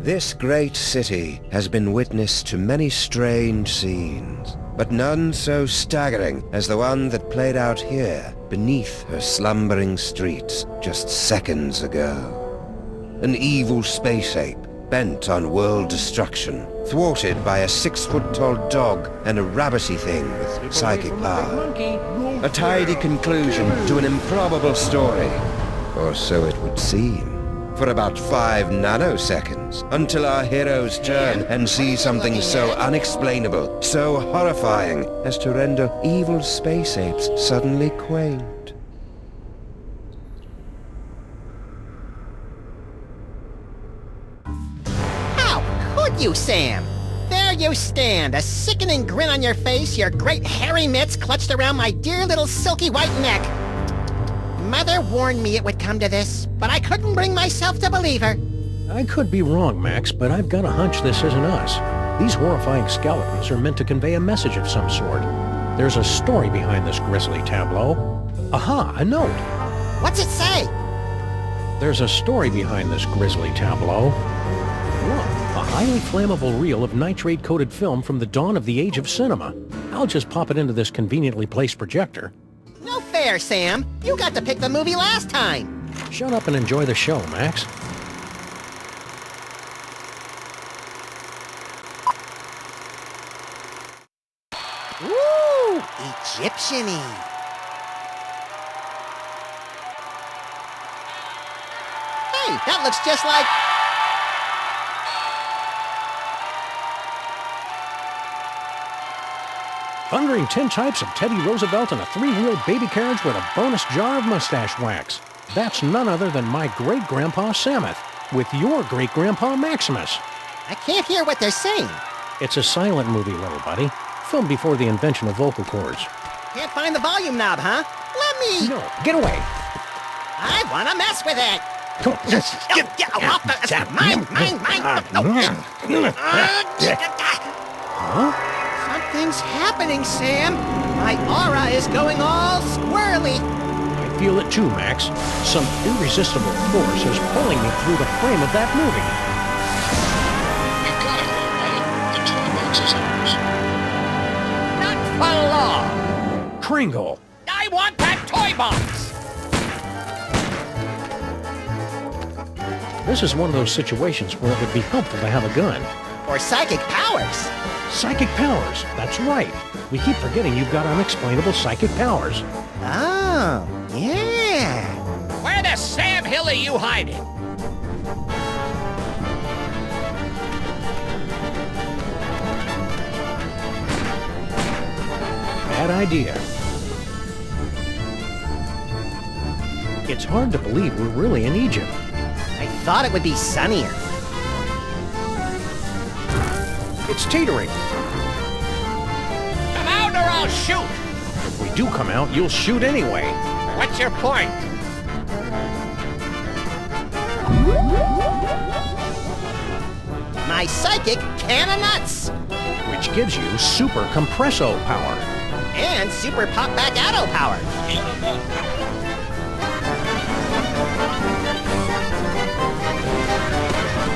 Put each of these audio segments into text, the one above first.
This great city has been witness to many strange scenes, but none so staggering as the one that played out here beneath her slumbering streets just seconds ago. An evil space ape bent on world destruction, thwarted by a 6-foot-tall dog and a rabbity thing with psychic power. A tidy conclusion to an improbable story, or so it would seem. For about 5 nanoseconds, until our heroes turn and see something so unexplainable, so horrifying, as to render evil space apes suddenly quaint. How could you, Sam? There you stand, a sickening grin on your face, your great hairy mitts clutched around my dear little silky white neck. Mother warned me it would come to this, but I couldn't bring myself to believe her. I could be wrong, Max, but I've got a hunch this isn't us. These horrifying skeletons are meant to convey a message of some sort. There's a story behind this grisly tableau. Aha, a note. What's it say? There's a story behind this grisly tableau. Look, a highly flammable reel of nitrate-coated film from the dawn of the age of cinema. I'll just pop it into this conveniently placed projector. No fair, Sam. You got to pick the movie last time. Shut up and enjoy the show, Max. Ooh, Egyptian-y. Hey, that looks just like... Thundering tintypes of Teddy Roosevelt and a 3-wheeled baby carriage with a bonus jar of mustache wax. That's none other than my great-grandpa Samuth, with your great-grandpa Maximus. I can't hear what they're saying. It's a silent movie, little buddy. Filmed before the invention of vocal cords. Can't find the volume knob, huh? Let me... No, get away! I want to mess with it! Get off the... Mine! Huh? Something's happening, Sam. My aura is going all squirrely. I feel it too, Max. Some irresistible force is pulling me through the frame of that movie. We've got it, buddy. The toy box is ours. Not for long. Kringle! I want that toy box. This is one of those situations where it would be helpful to have a gun. Or psychic powers. Psychic powers, that's right. We keep forgetting you've got unexplainable psychic powers. Oh, yeah. Where the Sam Hill are you hiding? Bad idea. It's hard to believe we're really in Egypt. I thought it would be sunnier. It's teetering. Come out or I'll shoot. If we do come out, you'll shoot anyway. What's your point? My psychic can of nuts. Which gives you super compresso power. And super pop back auto power.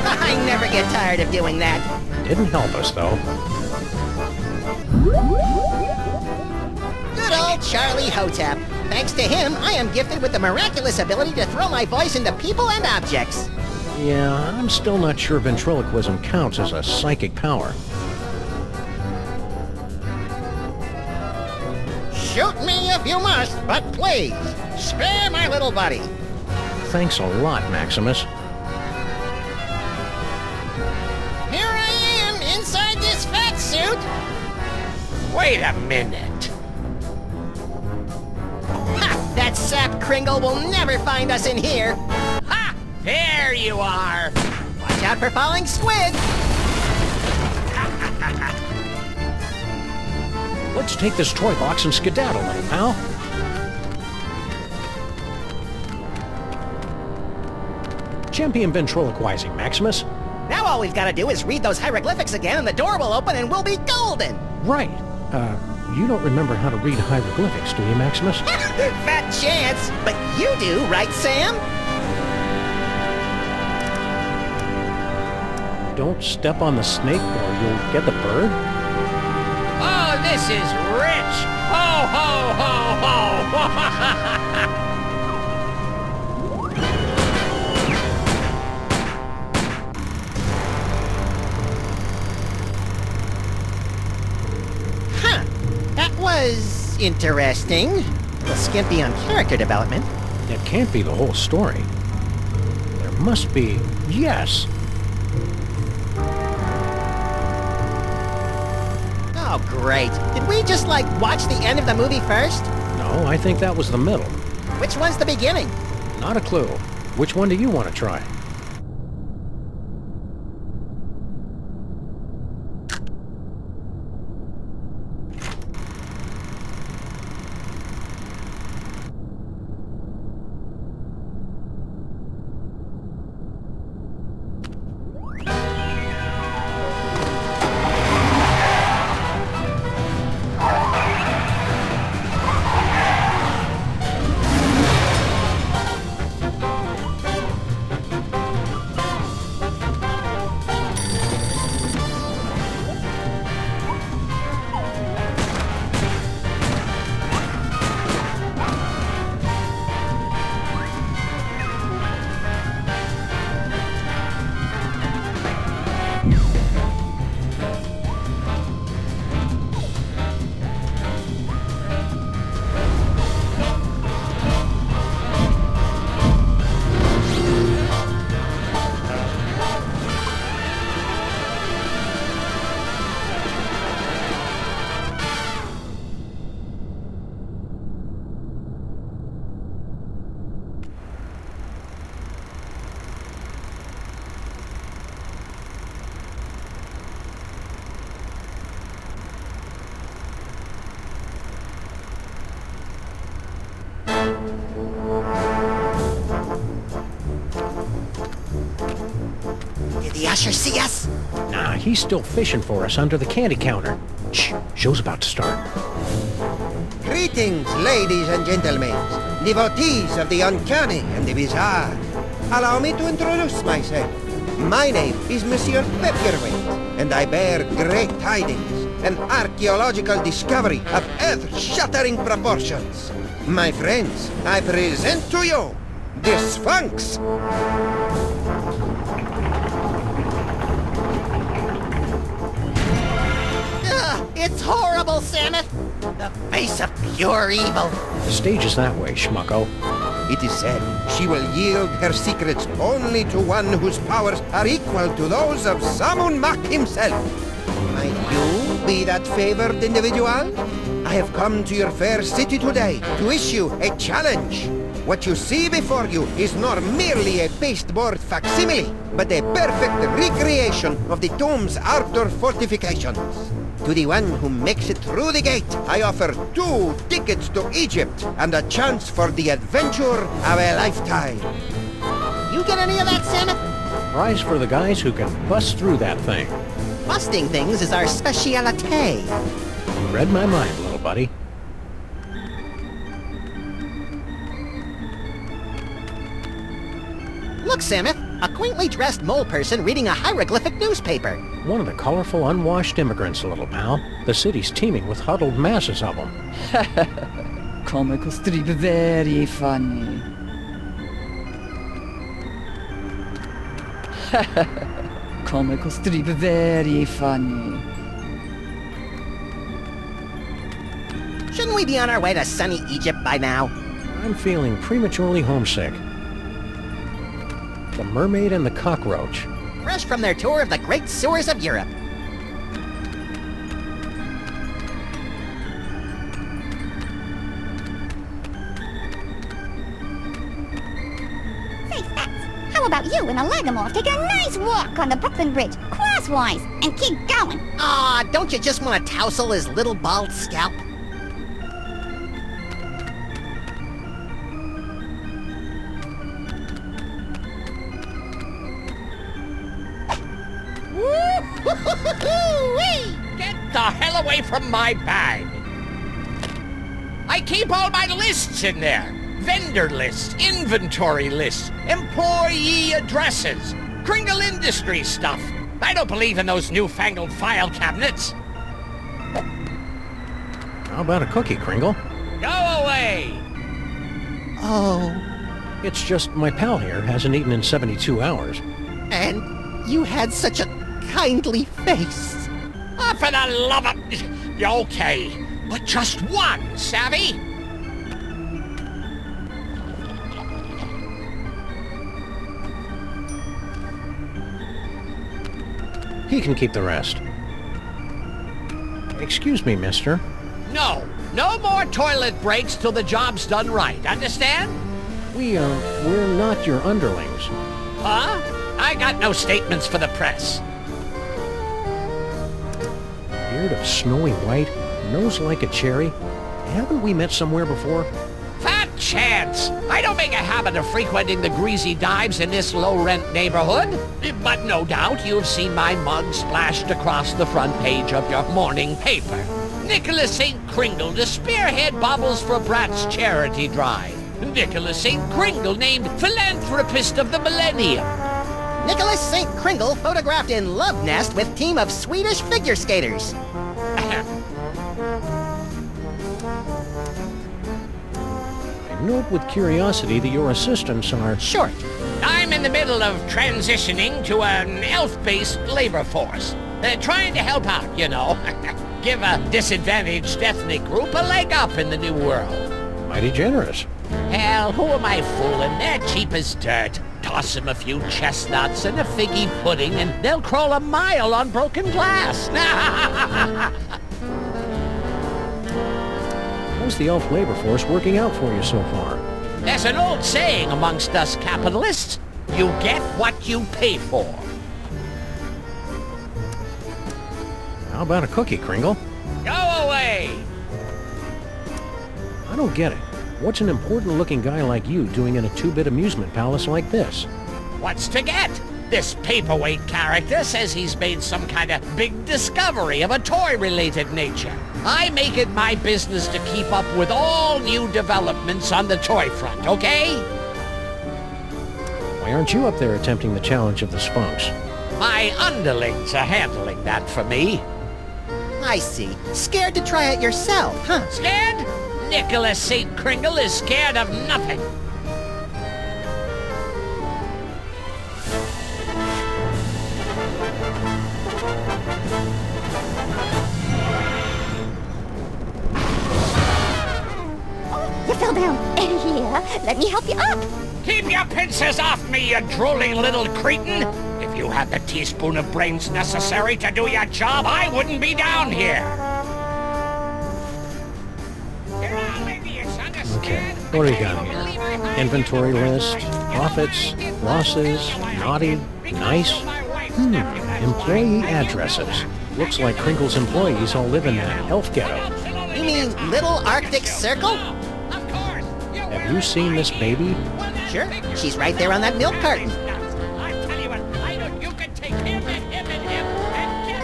I never get tired of doing that. Didn't help us, though. Good old Charlie Hotep. Thanks to him, I am gifted with the miraculous ability to throw my voice into people and objects. Yeah, I'm still not sure ventriloquism counts as a psychic power. Shoot me if you must, but please, spare my little buddy. Thanks a lot, Maximus. Here I am, inside this fat suit. Wait a minute. Ha! That sap Kringle will never find us in here. Ha! There you are. Watch out for falling squid. Let's take this toy box and skedaddle, little pal. Champion ventriloquizing, Maximus. Now all we've got to do is read those hieroglyphics again and the door will open and we'll be golden. Right. You don't remember how to read hieroglyphics, do you, Maximus? Fat chance. But you do, right, Sam? Don't step on the snake or you'll get the bird? Oh, this is rich! Ho, ho, ho, ho! Huh. That was interesting. A skimpy on character development. It can't be the whole story. There must be... Yes! Oh, great. Did we just, watch the end of the movie first? No, I think that was the middle. Which one's the beginning? Not a clue. Which one do you want to try? Did the usher see us? Nah, he's still fishing for us under the candy counter. Shh, show's about to start. Greetings, ladies and gentlemen, devotees of the uncanny and the bizarre. Allow me to introduce myself. My name is Monsieur Pepperweight, and I bear great tidings, an archaeological discovery of earth-shattering proportions. My friends, I present to you the Sphinx. It's horrible, Samus! The face of pure evil. The stage is that way, schmucko. It is said she will yield her secrets only to one whose powers are equal to those of Sammun-Mak himself. Might you be that favored individual? I have come to your fair city today to issue a challenge. What you see before you is not merely a pasteboard facsimile, but a perfect recreation of the tomb's outer fortifications. To the one who makes it through the gate, I offer 2 tickets to Egypt and a chance for the adventure of a lifetime. You get any of that, Samus? Prize for the guys who can bust through that thing. Busting things is our speciality. You read my mind, little buddy. Look, Samus, a quaintly dressed mole person reading a hieroglyphic newspaper. One of the colorful, unwashed immigrants, little pal. The city's teeming with huddled masses of them. Comical strip, very funny. Comical strip, very funny. Shouldn't we be on our way to sunny Egypt by now? I'm feeling prematurely homesick. The Mermaid and the Cockroach. Fresh from their tour of the great sewers of Europe. Say, Fats, how about you and a Lagomorph take a nice walk on the Brooklyn Bridge, crosswise, and keep going? Aw, don't you just want to tousle his little bald scalp? Get the hell away from my bag! I keep all my lists in there. Vendor lists, inventory lists, employee addresses, Kringle Industries stuff. I don't believe in those newfangled file cabinets. How about a cookie, Kringle? Go away! Oh, It's just my pal here hasn't eaten in 72 hours. and you had such a kindly face. Oh, for the love of... Okay, but just one, savvy? He can keep the rest. Excuse me, mister. No more toilet breaks till the job's done right, understand? We're not your underlings. Huh? I got no statements for the press. Beard of snowy white, nose like a cherry. Haven't we met somewhere before? Fat chance! I don't make a habit of frequenting the greasy dives in this low-rent neighborhood. But no doubt you've seen my mug splashed across the front page of your morning paper. Nicholas St. Kringle to spearhead Bobbles for Brats charity drive. Nicholas St. Kringle named Philanthropist of the Millennium. Nicholas St. Kringle photographed in love nest with team of Swedish figure skaters. I note with curiosity that your assistants are... Short. I'm in the middle of transitioning to an elf-based labor force. Trying to help out, you know. Give a disadvantaged ethnic group a leg up in the new world. mighty generous. Hell, who am I fooling? They're cheap as dirt. Toss them a few chestnuts and a figgy pudding and they'll crawl a mile on broken glass. How's the elf labor force working out for you so far? There's an old saying amongst us capitalists. You get what you pay for. How about a cookie, Kringle? Go away! I don't get it. What's an important-looking guy like you doing in a two-bit amusement palace like this? What's to get? This paperweight character says he's made some kind of big discovery of a toy-related nature. I make it my business to keep up with all new developments on the toy front, okay? Why aren't you up there attempting the challenge of the Sphinx? My underlings are handling that for me. I see. Scared to try it yourself, huh? Scared? Nicholas St. Kringle is scared of nothing. You fell down. Here, let me help you up. Keep your pincers off me, you drooling little cretin! If you had the teaspoon of brains necessary to do your job, I wouldn't be down here! You're all idiots, understand? Okay, what do you got here? Inventory list, profits, losses, naughty, nice? Employee addresses. Looks like Kringle's employees all live in that elf ghetto. You mean Little Arctic Circle? Of course! Have you seen this baby? Sure. She's right there on that milk carton. I tell you what, you can take him and get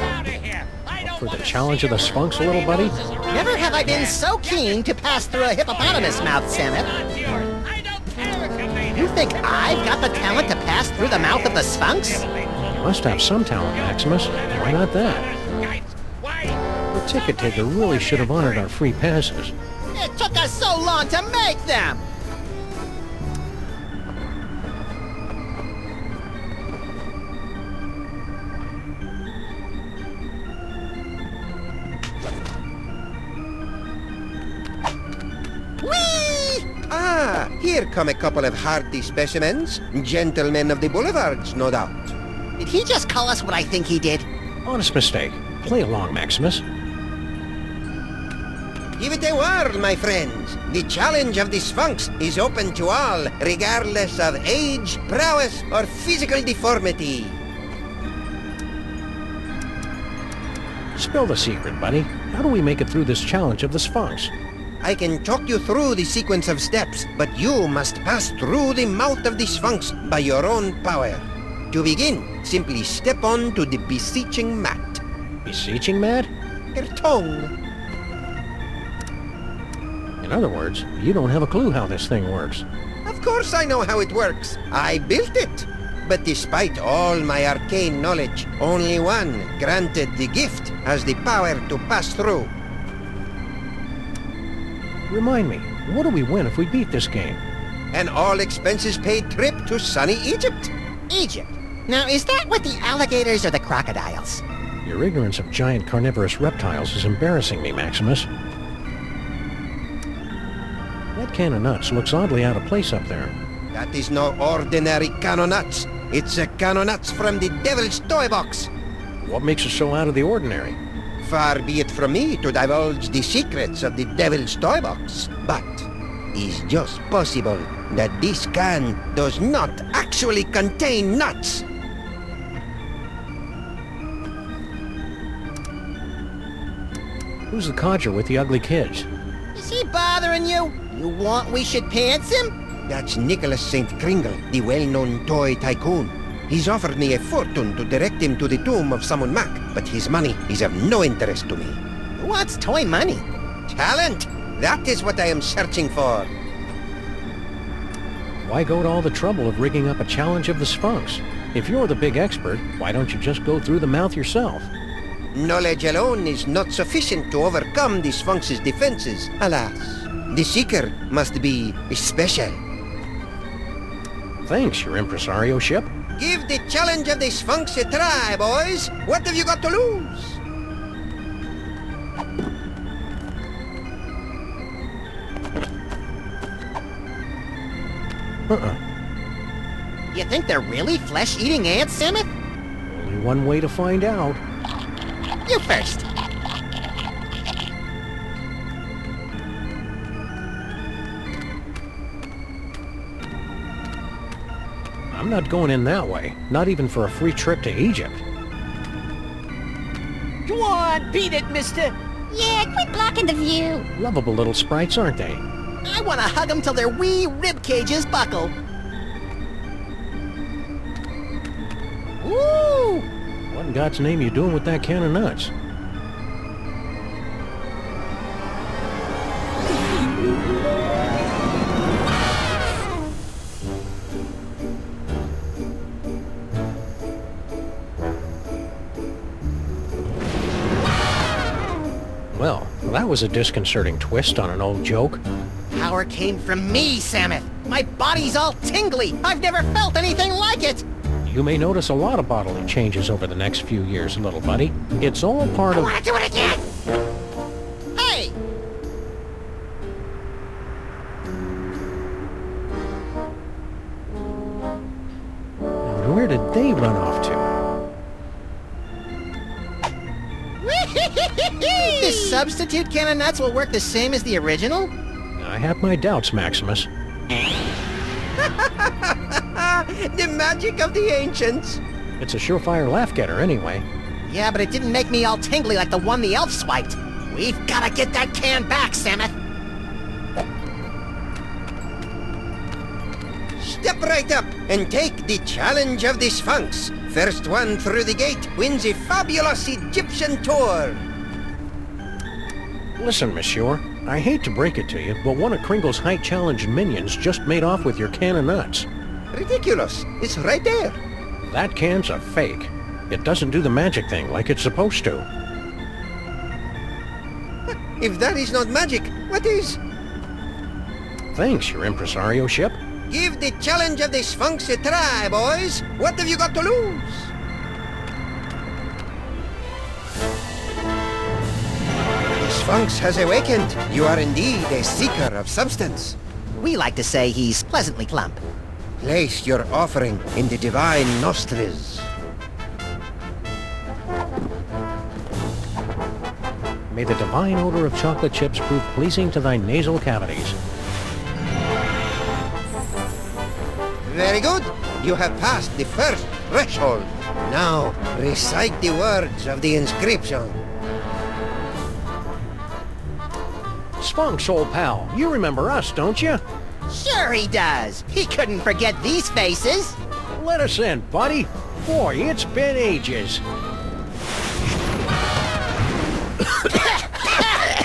out of here. I don't For the want to challenge see of the your Sphinx, little buddy? noses around Never have I been again. so keen to pass through a hippopotamus mouth, Samet. Not yours. I don't care if you made You it. think I've got the talent to pass through the mouth of the Sphinx? You must have some talent, Maximus. Why not that? Guys, why? The ticket taker really should have honored our free passes. It took us so long to make them! Whee! Ah, here come a couple of hardy specimens. Gentlemen of the boulevards, no doubt. Did he just call us what I think he did? Honest mistake. Play along, Maximus. Give it a whirl, my friends. The challenge of the Sphinx is open to all, regardless of age, prowess, or physical deformity. Spill the secret, buddy. How do we make it through this challenge of the Sphinx? I can talk you through the sequence of steps, but you must pass through the mouth of the Sphinx by your own power. To begin, simply step on to the beseeching mat. Beseeching mat? Your tongue. In other words, you don't have a clue how this thing works. Of course I know how it works. I built it. But despite all my arcane knowledge, only one, granted the gift, has the power to pass through. Remind me, what do we win if we beat this game? An all-expenses-paid trip to sunny Egypt. Egypt. Now, is that with the alligators or the crocodiles? Your ignorance of giant carnivorous reptiles is embarrassing me, Maximus. That can of nuts looks oddly out of place up there. That is no ordinary can of nuts. It's a can of nuts from the Devil's Toy Box. What makes it so out of the ordinary? Far be it from me to divulge the secrets of the Devil's Toy Box, but it's just possible that this can does not actually contain nuts. Who's the codger with the ugly kids? Is he bothering you? You want we should pants him? That's Nicholas St. Kringle, the well-known toy tycoon. He's offered me a fortune to direct him to the tomb of Sammun-Mak, but his money is of no interest to me. What's toy money? Talent! That is what I am searching for. Why go to all the trouble of rigging up a challenge of the Sphinx? If you're the big expert, why don't you just go through the mouth yourself? Knowledge alone is not sufficient to overcome the Sphinx's defenses, alas. The seeker must be special. Thanks, your impresario ship. Give the challenge of the Sphinx a try, boys. What have you got to lose? You think they're really flesh-eating ants, Sammuth? Only one way to find out. You first. I'm not going in that way. Not even for a free trip to Egypt. Go on, beat it, mister. Yeah, quit blocking the view. Lovable little sprites, aren't they? I want to hug them till their wee rib cages buckle. Woo! What in God's name you doing with that can of nuts? Well, that was a disconcerting twist on an old joke. Power came from me, Sammuth. My body's all tingly. I've never felt anything like it. You may notice a lot of bodily changes over the next few years, little buddy. It's all part I of... want to do it again. Hey! And where did they run off to? This substitute can of nuts will work the same as the original? I have my doubts, Maximus. The magic of the ancients. It's a surefire laugh-getter anyway. Yeah, but it didn't make me all tingly like the one the elf swiped. We've got to get that can back, Sammuth. Step right up and take the challenge of the Sphinx. First one through the gate wins a fabulous Egyptian tour. Listen, monsieur, I hate to break it to you, but one of Kringle's height-challenged minions just made off with your can of nuts. Ridiculous. It's right there. That can's a fake. It doesn't do the magic thing like it's supposed to. If that is not magic, what is? Thanks, your impresario ship. Give the challenge of the Sphinx a try, boys. What have you got to lose? The Sphinx has awakened. You are indeed a seeker of substance. We like to say he's pleasantly plump. Place your offering in the divine nostrils. May the divine odor of chocolate chips prove pleasing to thy nasal cavities. Very good. You have passed the first threshold. Now, recite the words of the inscription. Sphinx, old pal, you remember us, don't you? Sure he does. He couldn't forget these faces. Let us in, buddy. Boy, it's been ages.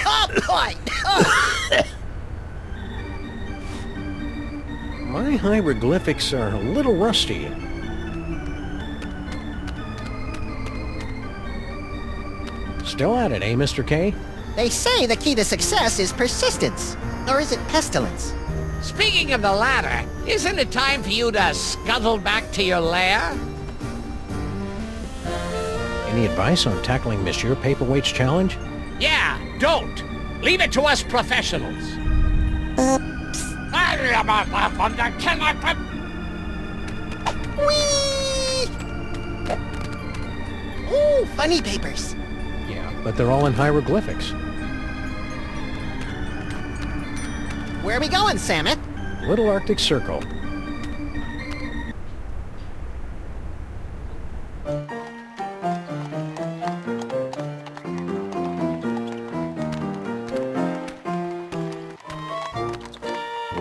Oh, boy. My hieroglyphics are a little rusty. Still at it, eh, Mr. K? They say the key to success is persistence. Or is it pestilence? Speaking of the latter, isn't it time for you to scuttle back to your lair? Any advice on tackling Monsieur Paperweight's challenge? Yeah, don't. Leave it to us professionals. Whee! Ooh, funny papers. Yeah, but they're all in hieroglyphics. Where are we going, Samet? Little Arctic Circle.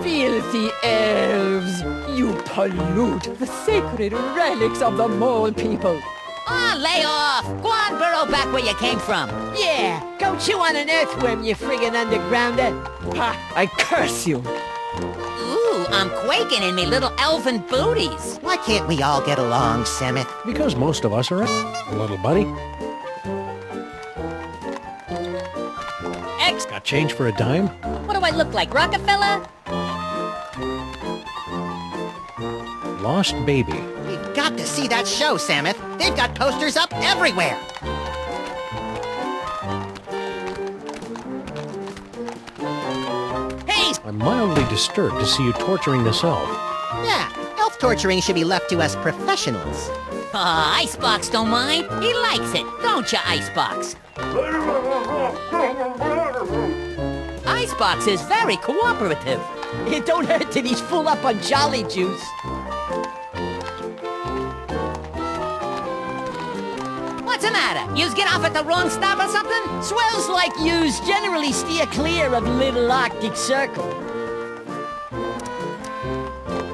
Filthy elves! You pollute the sacred relics of the mole people! Oh, lay off! Go on, burrow back where you came from. Yeah, go chew on an earthworm, you friggin' undergrounder! Ha! I curse you! Ooh, I'm quaking in me little elven booties. Why can't we all get along, Samet? Because most of us are little buddy. X, Got change for a dime? what do I look like, Rockefeller? Lost baby. We've got to see that show, Samet. They've got posters up everywhere. Hey, I'm mildly disturbed to see you torturing this elf. Yeah, elf torturing should be left to us professionals. Icebox don't mind. He likes it, don't you, Icebox? Icebox is very cooperative. It don't hurt that he's full up on jolly juice. What's the matter? Yous get off at the wrong stop or something? Swells like yous generally steer clear of Little Arctic Circle.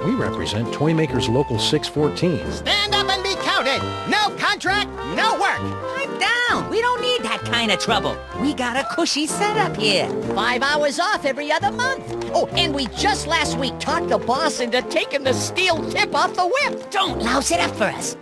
We represent Toymaker's Local 614. Stand up and be counted. No contract, no work. Pipe down. We don't need that kind of trouble. We got a cushy setup here. 5 hours off every other month. Oh, and we just last week talked the boss into taking the steel tip off the whip. Don't louse it up for us.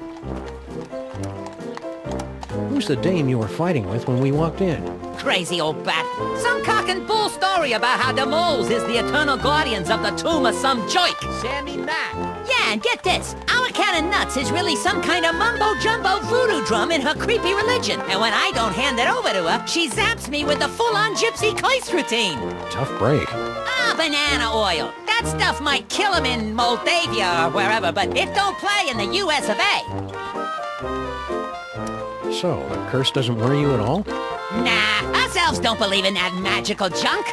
Who's the dame you were fighting with when we walked in? Crazy old bat. Some cock and bull story about how the moles is the eternal guardians of the tomb of some joik. Sammy-Mak. Yeah, and get this. Our can of nuts is really some kind of mumbo-jumbo voodoo drum in her creepy religion. And when I don't hand it over to her, she zaps me with the full-on gypsy Kleist routine. Tough break. Ah, banana oil. That stuff might kill him in Moldavia or wherever, but it don't play in the US of A. So, the curse doesn't worry you at all? Nah, us elves don't believe in that magical junk.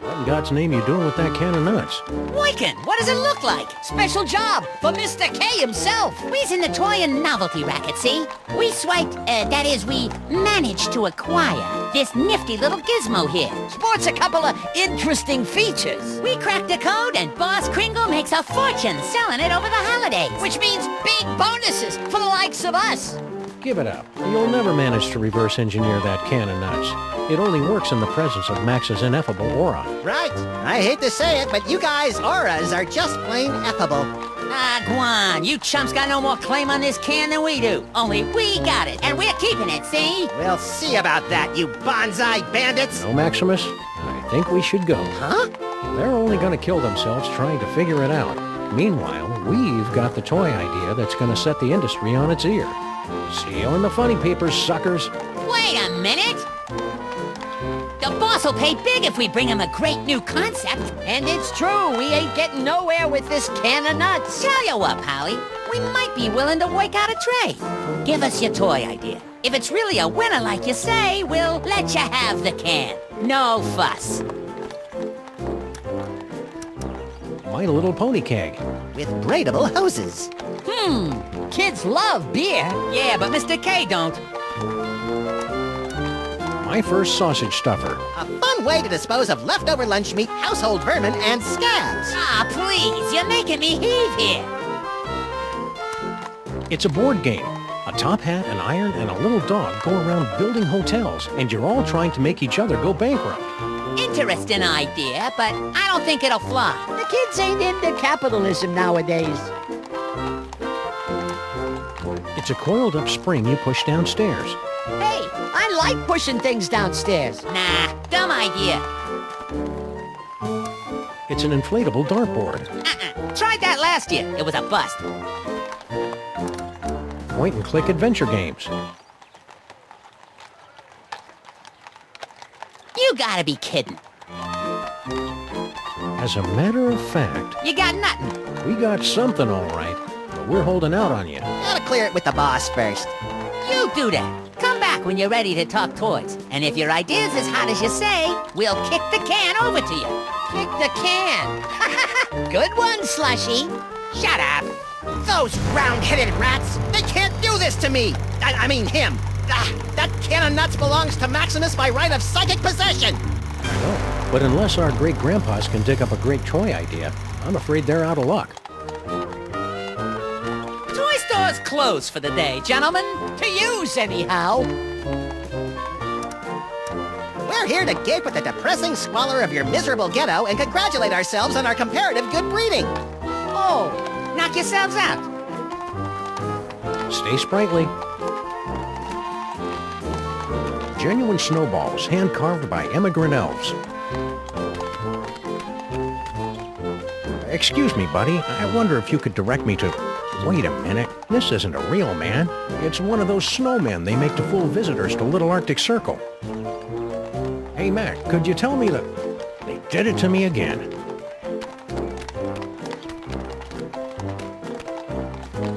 What in God's name you doing with that can of nuts? Wyken, what does it look like? Special job for Mr. K himself. We's in the toy and novelty racket, see? We swiped, that is, we managed to acquire this nifty little gizmo here. Sports a couple of interesting features. We cracked the code and Boss Kringle makes a fortune selling it over the holidays. Which means big bonuses for the likes of us. Give it up. You'll never manage to reverse engineer that can of nuts. It only works in the presence of Max's ineffable aura. Right. I hate to say it, but you guys' auras are just plain effable. Ah, Guan, you chumps got no more claim on this can than we do. Only we got it, and we're keeping it, see? We'll see about that, you bonsai bandits. No, Maximus? I think we should go. Huh? They're only gonna kill themselves trying to figure it out. Meanwhile, we've got the toy idea that's gonna set the industry on its ear. See you in the funny papers, suckers. Wait a minute! The boss will pay big if we bring him a great new concept. And it's true, we ain't getting nowhere with this can of nuts. Tell you what, Polly, we might be willing to work out a trade. Give us your toy idea. If it's really a winner like you say, we'll let you have the can. No fuss. My Little Pony keg. With braidable hoses. Kids love beer. Yeah, but Mr. K don't. My first sausage stuffer. A fun way to dispose of leftover lunch meat, household vermin, and scabs. Ah, please, you're making me heave here. It's a board game. A top hat, an iron, and a little dog go around building hotels, and you're all trying to make each other go bankrupt. Interesting idea, but I don't think it'll fly. The kids ain't into capitalism nowadays. It's It's a coiled-up spring you push downstairs. Hey, I like pushing things downstairs. Nah, dumb idea. It's an inflatable dartboard. Tried that last year. It was a bust. Point-and-click adventure games. You gotta be kidding. As a matter of fact, You got nothing. we got something all right, but we're holding out on you. Gotta clear it with the boss first. You do that. Come back when you're ready to talk toys. And if your idea's as hot as you say, we'll kick the can over to you. Kick the can. Good one, Slushy. Shut up. Those round-headed rats! They can't do this to me! I mean him! That can of nuts belongs to Maximus by right of psychic possession! Oh, but unless our great-grandpas can dig up a great toy idea, I'm afraid they're out of luck. Toy store's closed for the day, gentlemen. To use, anyhow. We're here to gape at the depressing squalor of your miserable ghetto and congratulate ourselves on our comparative good breeding. Oh, knock yourselves out. Stay sprightly. Genuine snowballs, hand-carved by immigrant elves. Excuse me, buddy. I wonder if you could direct me to... Wait a minute. This isn't a real man. It's one of those snowmen they make to fool visitors to Little Arctic Circle. Hey, Mac, could you tell me that... They did it to me again.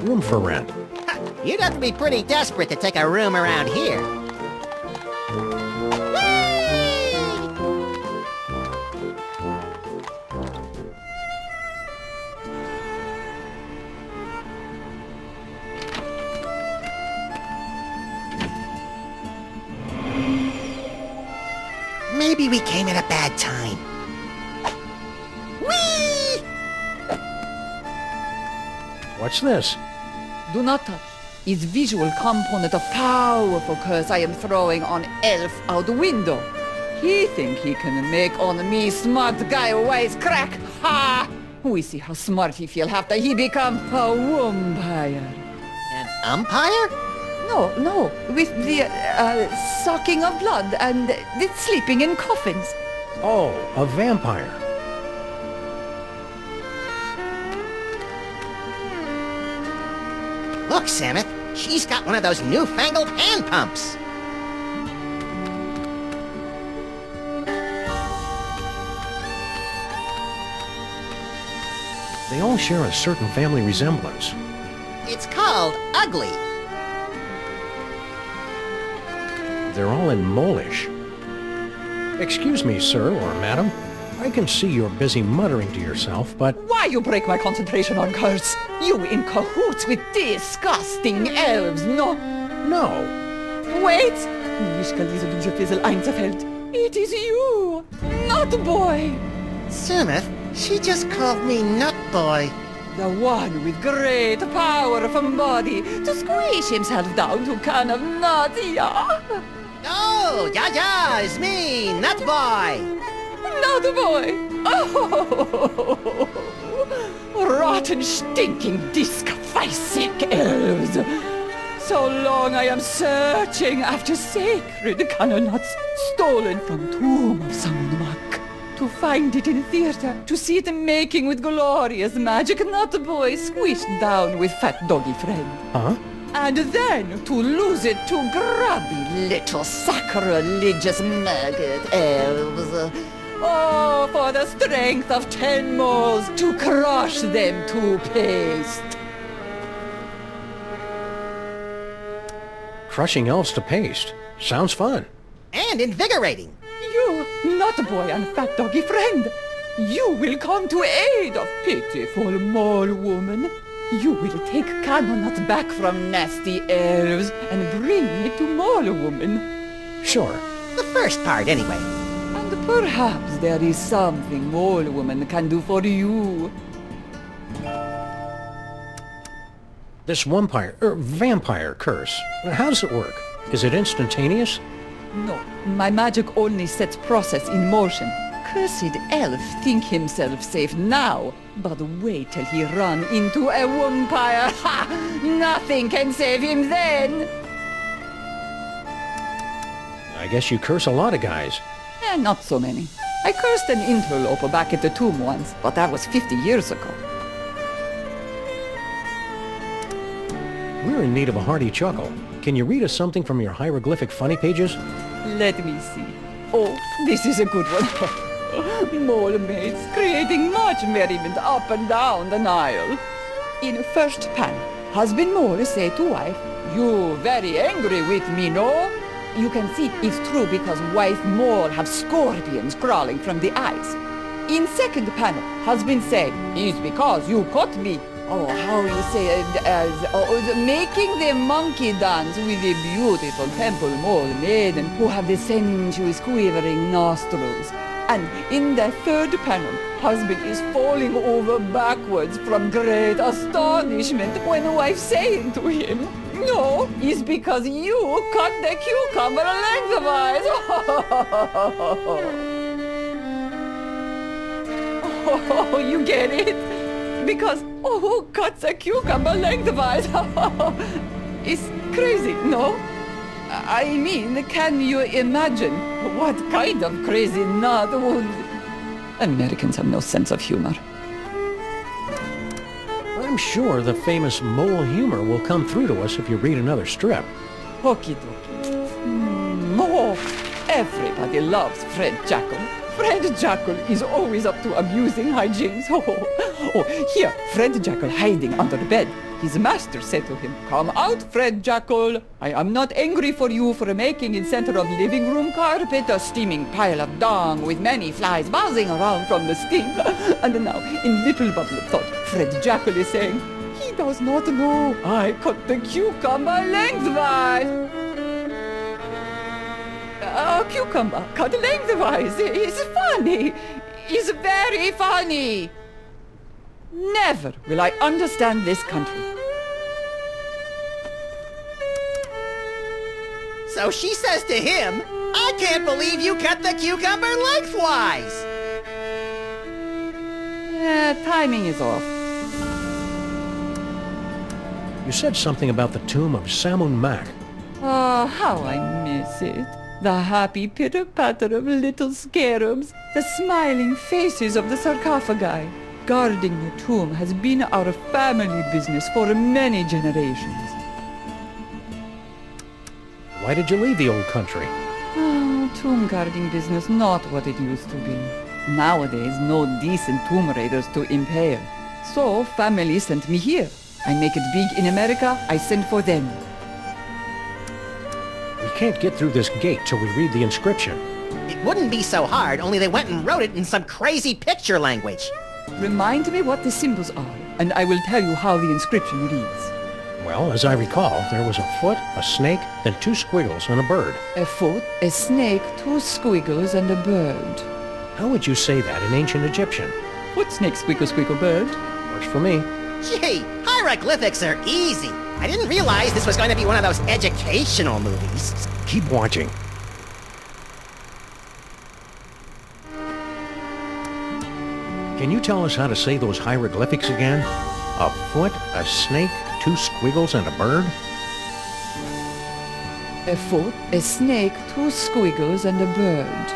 Room for rent. You'd have to be pretty desperate to take a room around here. Maybe we came at a bad time. Whee! What's this? Do not touch. Is visual component of powerful curse I am throwing on elf out the window. He think he can make on me smart guy wise crack. Ha! We see how smart he feel after he become a vampire. An umpire? No, with the sucking of blood and the sleeping in coffins. Oh, a vampire. Look, Samus, she's got one of those newfangled hand pumps. They all share a certain family resemblance. It's called ugly. They're all in Molish. Excuse me, sir or madam. I can see you're busy muttering to yourself, but... Why you break my concentration on curse? You in cahoots with disgusting elves, no? No. Wait! Nicht diese Dusche Fizzle Einzelfeld. It is you, not boy. Samus, she just called me Nut Boy. The one with great power from body to squish himself down to can of nut, yeah? Oh, ja, it's me, Nut Boy. Not boy. Oh, rotten, stinking, disc-sick elves. So long I am searching after sacred cannon nuts stolen from tomb of Sammun-Mak. To find it in theater, to see it making with glorious magic nut boy squished down with fat doggy friend. Huh? And then to lose it to grubby little sacrilegious maggot elves. Oh, for the strength of 10 moles to crush them to paste. Crushing elves to paste. Sounds fun. And invigorating. You, not boy and fat doggy friend. You will come to aid of pitiful mole woman. You will take Cannonut back from nasty elves and bring it to mole woman. Sure. The first part, anyway. And perhaps there is something mole woman can do for you. This vampire curse. How does it work? Is it instantaneous? No, my magic only sets process in motion. cursed elf think himself safe now, but wait till he run into a vampire. Ha! Nothing can save him then. I guess you curse a lot of guys. Not so many. I cursed an interloper back at the tomb once, but that was 50 years ago. We're in need of a hearty chuckle. Can you read us something from your hieroglyphic funny pages? Let me see. Oh, this is a good one. Mole maids creating much merriment up and down the Nile. In first panel, husband Mole say to wife, "You very angry with me, no?" You can see it's true because wife Mole have scorpions crawling from the eyes. In second panel, husband say, "It's because you caught me." Oh, how you say making the monkey dance with a beautiful temple mole maiden who have the sensuous quivering nostrils. And in the third panel, husband is falling over backwards from great astonishment when the wife saying to him, "No, it's because you cut the cucumber lengthwise." Oh, you get it? Because, who cuts a cucumber lengthwise? It's crazy, no? I mean, can you imagine what kind of crazy nut would... Americans have no sense of humor. I'm sure the famous mole humor will come through to us if you read another strip. Okie dokie. Oh, everybody loves Fred Jackal. Fred Jackal is always up to amusing hijinks. Oh, here, Fred Jackal hiding under the bed. His master said to him, "Come out, Fred Jackal. I am not angry for you for making in center of living room carpet a steaming pile of dung with many flies buzzing around from the steam." And now, in little bubble of thought, Fred Jackal is saying, "He does not know I cut the cucumber lengthwise." A cucumber cut lengthwise is funny. It's very funny. Never will I understand this country. So she says to him, "I can't believe you cut the cucumber lengthwise." Timing is off. You said something about the tomb of Sammun-Mak. Oh, how I miss it. The happy pitter-patter of little scarabs, the smiling faces of the sarcophagi. Guarding the tomb has been our family business for many generations. Why did you leave the old country? Oh, tomb guarding business not what it used to be. Nowadays, no decent tomb raiders to impale. So, family sent me here. I make it big in America, I send for them. We can't get through this gate till we read the inscription. It wouldn't be so hard, only they went and wrote it in some crazy picture language. Remind me what the symbols are, and I will tell you how the inscription reads. Well, as I recall, there was a foot, a snake, then two squiggles, and a bird. A foot, a snake, two squiggles, and a bird. How would you say that in ancient Egyptian? Foot, snake, squiggle, squiggle, bird. Works for me. Gee, hieroglyphics are easy. I didn't realize this was going to be one of those educational movies. Keep watching. Can you tell us how to say those hieroglyphics again? A foot, a snake, two squiggles, and a bird? A foot, a snake, two squiggles, and a bird.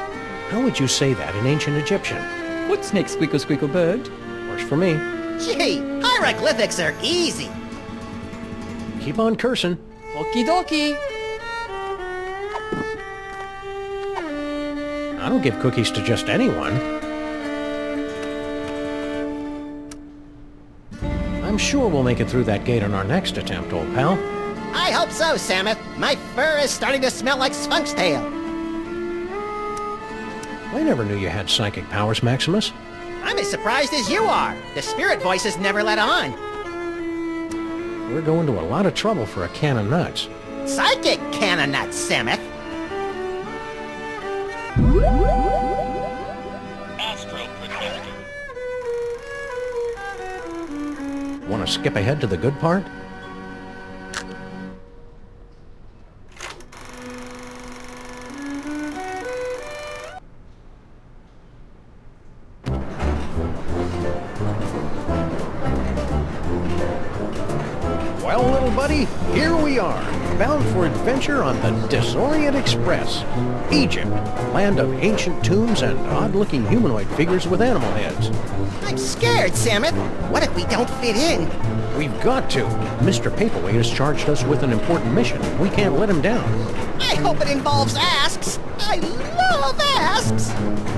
How would you say that in ancient Egyptian? Foot, snake, squiggle, squiggle, bird. Works for me. Gee, hieroglyphics are easy. Keep on cursing. Okie dokie. I don't give cookies to just anyone. I'm sure we'll make it through that gate on our next attempt, old pal. I hope so, Samus. My fur is starting to smell like skunk's tail. I never knew you had psychic powers, Maximus. I'm as surprised as you are. The spirit voices never let on. We're going to a lot of trouble for a can of nuts. Psychic can of nuts, Samus. Astro Projector. Want to skip ahead to the good part? bound for adventure on the Disorient Express. Egypt, land of ancient tombs and odd-looking humanoid figures with animal heads. I'm scared, Samus. What if we don't fit in? We've got to. Mr. Paperweight has charged us with an important mission. We can't let him down. I hope it involves asks. I love asks.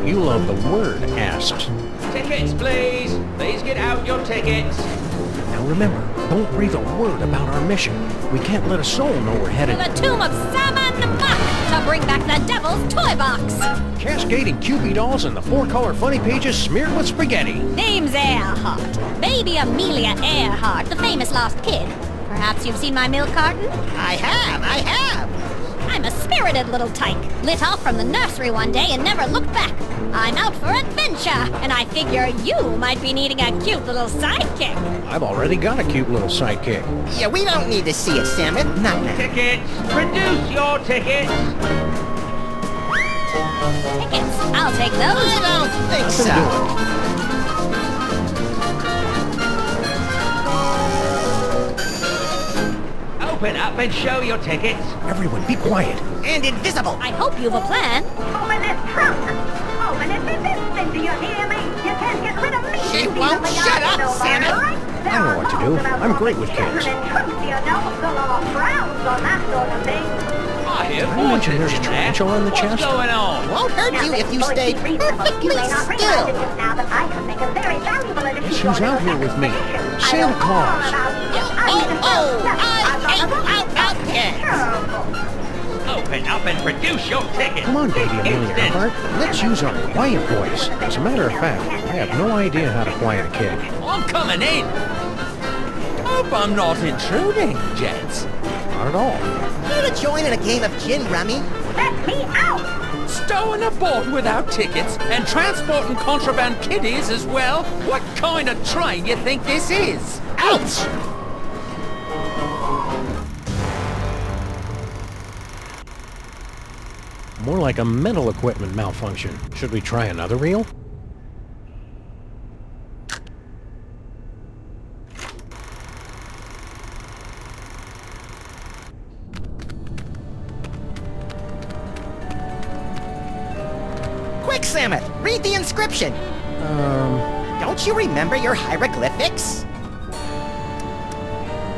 You love the word asks. Tickets, please. Please get out your tickets. Now remember, don't breathe a word about our mission. We can't let a soul know we're headed To the tomb of Sammun-Mak to bring back the devil's toy box. cascading Cupid dolls and the 4-color funny pages smeared with spaghetti. Name's Earhart. Baby Amelia Earhart, the famous lost kid. Perhaps you've seen my milk carton? I have. I'm a spirited little tyke, lit off from the nursery one day and never looked back. I'm out for adventure, and I figure you might be needing a cute little sidekick. I've already got a cute little sidekick. Yeah, we don't need to see it, Samus. Not now. Tickets. Produce your tickets. Tickets, I'll take those. I don't think so. Open up and show your tickets. Everyone, be quiet. And invisible. I hope you've a plan. Open this trunk! Open it with this thing, do you hear me? You can't get rid of me! She won't shut up, Samus. I know what to do. I'm great with kids. Did Did I mention there's a tarantula on the What's chest? going on? Won't hurt you if you stay perfectly still. Guess who's out here with me? Santa Claus. Open up and produce your tickets. Come on, baby Amelia Instant. Earhart. Let's use our quiet voice. As a matter of fact, I have no idea how to quiet a kid. I'm coming in. Hope I'm not intruding, gents. Not at all. Here to join in a game of gin rummy? Let me out! Stowing a boat without tickets and transporting contraband kiddies as well? What kind of train you think this is? Ouch! More like a mental equipment malfunction. Should we try another reel? Quick, Samus, read the inscription. Don't you remember your hieroglyphics?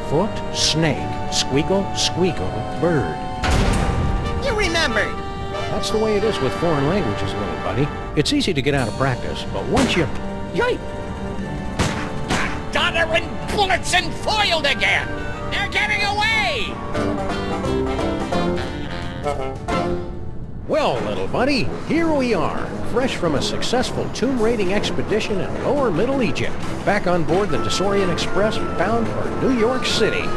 Foot, snake, squeakle, squeakle, bird. You remembered. That's the way it is with foreign languages, little buddy. It's easy to get out of practice, but once you... Yay! Doddering bullets and foiled again! They're getting away! Well, little buddy, here we are, fresh from a successful tomb raiding expedition in lower Middle Egypt, back on board the Disorient Express bound for New York City.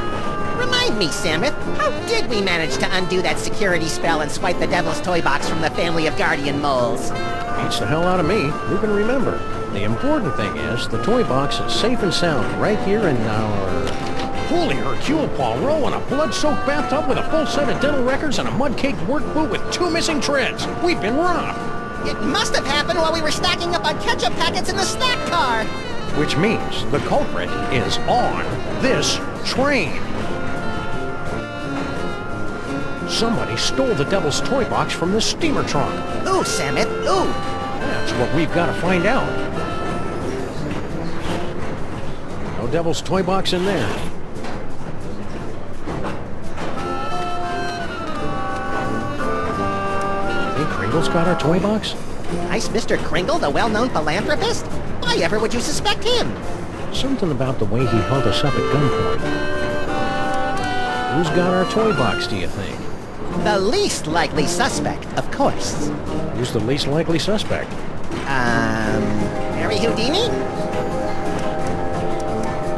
Remind me, Samus, how did we manage to undo that security spell and swipe the Devil's Toy Box from the family of guardian moles? Beats the hell out of me. Who can remember? The important thing is, the toy box is safe and sound right here in our... Holy Hercule Poirot in a blood-soaked bathtub with a full set of dental records and a mud-caked work boot with 2 missing treads. We've been robbed. It must have happened while we were stacking up on ketchup packets in the snack car. Which means the culprit is on this train. Somebody stole the Devil's Toy Box from this steamer trunk. Ooh, Samus, ooh. That's what we've got to find out. No Devil's Toy Box in there. Think Kringle's got our toy box? Nice Mr. Kringle, the well-known philanthropist? Why ever would you suspect him? Something about the way he held us up at gunpoint. Who's got our toy box, do you think? The least likely suspect, of course. Who's the least likely suspect? Mary Houdini?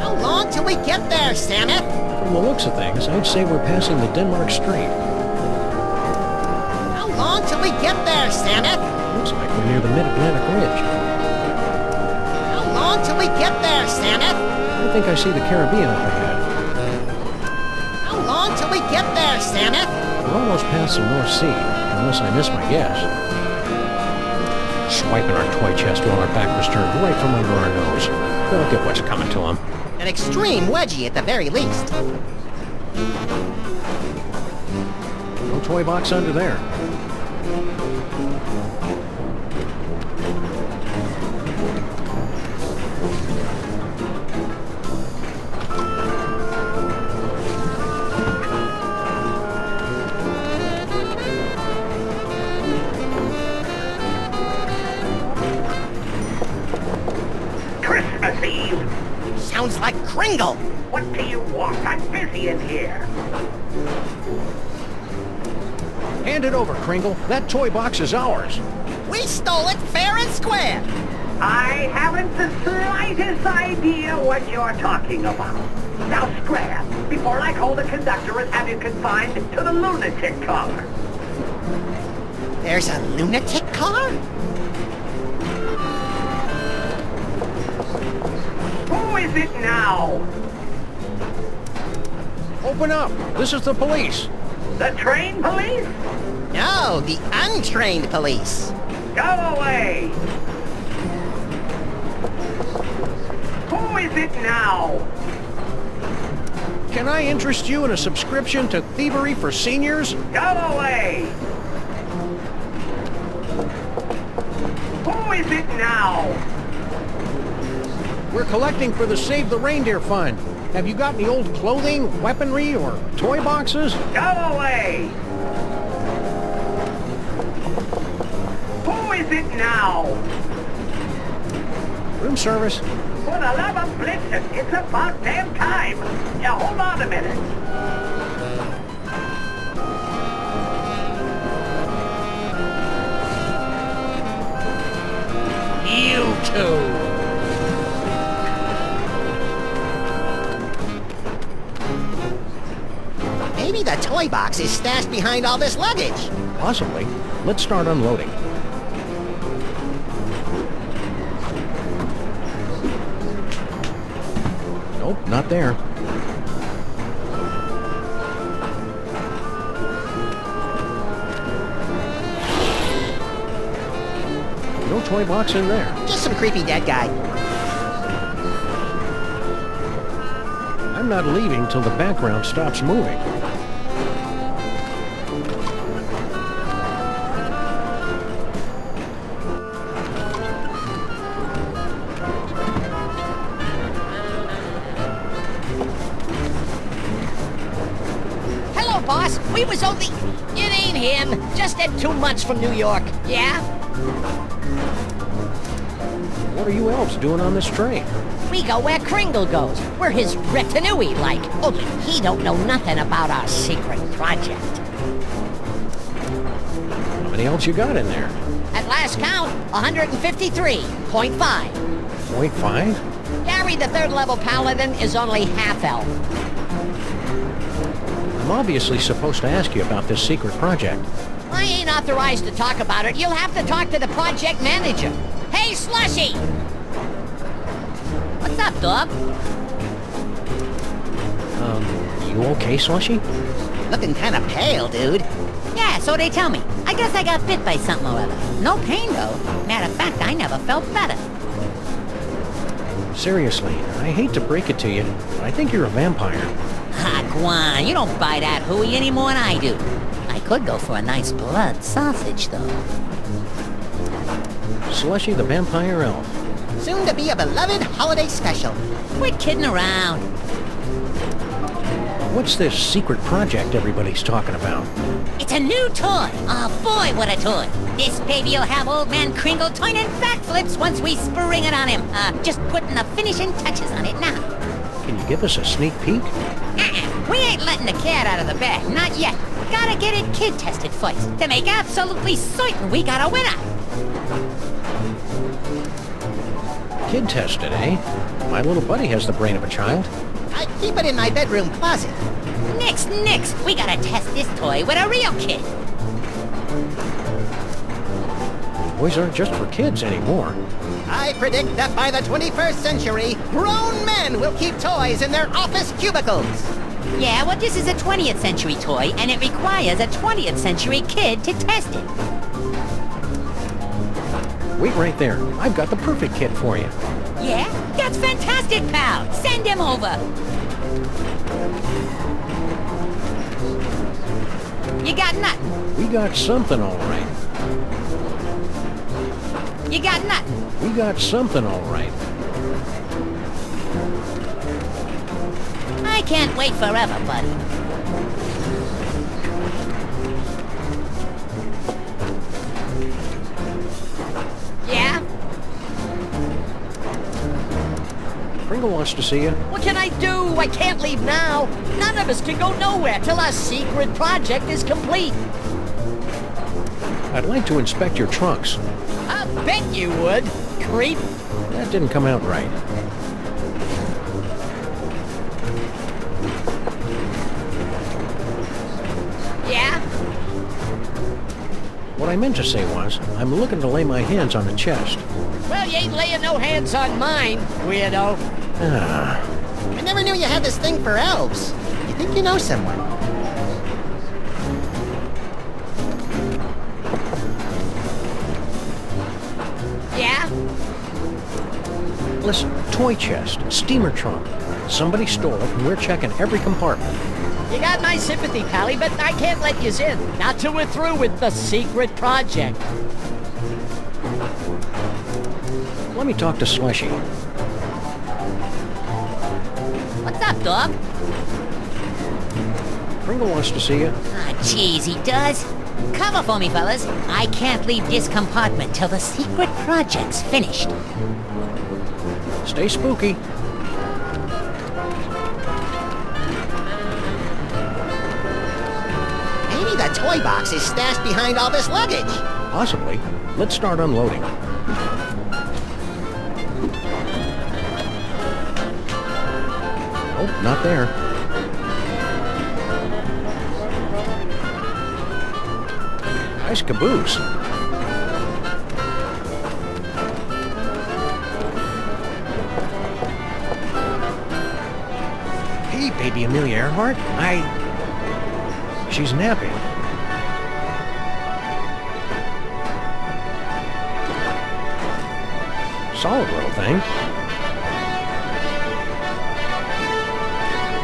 How long till we get there, Samus? From the looks of things, I'd say we're passing the Denmark Strait. How long till we get there, Samus? Looks like we're near the Mid-Atlantic Ridge. How long till we get there, Samus? I think I see the Caribbean up ahead. How long till we get there, Samus? We're almost past the North Sea, unless I miss my guess. Swiping our toy chest while our back was turned right from under our nose. They'll get what's coming to them. An extreme wedgie at the very least. No toy box under there. Christmas Eve! Sounds like Kringle. What do you want? I'm busy in here. Hand it over, Kringle. That toy box is ours. We stole it fair and square. I haven't the slightest idea what you're talking about. Now scram, before I call the conductor and have you confined to the lunatic car. There's a lunatic car? Who is it now? Open up. This is the police. The train police? No, the untrained police. Go away! Who is it now? Can I interest you in a subscription to Thievery for Seniors? Go away! Who is it now? We're collecting for the Save the Reindeer Fund. Have you got any old clothing, weaponry, or toy boxes? Go away! Who is it now? Room service. For the love of Blitzen, it's about damn time. Now hold on a minute. You two! Maybe the toy box is stashed behind all this luggage. Possibly. Let's start unloading. Nope, not there. No toy box in there. Just some creepy dead guy. I'm not leaving till the background stops moving. Hello, boss. We was only... It ain't him. Just had 2 months from New York. Yeah? What are you elves doing on this train? We go where Kringle goes. We're his retinue, like. Only he don't know nothing about our secret project. How many elves you got in there? At last count, 153.5. 0.5? Gary, the 3rd level paladin, is only half elf. I'm obviously supposed to ask you about this secret project. I ain't authorized to talk about it. You'll have to talk to the project manager. Hey, Slushy! What's up, dog? You okay, Slushy? Looking kind of pale, dude. Yeah, so they tell me. I guess I got bit by something or other. No pain, though. Matter of fact, I never felt better. Seriously, I hate to break it to you, but I think you're a vampire. Ha, Guan, you don't buy that hooey any more than I do. I could go for a nice blood sausage, though. Slushy the Vampire Elf. Soon to be a beloved holiday special. Quit kidding around. What's this secret project everybody's talking about? It's a new toy. Oh boy, what a toy. This baby'll have old man Kringle turning backflips once we spring it on him. Just putting the finishing touches on it now. Can you give us a sneak peek? We ain't letting the cat out of the bag, not yet. Gotta get it kid tested first, to make absolutely certain we got a winner. Kid tested, eh? My little buddy has the brain of a child. I keep it in my bedroom closet. Nix, we gotta test this toy with a real kid. Toys aren't just for kids anymore. I predict that by the 21st century, grown men will keep toys in their office cubicles. Yeah, well, this is a 20th century toy, and it requires a 20th century kid to test it. Wait right there. I've got the perfect kid for you. Yeah? That's fantastic, pal. Send him over. You got nothing. We got something all right. You got nothing. We got something all right. I can't wait forever, buddy. Yeah? Pringle wants to see you. What can I do? I can't leave now. None of us can go nowhere till our secret project is complete. I'd like to inspect your trunks. I bet you would, creep. That didn't come out right. Yeah? What I meant to say was, I'm looking to lay my hands on the chest. Well, you ain't laying no hands on mine, weirdo. I never knew you had this thing for elves. You think you know someone? Yeah? Listen, toy chest, steamer trunk. Somebody stole it and we're checking every compartment. You got my sympathy, Pally, but I can't let you in. Not till we're through with the secret project. Let me talk to Slushy. What's up, dog? Pringle wants to see you. Ah, jeez, he does. Cover for me, fellas. I can't leave this compartment till the secret project's finished. Stay spooky. Maybe the toy box is stashed behind all this luggage. Possibly. Let's start unloading. Oh, not there. Nice caboose. Hey, baby Amelia Earhart. She's napping. Solid little thing.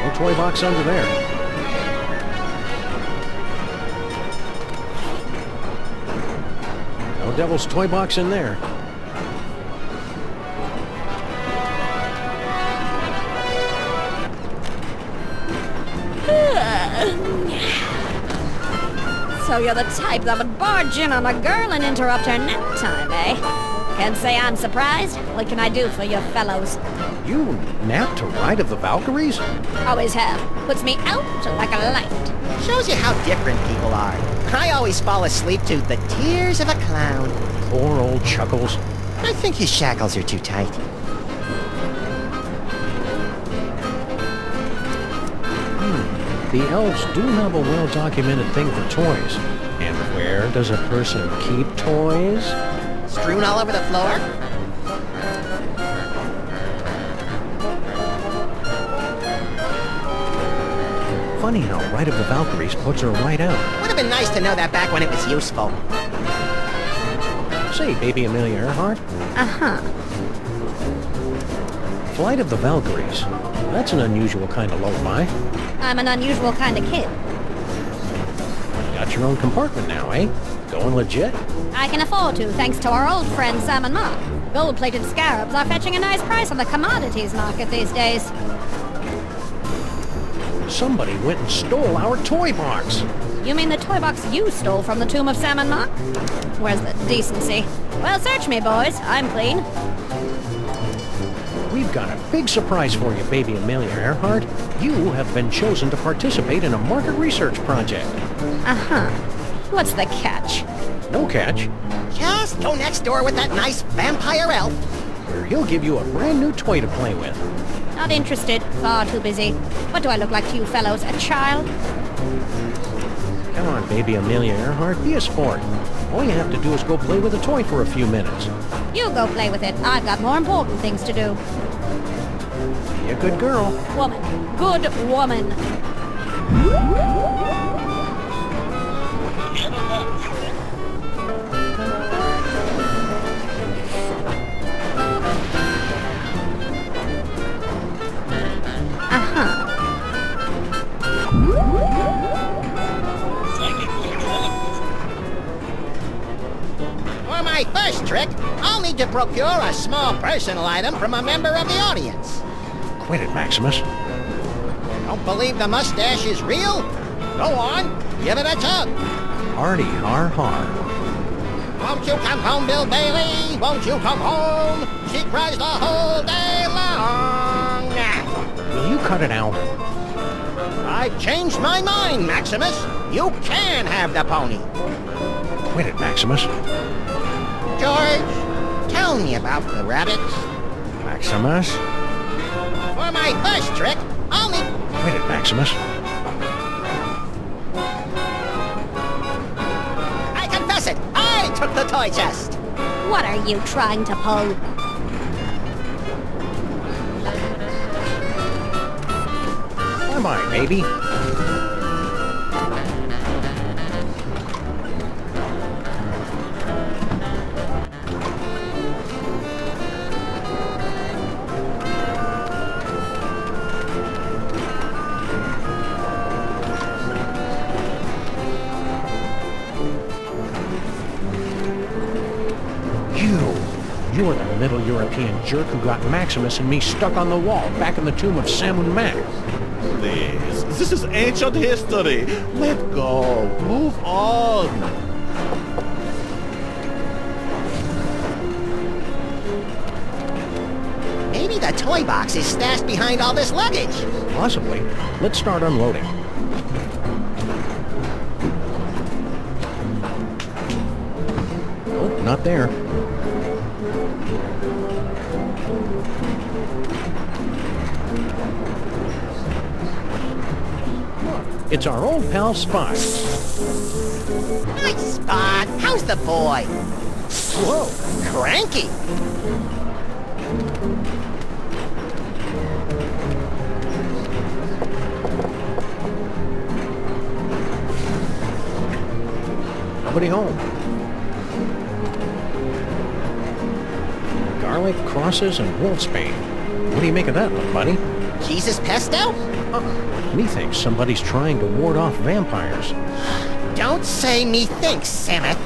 No toy box under there. No devil's toy box in there. So you're the type that would barge in on a girl and interrupt her nap time, eh? Can't say I'm surprised. What can I do for you fellows? You napped to Ride of the Valkyries? Always have. Puts me out like a light. Shows you how different people are. I always fall asleep to the tears of a clown. Poor old Chuckles. I think his shackles are too tight. The elves do have a well-documented thing for toys. And where does a person keep toys? Strewn all over the floor? Funny how Ride of the Valkyries puts her right out. Would have been nice to know that back when it was useful. Say, baby Amelia Earhart. Uh-huh. Flight of the Valkyries. That's an unusual kind of lullaby. I'm an unusual kind of kid. Got your own compartment now, eh? Going legit? I can afford to, thanks to our old friend Sammun-Mak. Gold-plated scarabs are fetching a nice price on the commodities market these days. Somebody went and stole our toy box. You mean the toy box you stole from the tomb of Sammun-Mak? Where's the decency? Well, search me, boys. I'm clean. We've got a big surprise for you, baby Amelia Earhart. You have been chosen to participate in a market research project. Uh-huh. What's the catch? No catch. Just go next door with that nice vampire elf. Where he'll give you a brand new toy to play with. Not interested. Far too busy. What do I look like to you fellows? A child? Come on, baby Amelia Earhart. Be a sport. All you have to do is go play with a toy for a few minutes. You go play with it. I've got more important things to do. Be a good girl. Woman. Good woman. Thank you. my first trick, I'll need to procure a small personal item from a member of the audience. Quit it, Maximus. Don't believe the mustache is real? Go on, give it a tug. Hardy har har. Won't you come home, Bill Bailey? Won't you come home? She cries the whole day long. Will you cut it out? I've changed my mind, Maximus. You can have the pony. Quit it, Maximus. George, tell me about the rabbits. Maximus? For my first trick, I'll need... Quit it, Maximus. I confess it! I took the toy chest! What are you trying to pull? Am I, baby? You are the Middle European jerk who got Maximus and me stuck on the wall back in the tomb of Sammun-Mak. Please, this is ancient history. Let go. Move on. Maybe the toy box is stashed behind all this luggage. Possibly. Let's start unloading. Oh, not there. It's our old pal Spot. Hi, Spot. How's the boy? Whoa, cranky. Nobody home. Garlic, crosses, and wolfsbane. What do you make of that, little buddy? Jesus pesto? Methinks somebody's trying to ward off vampires. Don't say methinks, Samuth.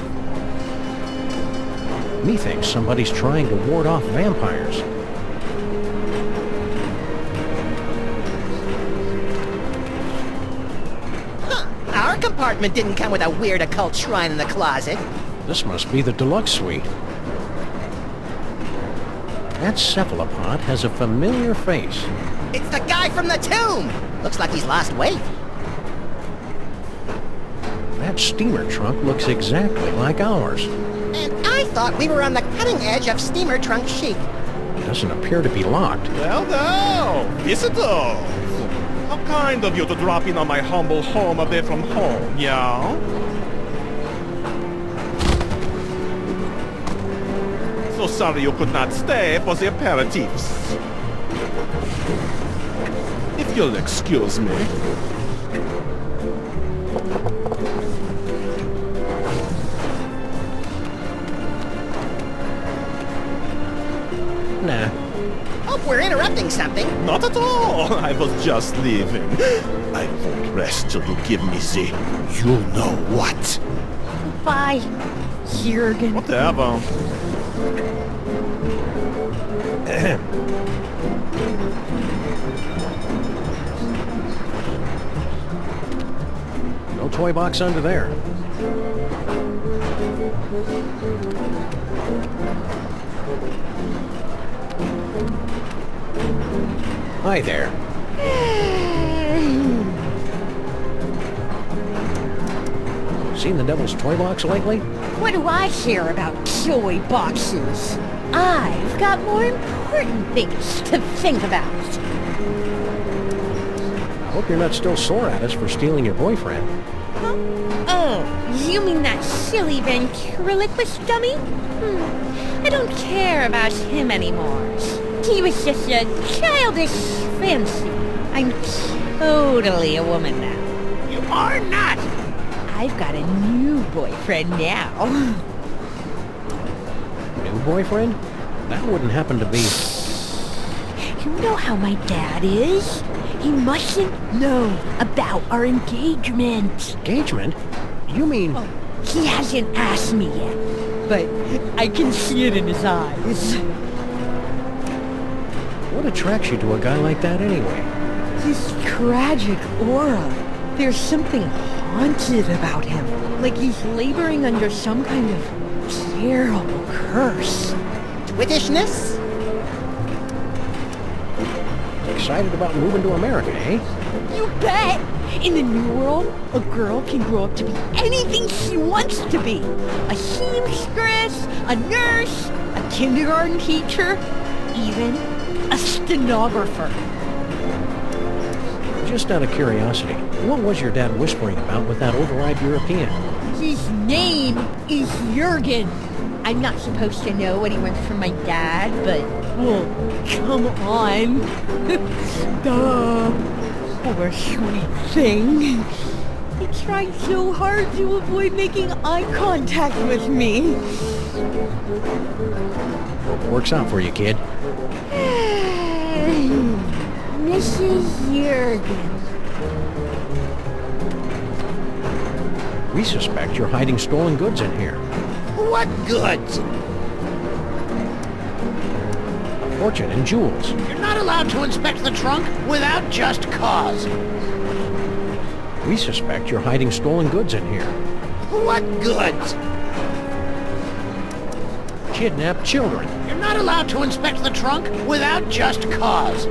Methinks somebody's trying to ward off vampires. Huh. Our compartment didn't come with a weird occult shrine in the closet. This must be the deluxe suite. That cephalopod has a familiar face. It's the guy from the tomb! Looks like he's lost weight. That steamer trunk looks exactly like ours. And I thought we were on the cutting edge of steamer trunk chic. It doesn't appear to be locked. Well, visitors. How kind of you to drop in on my humble home away from home, yeah? So sorry you could not stay for the aperitifs. If you'll excuse me. Nah. Hope we're interrupting something. Not at all. I was just leaving. I won't rest till you give me the you-know-what. Bye, Jurgen. Whatever. No toy box under there. Hi there. Seen the Devil's Toy Box lately? What do I care about toy boxes? I've got more important things to think about. Hope you're not still sore at us for stealing your boyfriend. Huh? Oh, you mean that silly ventriloquist dummy? I don't care about him anymore. He was just a childish fancy. I'm totally a woman now. You are not! I've got a new boyfriend now. New boyfriend? That wouldn't happen to be... You know how my dad is? He mustn't know about our engagement. Engagement? You mean... Oh, he hasn't asked me yet. but I can see it in his eyes. What attracts you to a guy like that anyway? His tragic aura. There's something haunted about him. Like he's laboring under some kind of terrible curse. Twittishness? Excited about moving to America, eh? You bet! In the new world, a girl can grow up to be anything she wants to be. A seamstress, a nurse, a kindergarten teacher, even a stenographer. Just out of curiosity, what was your dad whispering about with that overripe European? His name is Jurgen. I'm not supposed to know what he wants from my dad, but... Oh, come on. Duh. Poor sweet thing. He tried so hard to avoid making eye contact with me. Hope it works out for you, kid. Mrs. Jurgen. We suspect you're hiding stolen goods in here. What goods? A fortune in jewels. You're not allowed to inspect the trunk without just cause. We suspect you're hiding stolen goods in here. What goods? Kidnapped children. You're not allowed to inspect the trunk without just cause.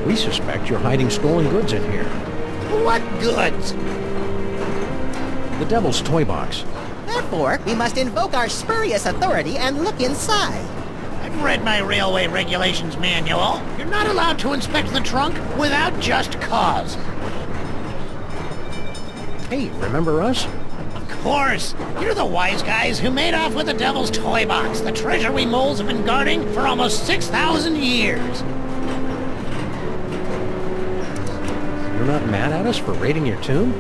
We suspect you're hiding stolen goods in here. What goods? The Devil's Toy Box. Therefore, we must invoke our spurious authority and look inside. I've read my railway regulations manual. You're not allowed to inspect the trunk without just cause. Hey, remember us? Of course. You're the wise guys who made off with the Devil's Toy Box, the treasure we moles have been guarding for almost 6,000 years. You're not mad at us for raiding your tomb?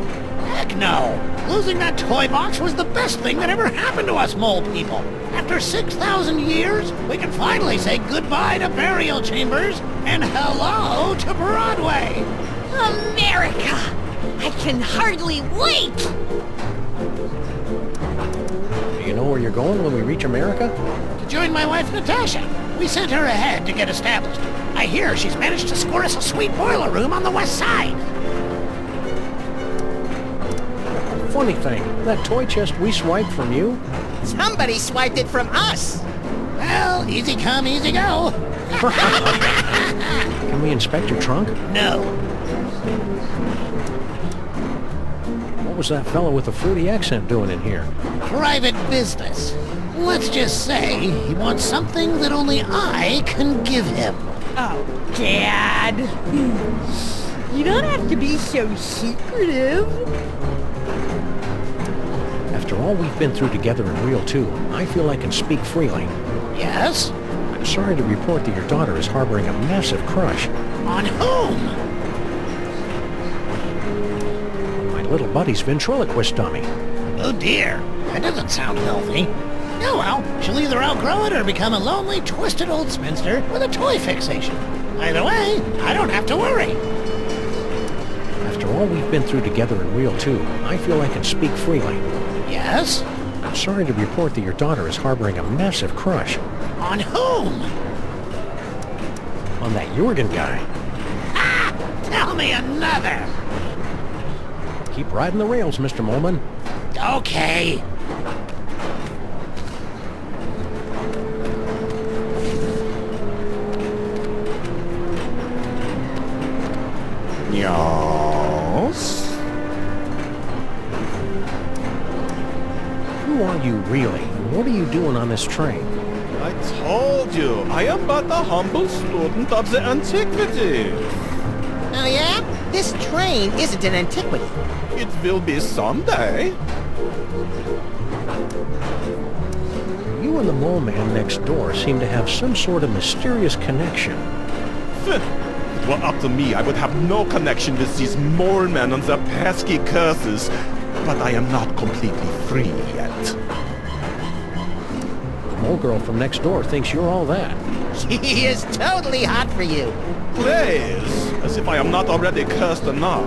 Heck no! Losing that toy box was the best thing that ever happened to us mole people. After 6,000 years, we can finally say goodbye to burial chambers and hello to Broadway! America! I can hardly wait! Do you know where you're going when we reach America? To join my wife Natasha. We sent her ahead to get established. I hear she's managed to score us a sweet boiler room on the west side. Funny thing, that toy chest we swiped from you? Somebody swiped it from us! Well, easy come, easy go. Can we inspect your trunk? No. What was that fellow with the fruity accent doing in here? Private business. Let's just say he wants something that only I can give him. Oh, Dad. You don't have to be so secretive. After all we've been through together in Reel 2, I feel I can speak freely. Yes? I'm sorry to report that your daughter is harboring a massive crush. On whom? My little buddy's ventriloquist dummy. Oh dear, that doesn't sound healthy. Oh well, she'll either outgrow it or become a lonely, twisted old spinster with a toy fixation. Either way, I don't have to worry. After all we've been through together in Reel 2, I feel I can speak freely. Yes? I'm sorry to report that your daughter is harboring a massive crush. On whom? On that Jurgen guy. Ha! Tell me another! Keep riding the rails, Mr. Molman. Okay. Yes? Who are you really? What are you doing on this train? I told you, I am but a humble student of the antiquity. Oh yeah? This train isn't an antiquity. It will be someday. You and the mole man next door seem to have some sort of mysterious connection. If it were up to me, I would have no connection with these mole men and their pesky curses. But I am not completely free yet. The mole girl from next door thinks you're all that. He is totally hot for you. Please, as if I am not already cursed enough.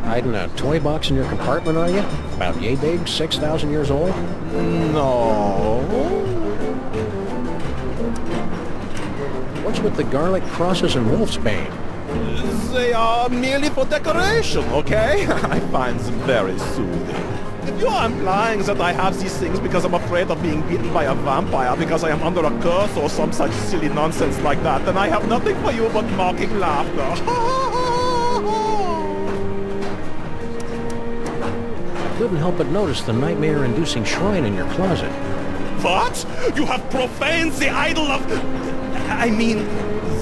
Hiding a toy box in your compartment, are you? About yay big, 6,000 years old? No. What's with the garlic crosses and wolfsbane? They are merely for decoration, okay? I find them very soothing. If you are implying that I have these things because I'm afraid of being beaten by a vampire because I am under a curse or some such silly nonsense like that, then I have nothing for you but mocking laughter. I couldn't help but notice the nightmare-inducing shrine in your closet. What? You have profaned the idol of... I mean,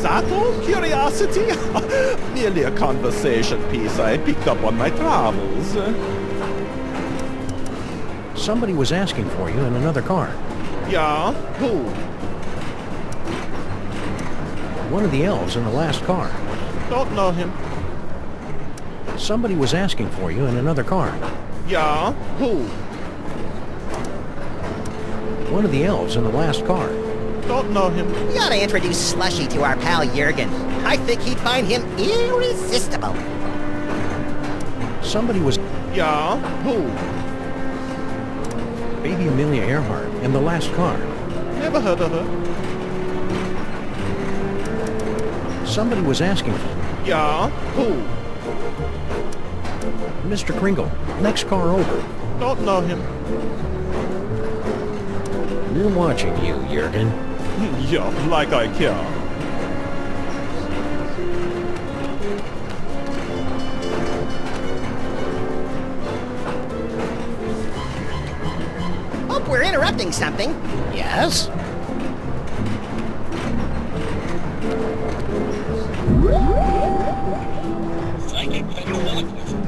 that old curiosity? Merely a conversation piece I picked up on my travels. Somebody was asking for you in another car. Yeah? Who? One of the elves in the last car. Don't know him. Somebody was asking for you in another car. Yeah? Who? One of the elves in the last car. Don't know him. We ought to introduce Slushy to our pal Jurgen. I think he'd find him irresistible. Somebody was... Yeah? Who? Baby Amelia Earhart in the last car. Never heard of her. Somebody was asking for... Yeah? Who? Mr. Kringle, next car over. Don't know him. We're watching you, Jurgen. Yeah, like I care. Hope we're interrupting something. Yes? Psychic ventriloquism.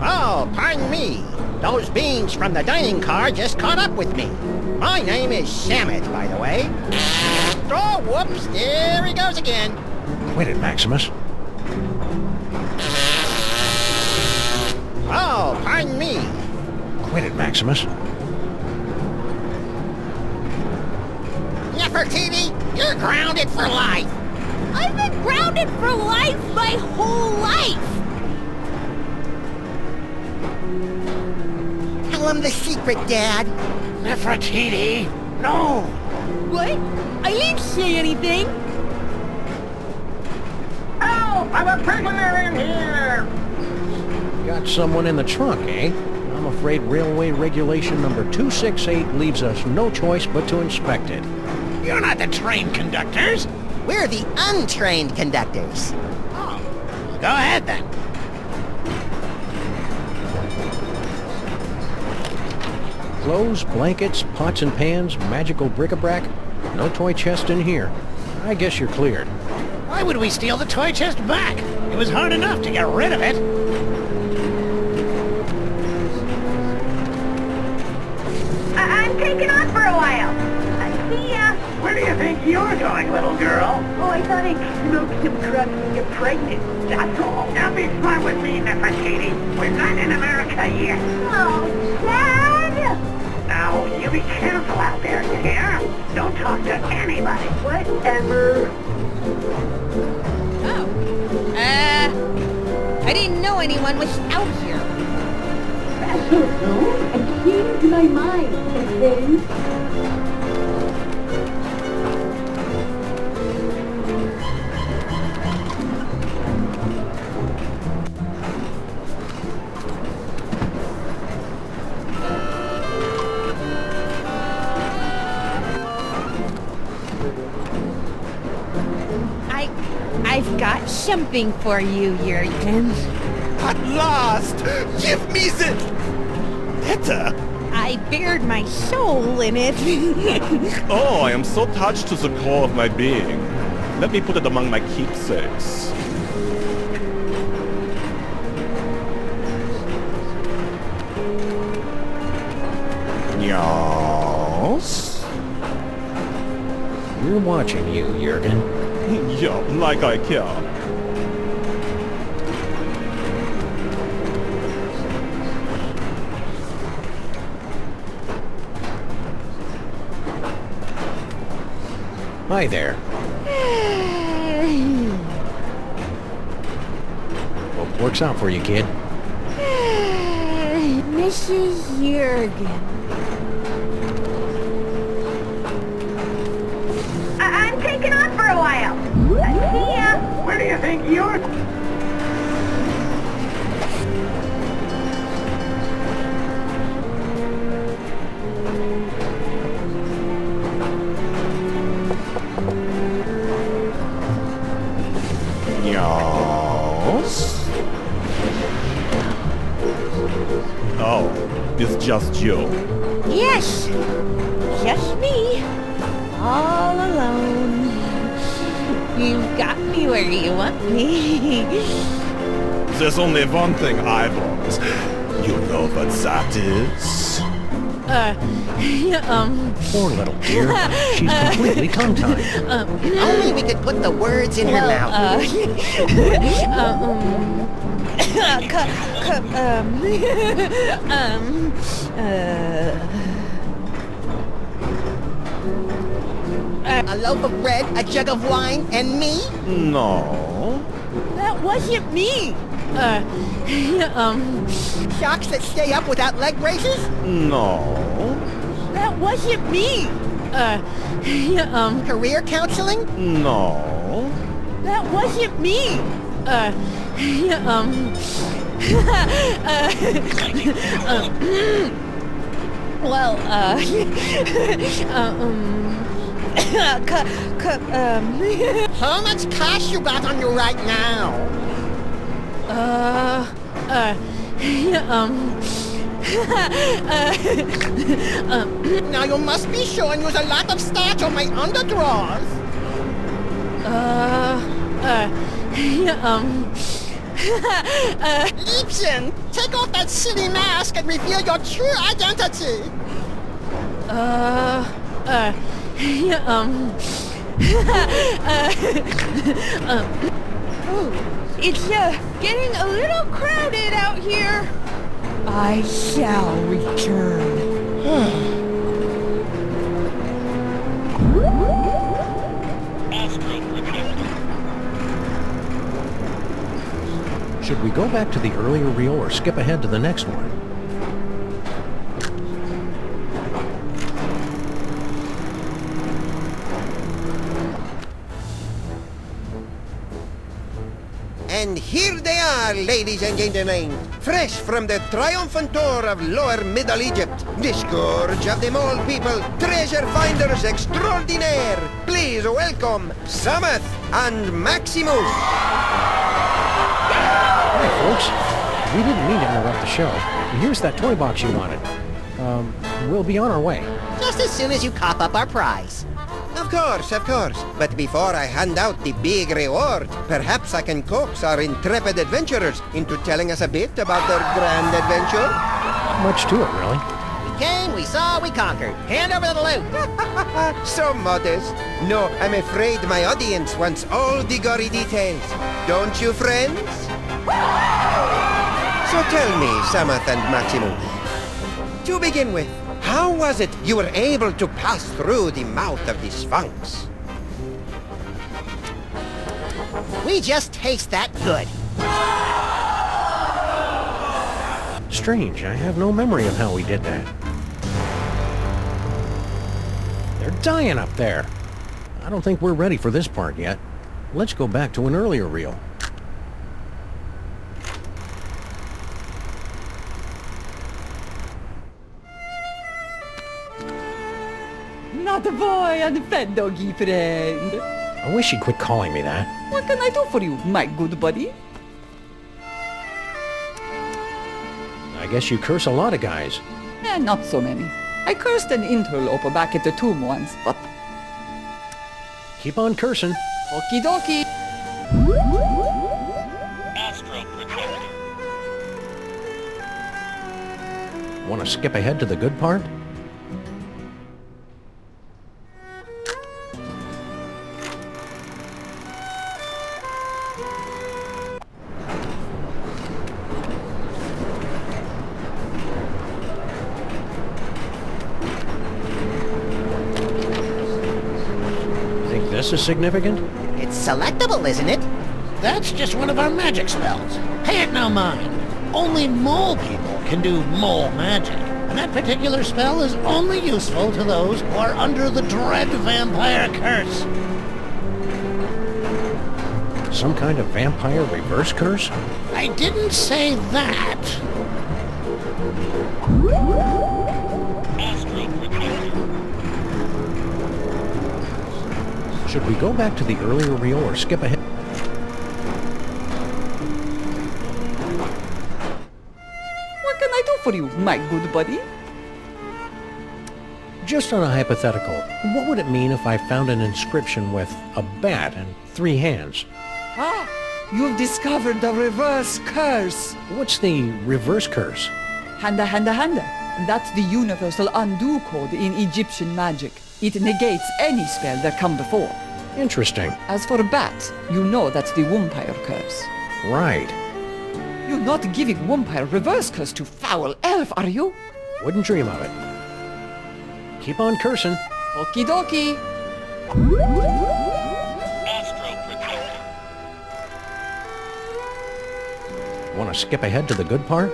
Oh, pardon me. Those beings from the dining car just caught up with me. My name is Shamit, by the way. Oh, whoops, there he goes again. Quit it, Maximus. Oh, pardon me. Quit it, Maximus. Nefertiti, you're grounded for life. I've been grounded for life my whole life. Tell him the secret, Dad. Nefertiti, no! What? I didn't say anything. Help! I'm a prisoner in here! Got someone in the trunk, eh? I'm afraid Railway Regulation number 268 leaves us no choice but to inspect it. You're not the train conductors. We're the untrained conductors. Oh, go ahead then. Clothes, blankets, pots and pans, magical bric-a-brac. No toy chest in here. I guess you're cleared. Why would we steal the toy chest back? It was hard enough to get rid of it. I'm taking off for a while. See ya. Where do you think you're going, little girl? Oh, I thought I'd smoke some crumbs and get pregnant. That's all. Now be smart with me, Nefertiti. We're not in America yet. Oh, Dad! Now, you be careful out there, you hear? Don't talk to anybody. Whatever. Oh. I didn't know anyone was out here. That's so soon. I changed my mind, okay? I've got something for you, Jurgen. At last! Give me the... letter! I bared my soul in it. Oh, I am so touched to the core of my being. Let me put it among my keepsakes. Yes? We're watching you, Jurgen. Yeah, like I care. Hi there. Works out for you, kid. Mrs. Jurgen. I'm taking off for a while. See ya. Where do you think you're... Yes? Oh, it's just you. Yes, just me. All alone. You've got me where you want me. There's only one thing I want. You know what that is? Poor little dear. She's completely tongue-tied. Only we could put the words in her mouth. A loaf of bread, a jug of wine, and me? No. That wasn't me. Socks that stay up without leg braces? No. That wasn't me. Career counseling? No. That wasn't me. Well, How much cash you got on you right now? Now you must be showing us a lot of starch on my underdrawers. Liebchen, take off that silly mask and reveal your true identity. It's getting a little crowded out here. I shall return. Should we go back to the earlier reel or skip ahead to the next one? And here they are, ladies and gentlemen, fresh from the triumphant tour of Lower Middle Egypt, the scourge of the mole people, treasure finders extraordinaire. Please welcome Sammun and Maximus. Hi, folks. We didn't mean to interrupt the show. Here's that toy box you wanted. We'll be on our way. Just as soon as you cop up our prize. Of course, of course. But before I hand out the big reward, perhaps I can coax our intrepid adventurers into telling us a bit about their grand adventure. Not much to it, really. We came, we saw, we conquered. Hand over the loot. So modest. No, I'm afraid my audience wants all the gory details. Don't you, friends? So tell me, Sammun and Maximus, to begin with, how was it you were able to pass through the mouth of the Sphinx? We just taste that good. Strange, I have no memory of how we did that. They're dying up there. I don't think we're ready for this part yet. Let's go back to an earlier reel. Not a boy and fed doggy friend. I wish you'd quit calling me that. What can I do for you, my good buddy? I guess you curse a lot of guys. Not so many. I cursed an interloper back at the tomb once, but... Keep on cursing. Okie dokie. Want to skip ahead to the good part? This is significant? It's selectable, isn't it? That's just one of our magic spells. Pay it no mind. Only mole people can do mole magic. And that particular spell is only useful to those who are under the dread vampire curse. Some kind of vampire reverse curse? I didn't say that. Should we go back to the earlier reel or skip ahead? What can I do for you, my good buddy? Just on a hypothetical, what would it mean if I found an inscription with a bat and 3 hands? Ah, you've discovered the reverse curse. What's the reverse curse? Handa, handa, handa. That's the universal undo code in Egyptian magic. It negates any spell that come before. Interesting. As for bat, you know that's the vampire curse. Right. You're not giving vampire reverse curse to foul elf, are you? Wouldn't dream of it. Keep on cursing. Okie dokie. Want to skip ahead to the good part?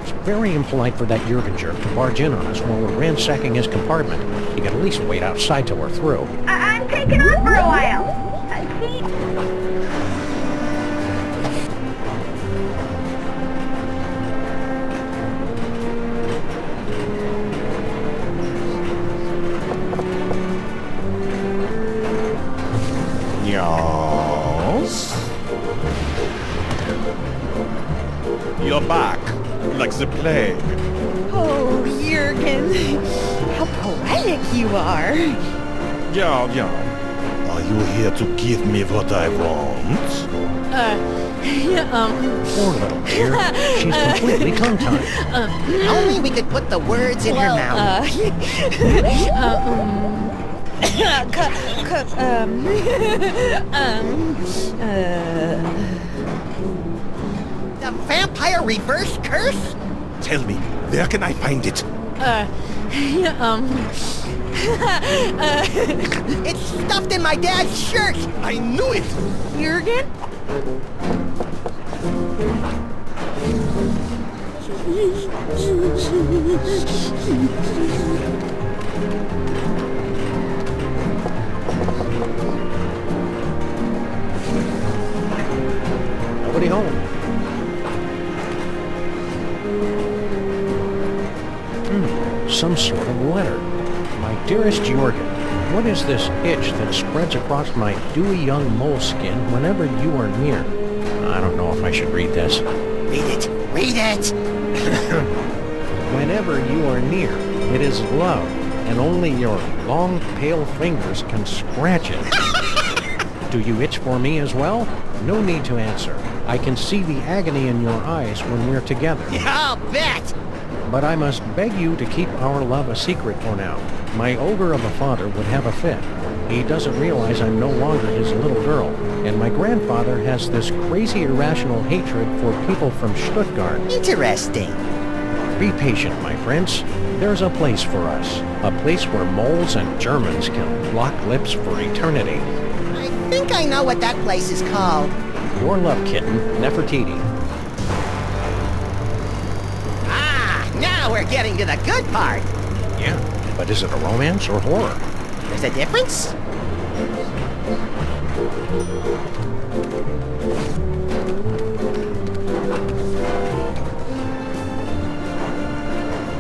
It's very impolite for that Jurgen jerk to barge in on us while we're ransacking his compartment. He could at least wait outside till we're through. I'm taking off for a while. Yes? You're back, like the plague. Oh, Jurgen, how poetic you are. Yeah. Are you here to give me what I want? Poor little dear. She's completely tongue-tied. Only we could put the words in her mouth. The vampire reverse curse? Tell me, where can I find it? It's stuffed in my dad's shirt! I knew it! Jurgen? Nobody home. Some sort of letter. My dearest Jurgen, what is this itch that spreads across my dewy young moleskin whenever you are near? I don't know if I should read this. Read it! Read it! Whenever you are near, it is love, and only your long, pale fingers can scratch it. Do you itch for me as well? No need to answer. I can see the agony in your eyes when we're together. I'll bet! But I must beg you to keep our love a secret for now. My ogre of a father would have a fit. He doesn't realize I'm no longer his little girl, and my grandfather has this crazy irrational hatred for people from Stuttgart. Interesting. Be patient, my prince. There's a place for us. A place where moles and Germans can lock lips for eternity. I think I know what that place is called. Your love kitten, Nefertiti. Now we're getting to the good part. Yeah, but is it a romance or horror? There's a difference?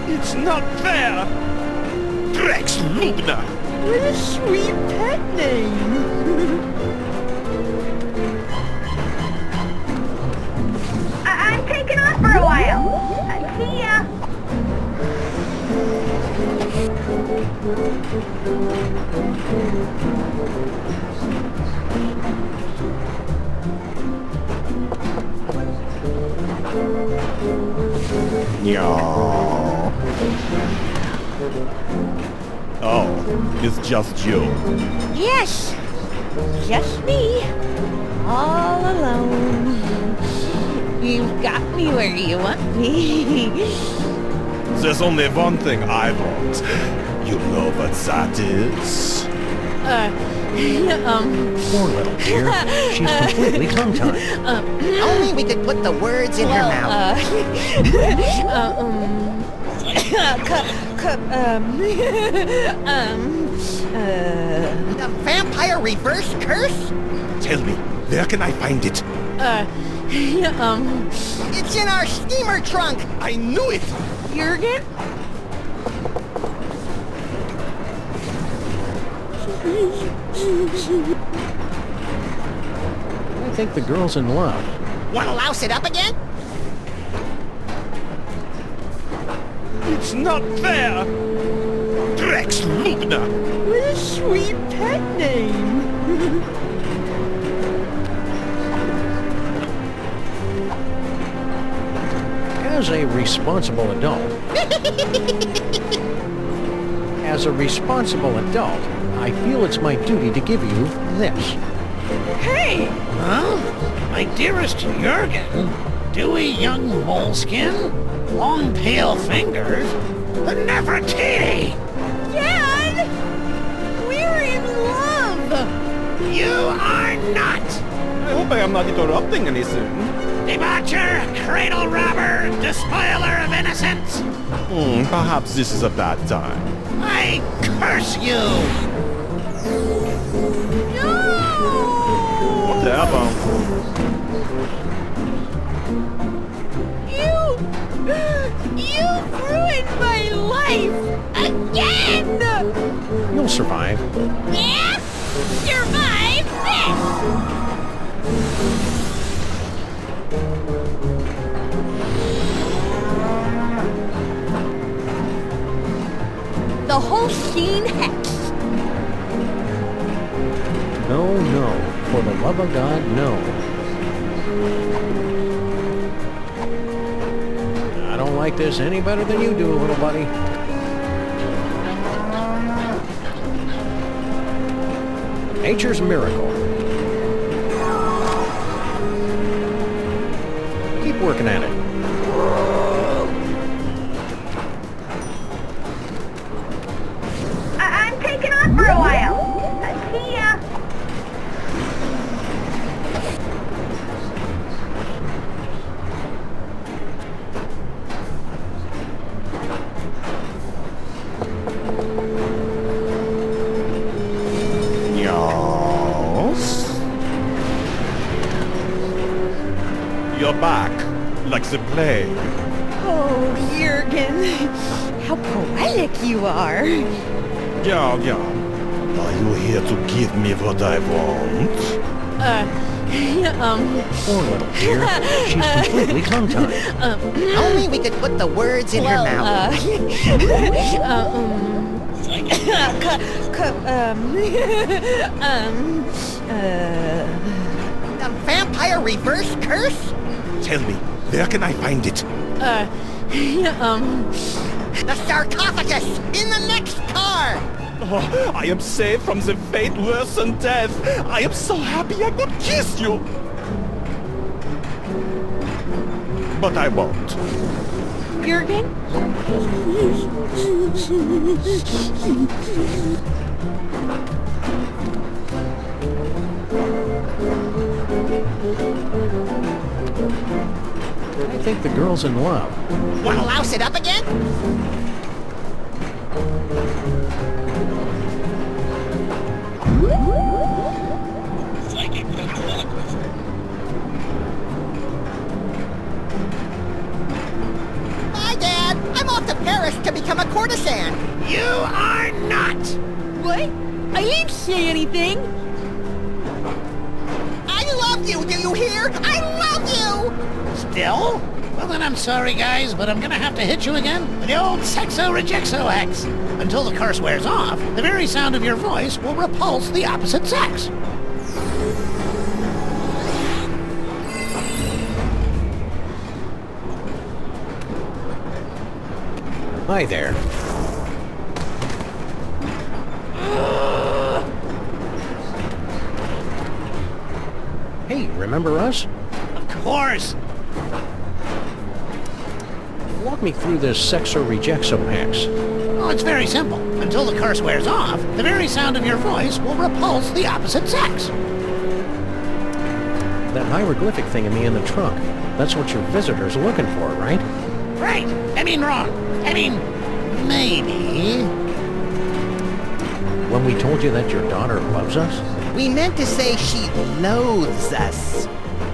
It's not fair! Drex Lubna! What a sweet pet name. I'm taking off for a while. See ya. No. Oh, it's just you. Yes, just me. All alone. You've got me where you want me. There's only one thing I want. You know what that is? Poor little dear. She's completely tongue-tied. Only we could put the words in her mouth. The vampire reverse curse? Tell me, where can I find it? It's in our steamer trunk. I knew it! Jurgen? I think the girl's in love. Wanna louse it up again? It's not fair! Drex Lubna! What a sweet pet name. As a responsible adult, I feel it's my duty to give you this. Hey! Huh? My dearest Jurgen, dewy young moleskin, long pale fingers, but Nefertiti! Dad! We're in love! You are not! I hope I am not interrupting any soon. Debaucher, cradle robber, despoiler of innocence! Perhaps this is a bad time. I curse you! Whatever. You've ruined my life! Again! You'll survive. Yeah? Survive this! The whole scene hex. No, no. For the love of God, no. I don't like this any better than you do, little buddy. Nature's miracle. Keep working at it. I'm taking off for a while. See ya. Yes? You're back, like the plague. Oh, Jurgen, how poetic you are. Yeah. Are you here to give me what I want? Poor little dear. She's completely tongue-tied. Only we could put the words in her mouth. The vampire reverse curse? Tell me, where can I find it? The sarcophagus in the next car! Oh, I am saved from the fate worse than death. I am so happy I could kiss you. But I won't. Jurgen? I think the girl's in love. Wanna louse it up again? Bye, Dad! I'm off to Paris to become a courtesan! You are not! What? I didn't say anything. I love you, do you hear? I love you! Still? Well then I'm sorry guys, but I'm gonna have to hit you again with the old sexo-rejexo hex. Until the curse wears off, the very sound of your voice will repulse the opposite sex. Hi there. Hey, remember us? Of course. Walk me through this sexo rejexo hex. Oh, it's very simple. Until the curse wears off, the very sound of your voice will repulse the opposite sex. That hieroglyphic thingy in the trunk. That's what your visitor's looking for, right? Right. I mean wrong. I mean, maybe. When we told you that your daughter loves us? We meant to say she loathes us.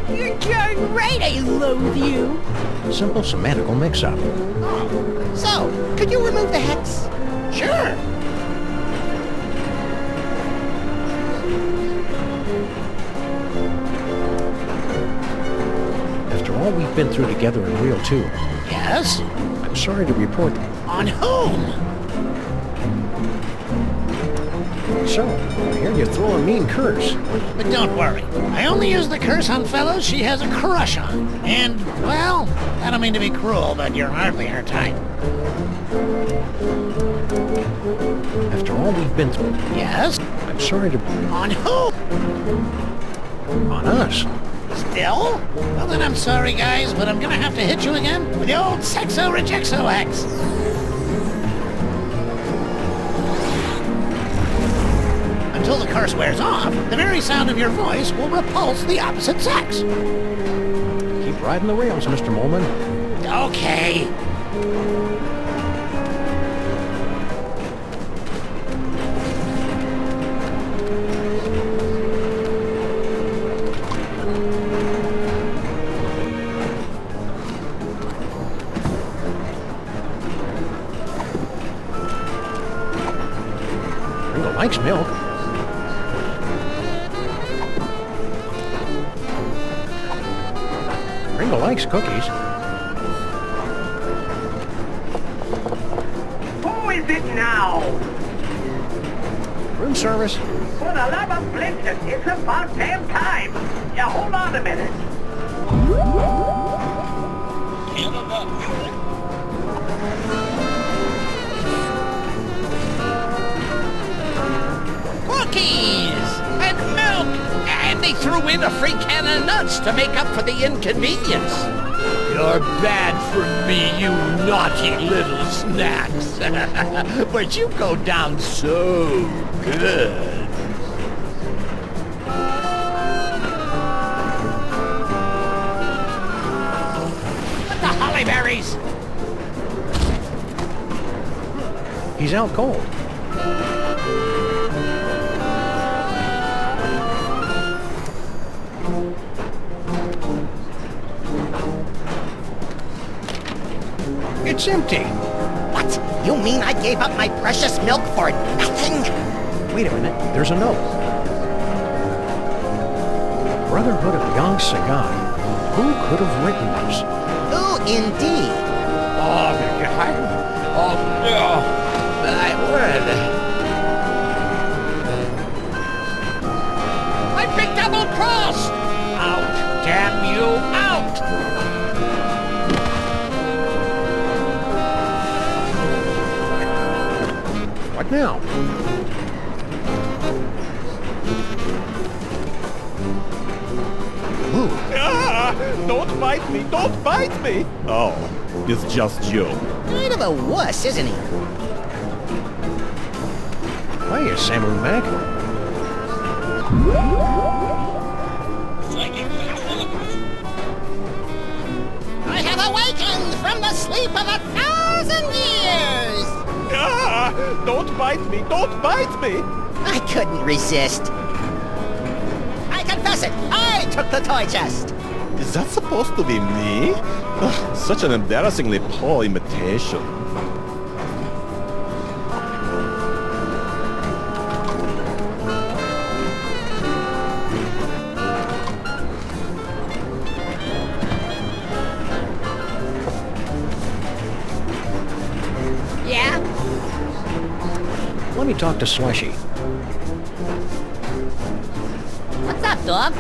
You're darn right I loathe you. Simple semantical mix-up. Oh. So, could you remove the hex? Sure. After all we've been through together in Real 2. Yes? I'm sorry to report. On whom? So, I hear you throw a mean curse. But don't worry. I only use the curse on fellows she has a crush on. And, well, I don't mean to be cruel, but you're hardly her type. After all we've been through. Yes? I'm sorry to... On who? On us. Still? Well, then I'm sorry, guys, but I'm gonna have to hit you again with the old sexo-rejexo hex. Until the curse wears off, the very sound of your voice will repulse the opposite sex. Keep riding the rails, Mr. Molman. Okay. Ringo likes milk. Ringo likes cookies. Who is it now? Room service. For the love of Blitzen, it's about damn time. Yeah, hold on a minute. Cookies! And milk! And they threw in a free can of nuts to make up for the inconvenience. You're bad for me, you naughty little snacks. But you go down so good. What the holly berries? He's out cold. It's empty. What? You mean I gave up my precious milk for nothing? Wait a minute. There's a note. Brotherhood of Young Sagai. Who could have written this? Who indeed? Oh, God. Oh, no. My word. I've been double-crossed. Out. Damn you, out. What now? Ooh. Ah, don't bite me! Don't bite me! Oh, it's just you. Kind of a wuss, isn't he? Hiya, Sammun-Mak. I have awakened from the sleep of 1,000 years! Ah, don't bite me! Don't bite me! I couldn't resist. I confess it, I took the toy chest. Is that supposed to be me? Ugh, such an embarrassingly poor imitation. Yeah? Let me talk to Slushy. What's up, dog?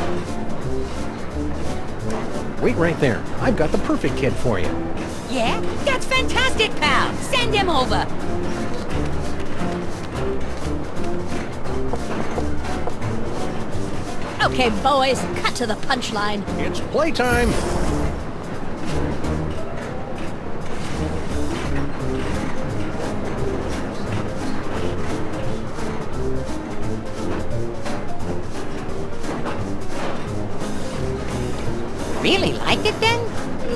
Wait right there. I've got the perfect kid for you. Yeah? That's fantastic, pal. Send him over. Okay, boys, cut to the punchline. It's playtime. liked it then?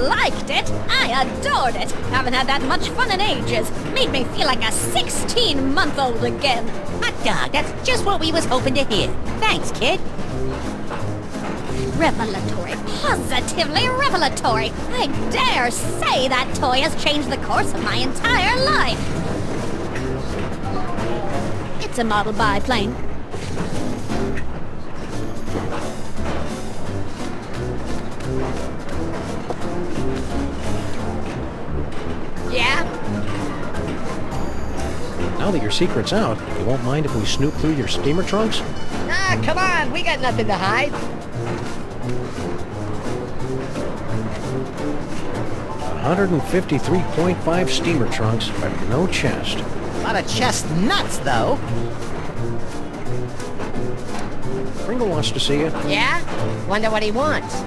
Liked it? I adored it. Haven't had that much fun in ages. Made me feel like a 16-month-old again. Hot dog, that's just what we was hoping to hear. Thanks, kid. Revelatory. Positively revelatory. I dare say that toy has changed the course of my entire life. It's a model biplane. Yeah? Now that your secret's out, you won't mind if we snoop through your steamer trunks? Ah, come on, we got nothing to hide. 153.5 steamer trunks, but no chest. A lot of chest nuts, though. Pringle wants to see you. Yeah? Wonder what he wants.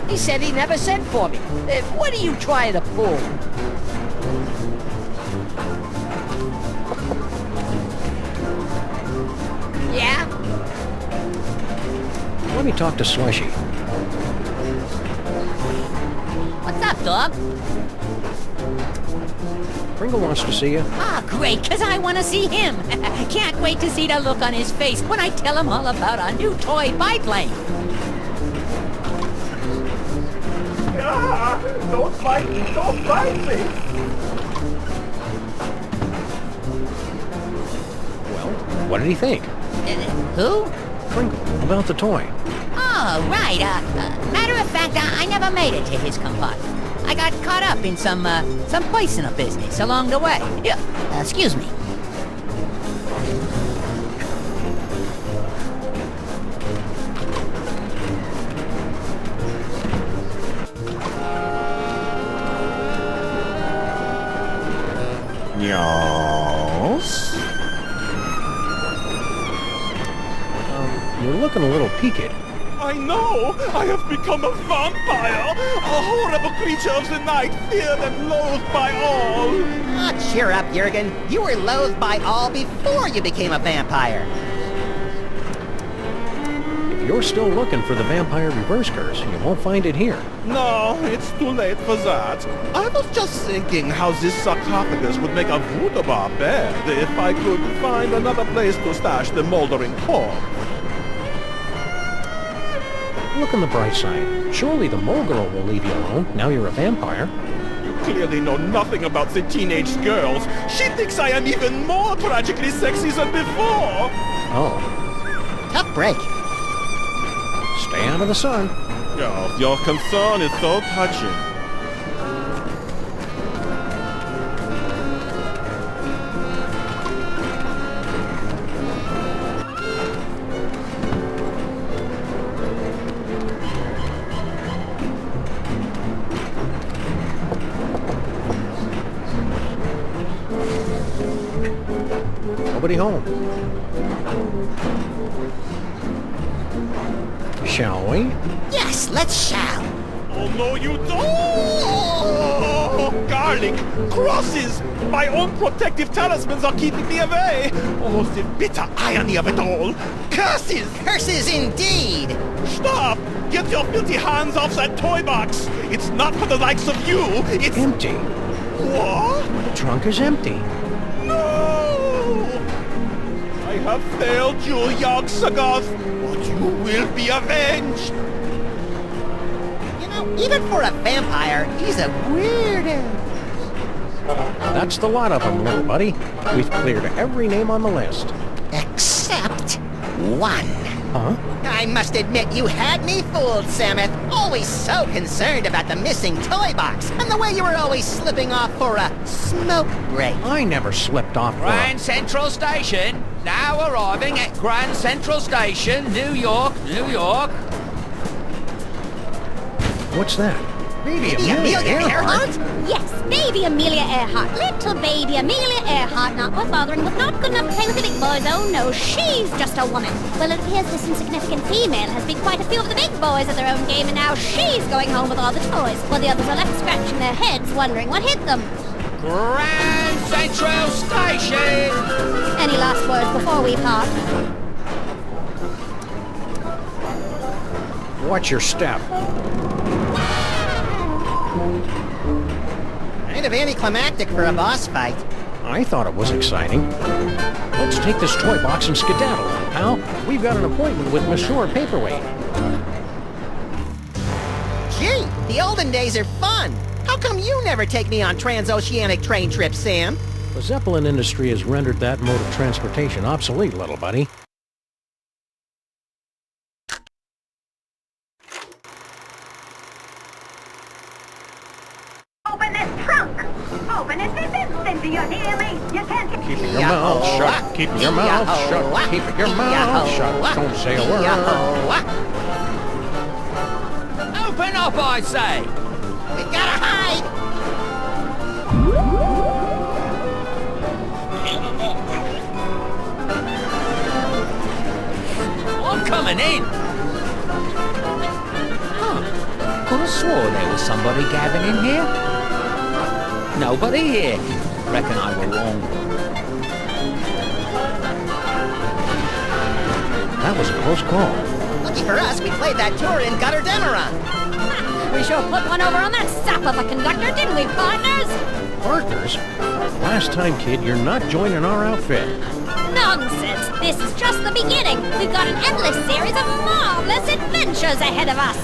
He said he never sent for me. What are you trying to pull? Yeah? Let me talk to Slushy. What's up, dog? Pringle wants to see you. Ah, great, because I want to see him. Can't wait to see the look on his face when I tell him all about our new toy biplane. Ah, don't fight me, don't fight me! Well, what did he think? Who? Pringle, about the toy. Oh, right. Matter of fact, I never made it to his compartment. I got caught up in some personal business along the way. Excuse me. Yes? You're looking a little peaked. I know! I have become a vampire! A horrible creature of the night, feared and loathed by all! Ah, cheer up, Jurgen. You were loathed by all before you became a vampire. If you're still looking for the vampire reverse curse, you won't find it here. No, it's too late for that. I was just thinking how this sarcophagus would make a voodoo bar bed if I could find another place to stash the moldering corpse. Look on the bright side. Surely the mole girl will leave you alone, now you're a vampire. You clearly know nothing about the teenage girls. She thinks I am even more tragically sexy than before. Oh. Tough break. Stay out of the sun. Oh, your concern is so touching. Nobody home. Shall we? Yes, let's shall. Oh, no, you don't! Oh, garlic! Crosses! My own protective talismans are keeping me away! Oh, the bitter irony of it all! Curses! Curses indeed! Stop! Get your filthy hands off that toy box! It's not for the likes of you! It's... Empty. What? The trunk is empty. No! I have failed you, Yogg-Sothoth, but you will be avenged! You know, even for a vampire, he's a weirdo. That's the lot of them, little buddy. We've cleared every name on the list. Except one. Huh? I must admit you had me fooled, Samuth. Always so concerned about the missing toy box, and the way you were always slipping off for a smoke break. I never slipped off for Grand Central Station. Now arriving at Grand Central Station, New York, New York. What's that? Baby Amelia Earhart? Yes, baby Amelia Earhart. Little baby Amelia Earhart, not worth bothering with, not good enough to play with the big boys. Oh no, she's just a woman. Well, it appears this insignificant female has beat quite a few of the big boys at their own game, and now she's going home with all the toys, while the others are left scratching their heads, wondering what hit them. Grand Central Station! Any last words before we part? Watch your step. Kind of anticlimactic for a boss fight. I thought it was exciting. Let's take this toy box and skedaddle, pal. We've got an appointment with Monsieur Paperweight. Gee, the olden days are fun. How come you never take me on transoceanic train trips, Sam? The Zeppelin industry has rendered that mode of transportation obsolete, little buddy. Open this trunk! Open it this instant, do you hear me? You can't... Keep your mouth shut. Keep your mouth shut. Keep your mouth shut. Don't say a word. Open up, I say! We gotta hide! I'm coming in! Huh. Could have swore there was somebody gabbing in here. Nobody here. Reckon I were wrong. That was a close call. Lucky for us, we played that tour in Gutter Demeron. We sure put one over on that sap of a conductor, didn't we, partners? Partners? Last time, kid, you're not joining our outfit. Nonsense! This is just the beginning. We've got an endless series of marvelous adventures ahead of us.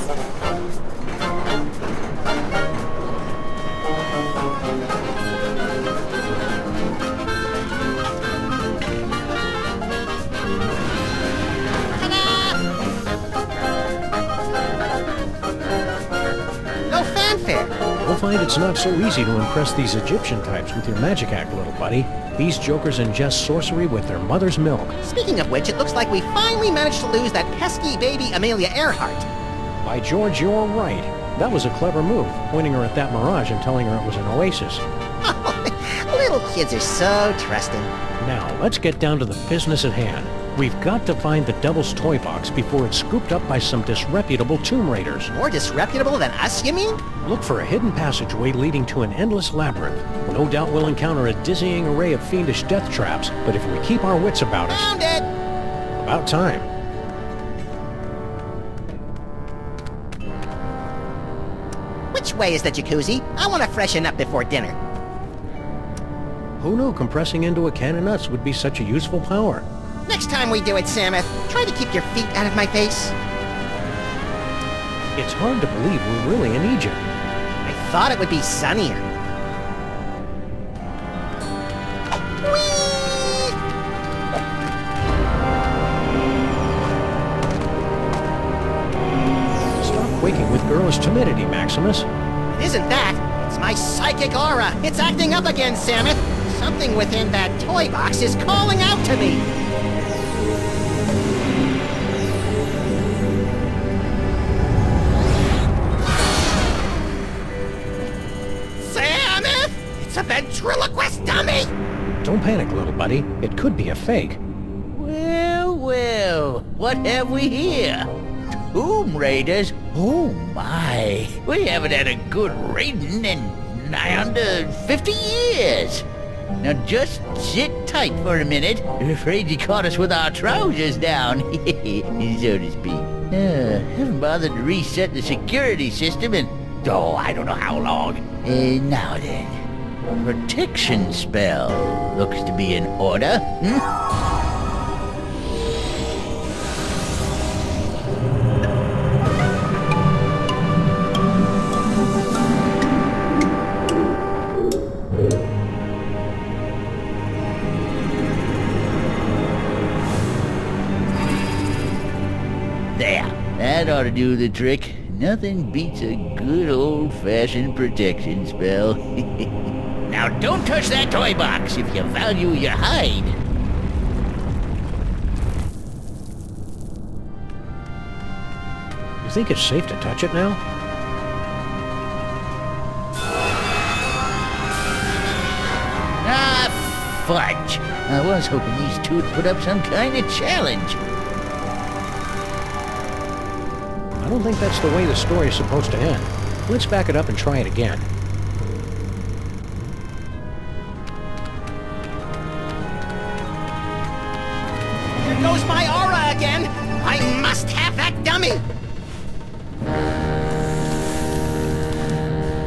You'll find it's not so easy to impress these Egyptian types with your magic act, little buddy. These jokers ingest sorcery with their mother's milk. Speaking of which, it looks like we finally managed to lose that pesky baby Amelia Earhart. By George, you're right. That was a clever move, pointing her at that mirage and telling her it was an oasis. Little kids are so trusting. Now, let's get down to the business at hand. We've got to find the Devil's Toy Box before it's scooped up by some disreputable tomb raiders. More disreputable than us, you mean? Look for a hidden passageway leading to an endless labyrinth. No doubt we'll encounter a dizzying array of fiendish death traps, but if we keep our wits about us... Found it! About time. Which way is the jacuzzi? I want to freshen up before dinner. Who knew compressing into a can of nuts would be such a useful power? Next time we do it, Samus, try to keep your feet out of my face. It's hard to believe we're really in Egypt. I thought it would be sunnier. Whee! Stop quaking with girlish timidity, Maximus. It isn't that. It's my psychic aura. It's acting up again, Samus. Something within that toy box is calling out to me. It's a ventriloquist dummy! Don't panic, little buddy. It could be a fake. Well, well, what have we here? Tomb Raiders? Oh my, we haven't had a good raiding in nigh under 50 years. Now just sit tight for a minute. I'm afraid you caught us with our trousers down, so to speak. Haven't bothered to reset the security system in, I don't know how long. Now then. Protection spell. Looks to be in order. There. That ought to do the trick. Nothing beats a good old-fashioned protection spell. Now don't touch that toy box if you value your hide. You think it's safe to touch it now? Ah, fudge. I was hoping these two would put up some kind of challenge. I don't think that's the way the story's supposed to end. Let's back it up and try it again. me!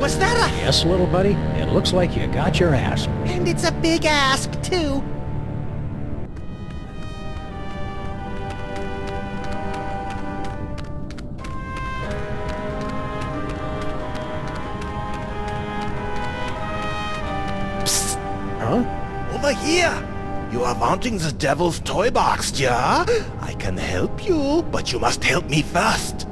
Was that a... Yes, little buddy, it looks like you got your asp. And it's a big asp, too. Huh? Over here! You are wanting the devil's toy box, yeah? I can help you, but you must help me first.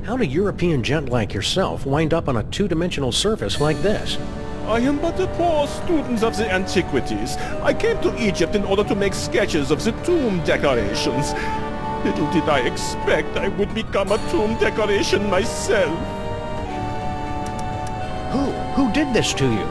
How do European gent like yourself wind up on a two-dimensional surface like this? I am but a poor student of the antiquities. I came to Egypt in order to make sketches of the tomb decorations. Little did I expect I would become a tomb decoration myself. Who did this to you?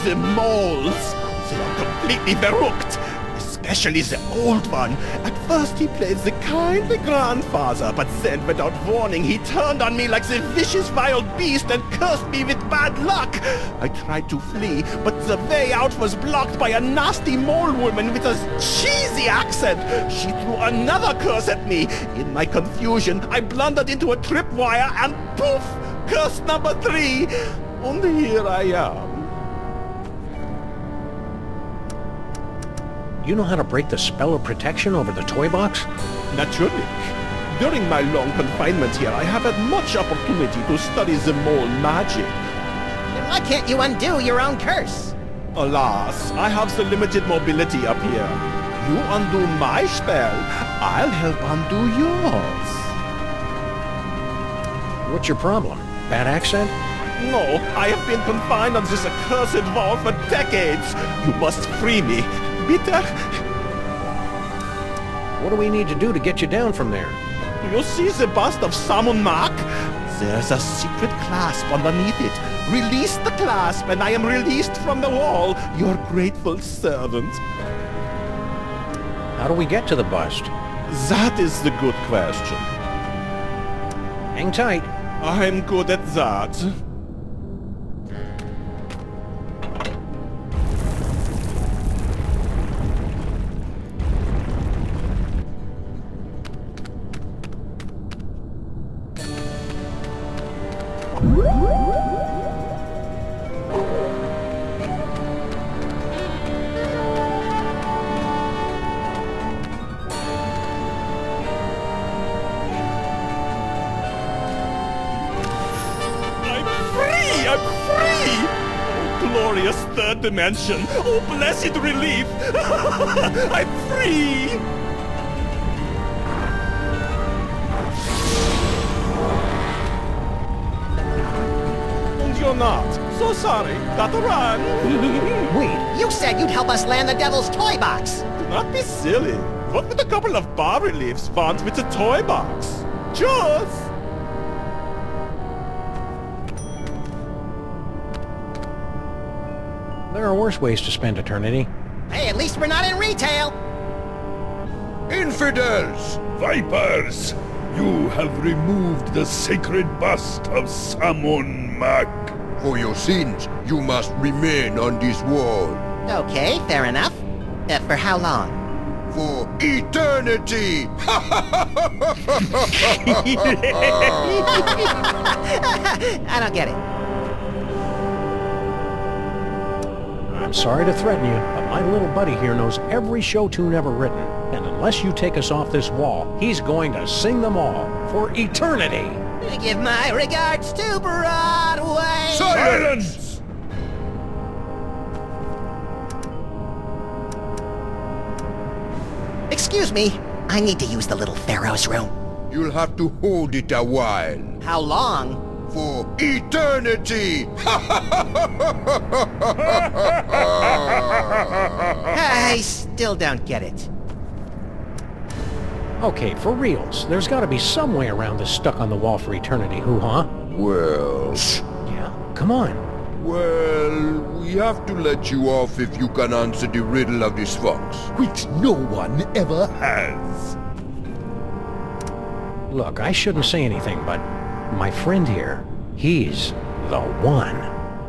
The moles. They are completely verrückt. Especially the old one. At first he played the kindly grandfather, but then without warning he turned on me like the vicious wild beast and cursed me with bad luck. I tried to flee, but the way out was blocked by a nasty mole woman with a cheesy accent. She threw another curse at me. In my confusion, I blundered into a tripwire and poof! Curse number 3. Only here I am. You know how to break the spell of protection over the toy box? Naturally. During my long confinement here, I have had much opportunity to study the mole magic. Then why can't you undo your own curse? Alas, I have the limited mobility up here. You undo my spell, I'll help undo yours. What's your problem? Bad accent? No, I have been confined on this accursed wall for decades. You must free me. Bitte? What do we need to do to get you down from there? Do you see the bust of Sammun-Mak? There's a secret clasp underneath it. Release the clasp and I am released from the wall. Your grateful servant. How do we get to the bust? That is the good question. Hang tight. I'm good at that. I'm free! Oh, glorious third dimension! Oh, blessed relief! I'm free! And you're not. So sorry. Gotta run. Wait, you said you'd help us land the devil's toy box! Do not be silly. What would a couple of bas-reliefs want with a toy box? Just... There are worse ways to spend eternity. Hey, at least we're not in retail! Infidels! Vipers! You have removed the sacred bust of Sammun-Mak. For your sins, you must remain on this wall. Okay, fair enough. For how long? For eternity! I don't get it. I'm sorry to threaten you, but my little buddy here knows every show tune ever written. And unless you take us off this wall, he's going to sing them all for eternity. Give my regards to Broadway. Silence! Excuse me, I need to use the little pharaoh's room. You'll have to hold it a while. How long? For eternity! I still don't get it. Okay, for reals, there's gotta be some way around this stuck on the wall for eternity, hoo-ha? Well... Yeah, come on. Well, we have to let you off if you can answer the riddle of the Sphinx. Which no one ever has. Look, I shouldn't say anything, but my friend here, he's the one.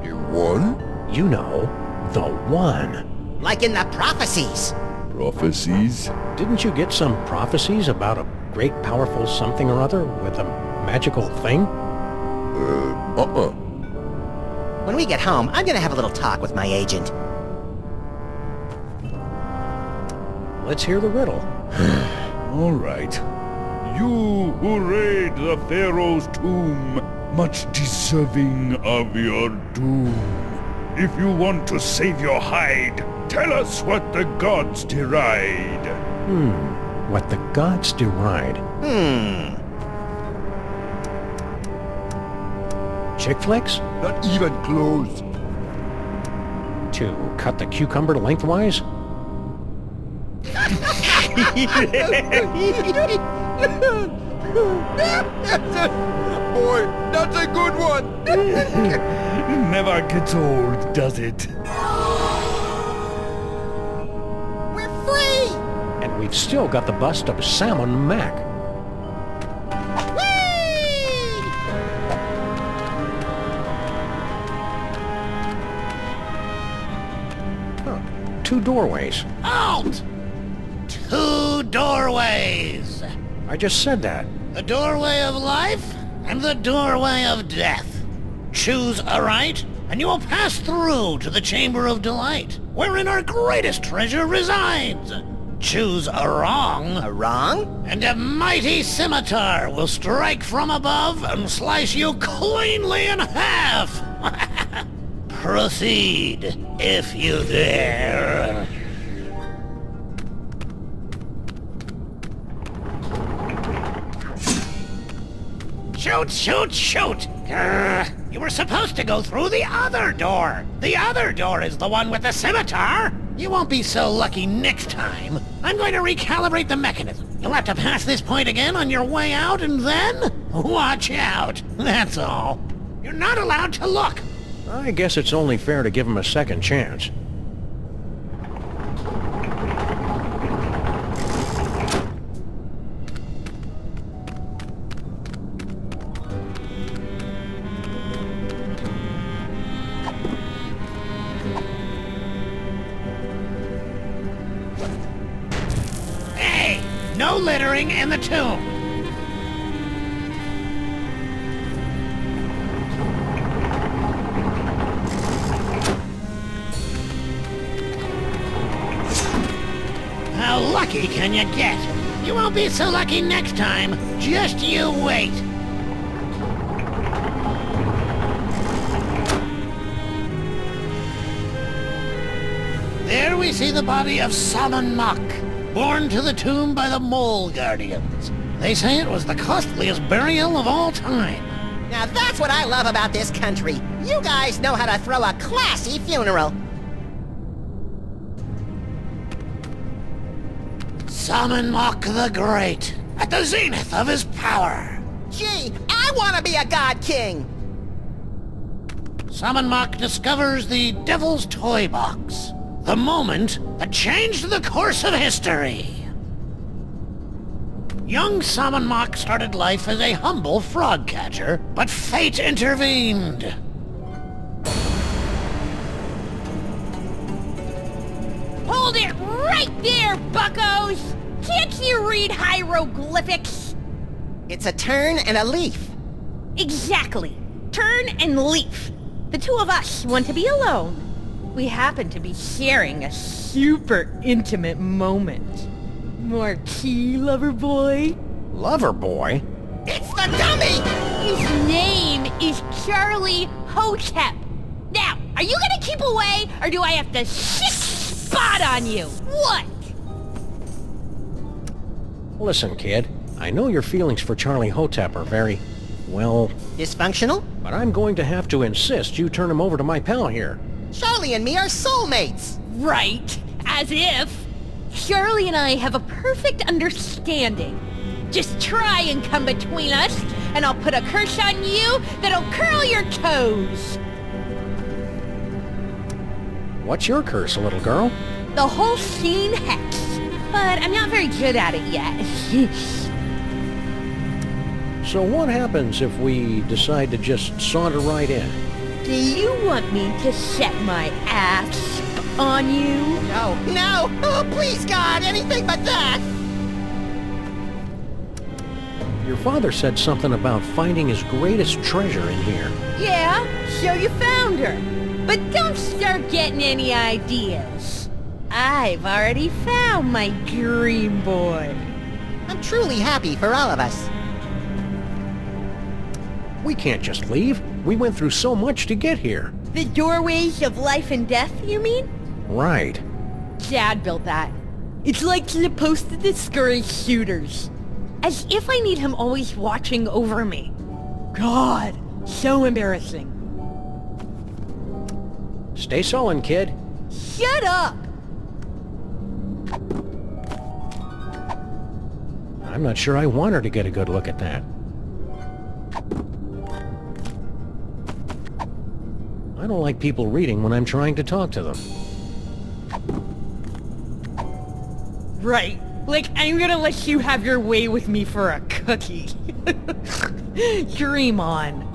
The one? You know, the one. Like in the prophecies. Prophecies? Didn't you get some prophecies about a great powerful something or other with a magical thing? When we get home, I'm gonna have a little talk with my agent. Let's hear the riddle. All right. You who raid the Pharaoh's tomb, much deserving of your doom. If you want to save your hide, tell us what the gods deride. What the gods deride. Chick flicks? Not even close. To cut the cucumber lengthwise? Boy, that's a good one. Never gets old, does it? We're free! And we've still got the bust of Sammun-Mak. Two doorways. Halt! Two doorways. I just said that. The doorway of life and the doorway of death. Choose aright, and you will pass through to the Chamber of Delight, wherein our greatest treasure resides. Choose a wrong. A wrong? And a mighty scimitar will strike from above and slice you cleanly in half. Proceed, if you dare. Shoot, shoot, shoot! Grr. You were supposed to go through the other door. The other door is the one with the scimitar. You won't be so lucky next time. I'm going to recalibrate the mechanism. You'll have to pass this point again on your way out, and then watch out. That's all. You're not allowed to look. I guess it's only fair to give him a second chance. Hey, no littering in the tomb. How lucky can you get? You won't be so lucky next time. Just you wait. There we see the body of Sammun-Mak, borne to the tomb by the Mole Guardians. They say it was the costliest burial of all time. Now that's what I love about this country. You guys know how to throw a classy funeral. Sammun-Mak the Great, at the zenith of his power. Gee, I want to be a god king! Sammun-Mak discovers the Devil's Toy Box, the moment that changed the course of history. Young Sammun-Mak started life as a humble frog catcher, but fate intervened. Hold it right there, buckos! Can't you read hieroglyphics? It's a turn and a leaf. Exactly. Turn and leaf. The two of us want to be alone. We happen to be sharing a super intimate moment. Marquis, lover boy? Lover boy? It's the dummy! His name is Charlie Hotep. Now, are you gonna keep away, or do I have to shit spot on you? What? Listen, kid. I know your feelings for Charlie Hotep are very, well... dysfunctional? But I'm going to have to insist you turn him over to my pal here. Charlie and me are soulmates! Right. As if. Charlie and I have a perfect understanding. Just try and come between us, and I'll put a curse on you that'll curl your toes. What's your curse, little girl? The whole scene hex. But I'm not very good at it yet. So what happens if we decide to just saunter right in? Do you want me to set my ass on you? No, no! Oh, please, God, anything but that! Your father said something about finding his greatest treasure in here. Yeah, so you found her. But don't start getting any ideas. I've already found my dream boy. I'm truly happy for all of us. We can't just leave. We went through so much to get here. The doorways of life and death, you mean? Right. Dad built that. It's like supposed to discourage shooters. As if I need him always watching over me. God, so embarrassing. Stay sullen, kid. Shut up! I'm not sure I want her to get a good look at that. I don't like people reading when I'm trying to talk to them. Right. Like, I'm gonna let you have your way with me for a cookie. Dream on.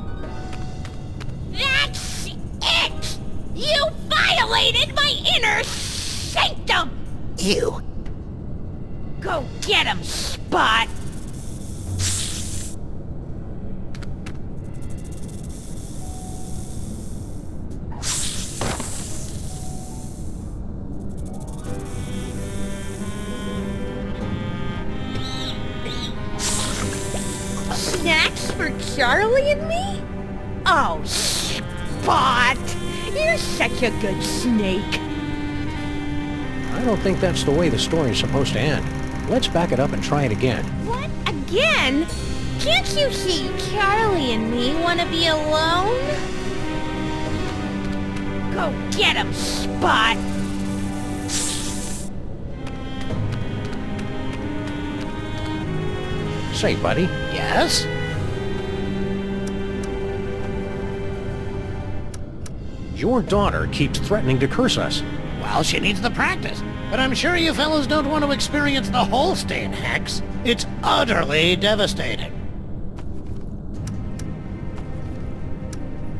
That's it! You violated my inner sanctum! Ew. Go get him, Spot! Snacks for Charlie and me? Oh, Spot! You're such a good snake. I don't think that's the way the story's supposed to end. Let's back it up and try it again. What? Again? Can't you see Charlie and me want to be alone? Go get him, Spot! Say, buddy. Yes? Your daughter keeps threatening to curse us. Well, she needs the practice. But I'm sure you fellows don't want to experience the Holstein hex. It's utterly devastating.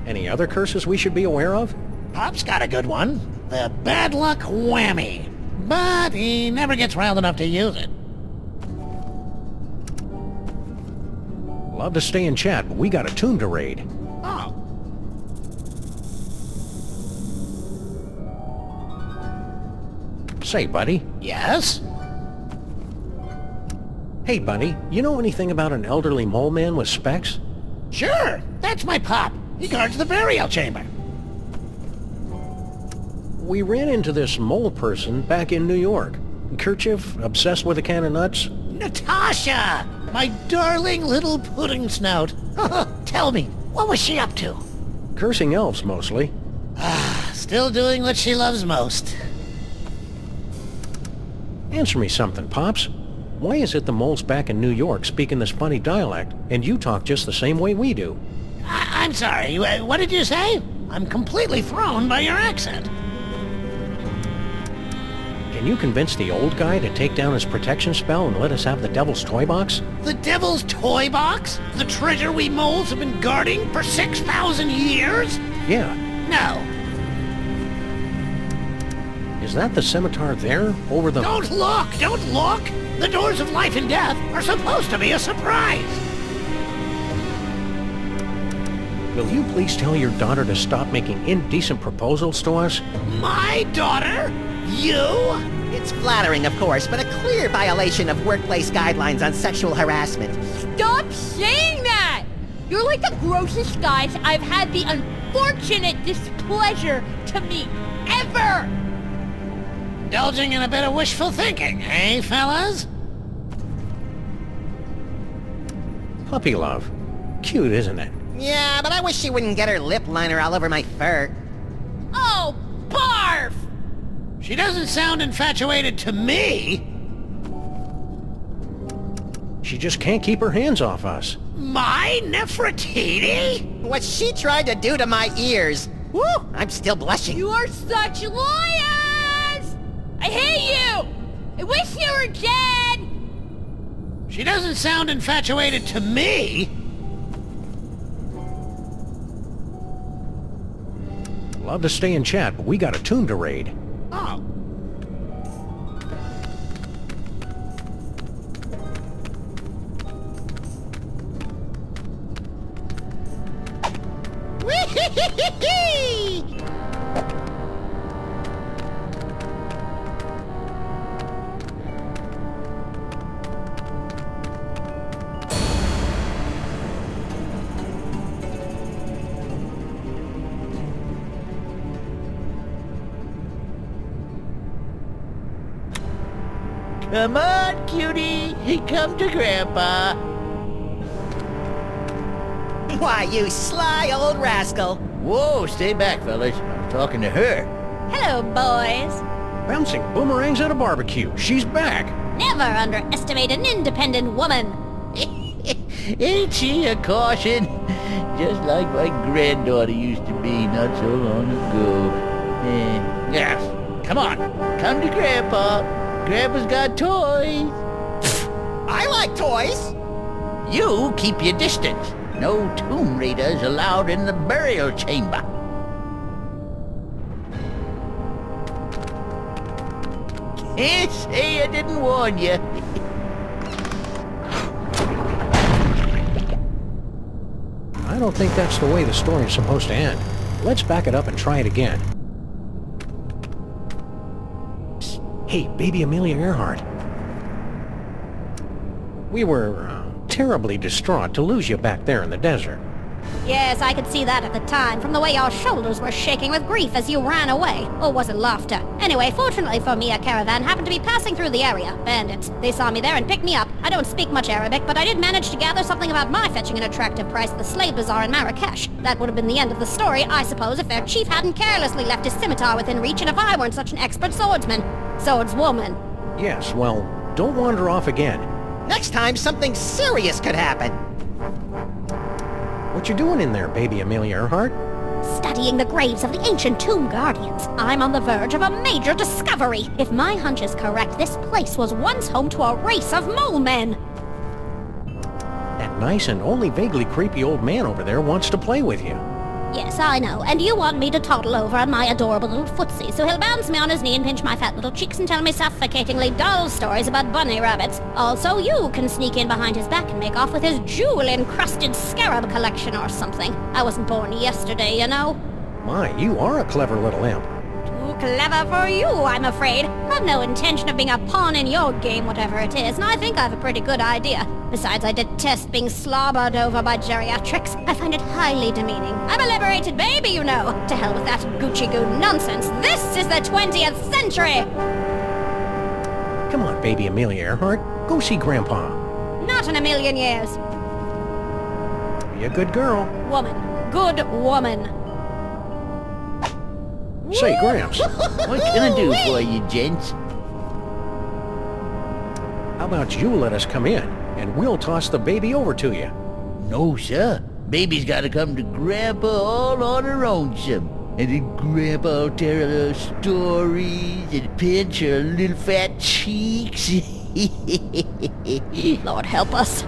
Any other curses we should be aware of? Pop's got a good one. The bad luck whammy. But he never gets round enough to use it. Love to stay and chat, but we got a tomb to raid. Oh. Say, buddy. Yes? Hey, buddy, you know anything about an elderly mole man with specs? Sure. That's my Pop. He guards the burial chamber. We ran into this mole person back in New York. Kerchief, obsessed with a can of nuts. Natasha! My darling little pudding snout. Tell me, what was she up to? Cursing elves, mostly. Still doing what she loves most. Answer me something, Pops. Why is it the moles back in New York speaking this funny dialect, and you talk just the same way we do? I'm sorry, what did you say? I'm completely thrown by your accent. Can you convince the old guy to take down his protection spell and let us have the Devil's Toy Box? The Devil's Toy Box? The treasure we moles have been guarding for 6,000 years? Yeah. No. Is that the scimitar there, over the... Don't look! Don't look! The doors of life and death are supposed to be a surprise! Will you please tell your daughter to stop making indecent proposals to us? My daughter? You? It's flattering, of course, but a clear violation of workplace guidelines on sexual harassment. Stop saying that! You're like the grossest guys I've had the unfortunate displeasure to meet, ever! Indulging in a bit of wishful thinking, eh, fellas? Puppy love. Cute, isn't it? Yeah, but I wish she wouldn't get her lip liner all over my fur. Oh, barf! She doesn't sound infatuated to me. She just can't keep her hands off us. My Nefertiti? What she tried to do to my ears. Woo! I'm still blushing. You are such liars! I hate you! I wish you were dead! She doesn't sound infatuated to me. Love to stay and chat, but we got a tomb to raid. Oh. Come on, cutie. Come to Grandpa. Why, you sly old rascal. Whoa, stay back, fellas. I'm talking to her. Hello, boys. Bouncing boomerangs at a barbecue. She's back. Never underestimate an independent woman. Ain't she a caution? Just like my granddaughter used to be not so long ago. Yes. Come on. Come to Grandpa. Grandpa's got toys. I like toys. You keep your distance. No Tomb Raiders allowed in the burial chamber. Can't say I didn't warn you. I don't think that's the way the story's supposed to end. Let's back it up and try it again. Hey, baby Amelia Earhart. We were terribly distraught to lose you back there in the desert. Yes, I could see that at the time, from the way your shoulders were shaking with grief as you ran away. Or was it laughter? Anyway, fortunately for me, a caravan happened to be passing through the area. Bandits. They saw me there and picked me up. I don't speak much Arabic, but I did manage to gather something about my fetching an attractive price at the slave bazaar in Marrakesh. That would have been the end of the story, I suppose, if their chief hadn't carelessly left his scimitar within reach and if I weren't such an expert swordsman. Swordswoman. Yes, well, don't wander off again. Next time, something serious could happen. What you doing in there, baby Amelia Earhart? Studying the graves of the ancient tomb guardians. I'm on the verge of a major discovery. If my hunch is correct, this place was once home to a race of mole men. That nice and only vaguely creepy old man over there wants to play with you. Yes, I know. And you want me to toddle over on my adorable little footsie, so he'll bounce me on his knee and pinch my fat little cheeks and tell me suffocatingly dull stories about bunny rabbits. Also, you can sneak in behind his back and make off with his jewel-encrusted scarab collection or something. I wasn't born yesterday, you know. My, you are a clever little imp. Too clever for you, I'm afraid. I've no intention of being a pawn in your game, whatever it is, and I think I've a pretty good idea. Besides, I detest being slobbered over by geriatrics. I find it highly demeaning. I'm a liberated baby, you know. To hell with that Gucci-goo nonsense. This is the 20th century! Come on, baby Amelia Earhart. Go see Grandpa. Not in a million years. Be a good girl. Woman. Good woman. Say, Gramps. What can I do for you, gents? How about you let us come in, and we'll toss the baby over to you? No, sir. Baby's gotta come to Grandpa all on her own, some. And then Grandpa'll tell her little stories and pinch her little fat cheeks. Lord help us.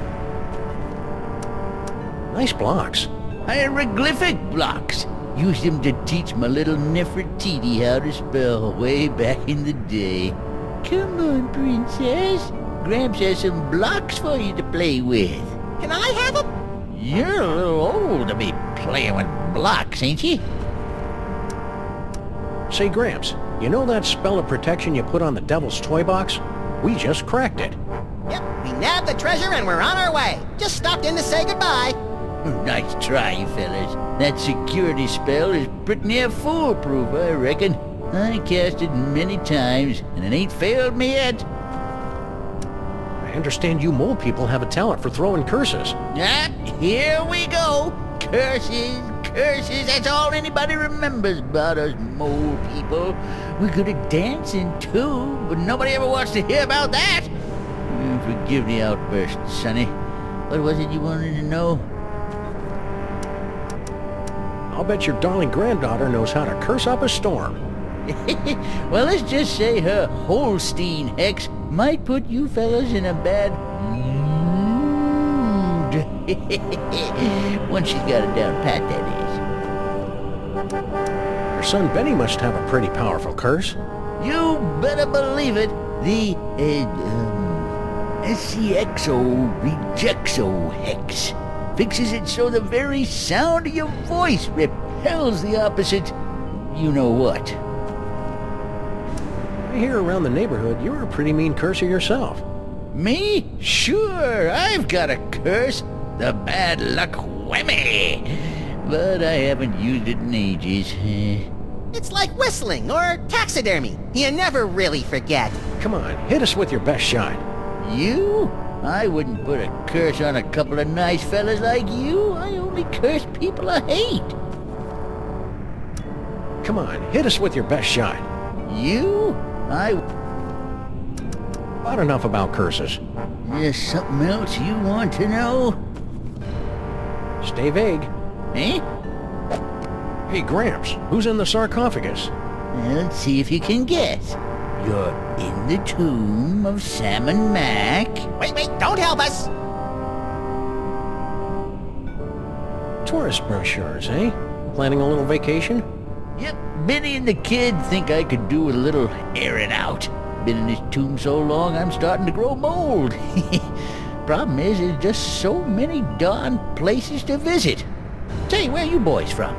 Nice blocks. Hieroglyphic blocks. Used them to teach my little Nefertiti how to spell way back in the day. Come on, princess. Gramps has some blocks for you to play with. Can I have them? You're a little old to be playing with blocks, ain't you? Say, Gramps, you know that spell of protection you put on the devil's toy box? We just cracked it. Yep, we nabbed the treasure and we're on our way. Just stopped in to say goodbye. Nice try, you fellas. That security spell is pretty near foolproof, I reckon. I cast it many times, and it ain't failed me yet. I understand you mole people have a talent for throwing curses. Ah, here we go. Curses, curses, that's all anybody remembers about us mole people. We're good at dancing, too, but nobody ever wants to hear about that. Forgive the outburst, Sonny. What was it you wanted to know? I'll bet your darling granddaughter knows how to curse up a storm. Well, let's just say her Holstein hex might put you fellas in a bad mood. Once she's got it down pat, that is. Your son Benny must have a pretty powerful curse. You better believe it. The, SCXO Rejexo hex fixes it so the very sound of your voice hell's the opposite? You know what? I hear around the neighborhood you're a pretty mean cursor yourself. Me? Sure, I've got a curse. The bad luck whammy. But I haven't used it in ages. It's like whistling or taxidermy. You never really forget. Come on, hit us with your best shot. You? I wouldn't put a curse on a couple of nice fellas like you. I only curse people I hate. Come on, hit us with your best shot. You? About enough about curses. There's something else you want to know? Stay vague. Eh? Hey, Gramps, who's in the sarcophagus? Let's see if you can guess. You're in the tomb of Sammun-Mak. Wait, don't help us! Tourist brochures, eh? Planning a little vacation? Yep, Benny and the kid think I could do with a little airing out. Been in this tomb so long, I'm starting to grow mold. Problem is, there's just so many darn places to visit. Say, where you boys from?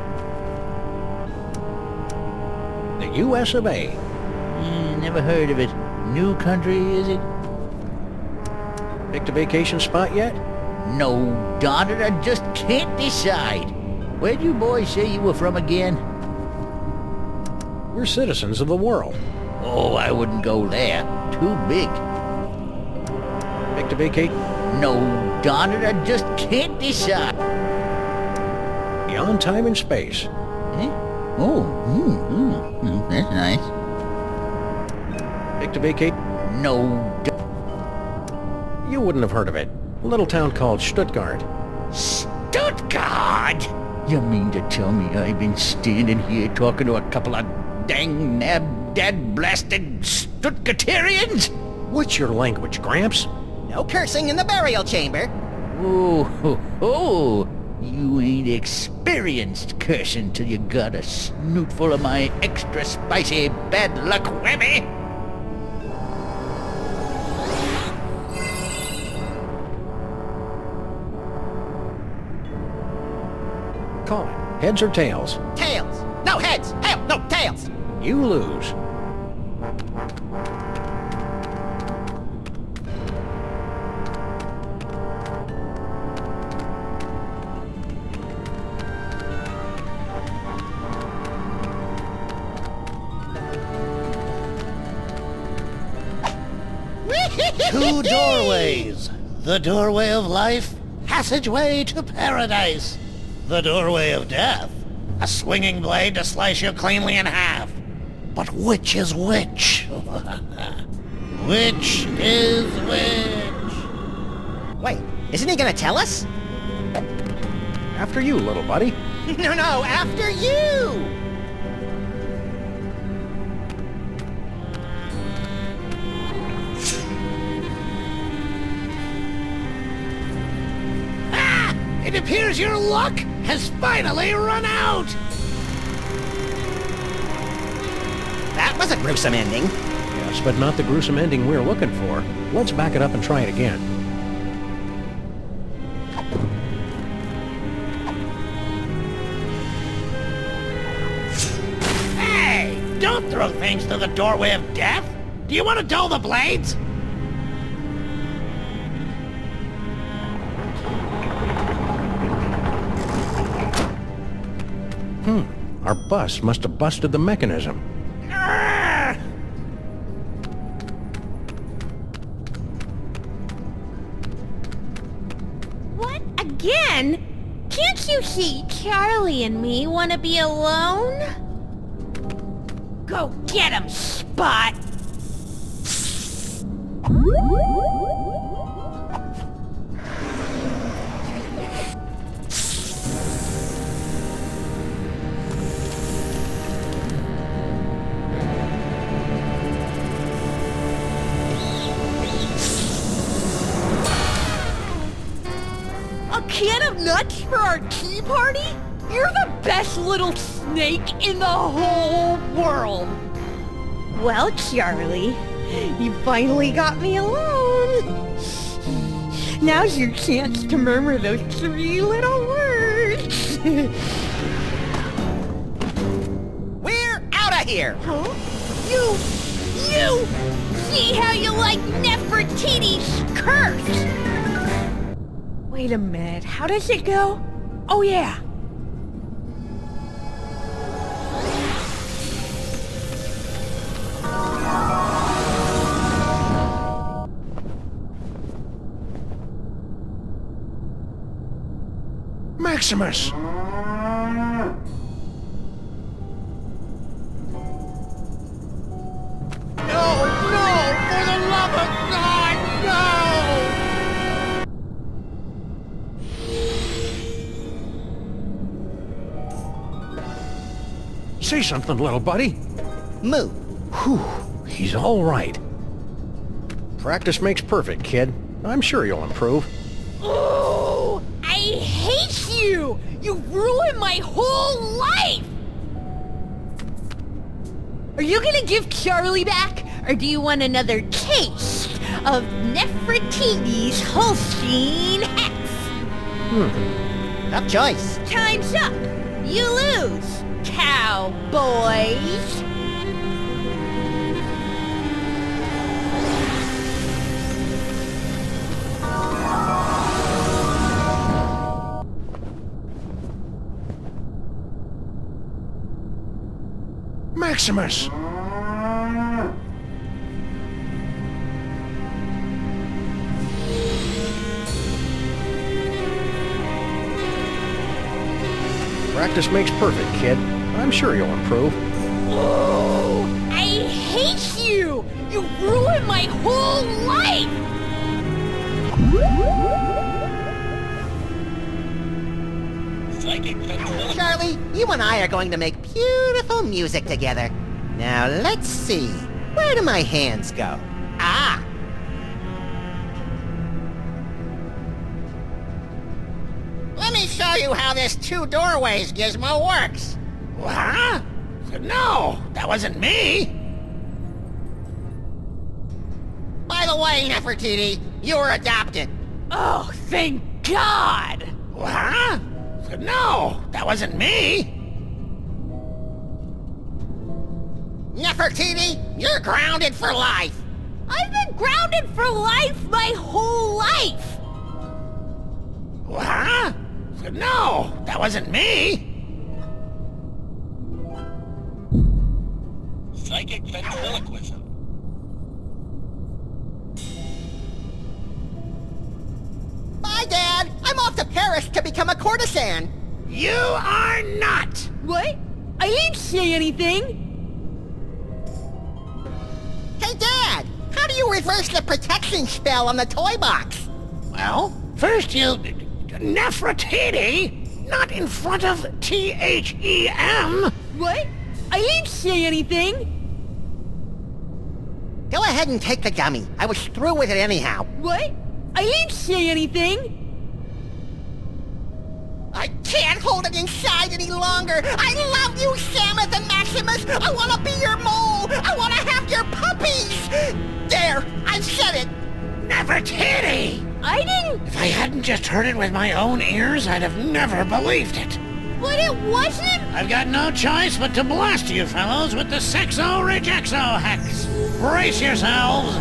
The U.S. of A. Never heard of it. New country, is it? Picked a vacation spot yet? No, darn it, I just can't decide. Where'd you boys say you were from again? We're citizens of the world. Oh, I wouldn't go there. Too big. Picked a vacate? No, darn it, I just can't decide. Beyond time and space. Eh? Oh, that's nice. Picked a vacate? No. You wouldn't have heard of it. A little town called Stuttgart. Stuttgart? You mean to tell me I've been standing here talking to a couple of dang nab-dad-blasted Stuttgarterians? What's your language, Gramps? No cursing in the burial chamber. Oh, you ain't experienced cursing till you got a snoot full of my extra spicy bad luck whammy. Call it. Heads or tails? Tails. No, heads. Hell, no, tails. You lose. Two doorways. The doorway of life, passageway to paradise. The doorway of death, a swinging blade to slice you cleanly in half. But which is which? Which is which? Wait, isn't he gonna tell us? After you, little buddy. No, after you! It appears your luck has finally run out! That was a gruesome ending. Yes, but not the gruesome ending we're looking for. Let's back it up and try it again. Hey! Don't throw things through the doorway of death! Do you want to dull the blades? Our bus must have busted the mechanism. What? Again? Can't you see Charlie and me want to be alone? Go get him, Spot! A can of nuts for our tea party? You're the best little snake in the whole world! Well, Charlie, you finally got me alone. Now's your chance to murmur those 3 little words. here. Huh? You! See how you like Nefertiti's curse! Wait a minute, how does it go? Oh yeah. Maximus! Say something, little buddy. Moo. Whew, he's all right. Practice makes perfect, kid. I'm sure you'll improve. Oh, I hate you! You ruined my whole life! Are you gonna give Charlie back? Or do you want another taste of Nefertiti's Holstein Hex? Tough choice. Time's up! You lose, cowboys! Maximus! Practice makes perfect, kid. I'm sure you'll improve. Oh, I hate you! You ruined my whole life! Charlie, you and I are going to make beautiful music together. Now let's see. Where do my hands go? Ah! Let me show you how this two doorways gizmo works. Huh? No, that wasn't me. By the way, Nefertiti, you were adopted. Oh, thank God! Huh? No, that wasn't me. Nefertiti, you're grounded for life. I've been grounded for life my whole life! Huh? No, that wasn't me. Psychic ventriloquism. Bye, Dad. I'm off to Paris to become a courtesan. You are not. What? I didn't say anything. Hey, Dad, how do you reverse the protection spell on the toy box? Well, first you... Nefertiti? Not in front of T-H-E-M. What? I didn't say anything. Go ahead and take the gummy. I was through with it anyhow. What? I didn't say anything. I can't hold it inside any longer. I love you, Samus and Maximus. I want to be your mole. I want to have your puppies. There, I said it. Nefertiti! I didn't... If I hadn't just heard it with my own ears, I'd have never believed it. But it wasn't... I've got no choice but to blast you fellows with the Sexo-Rejexo Hex. Brace yourselves.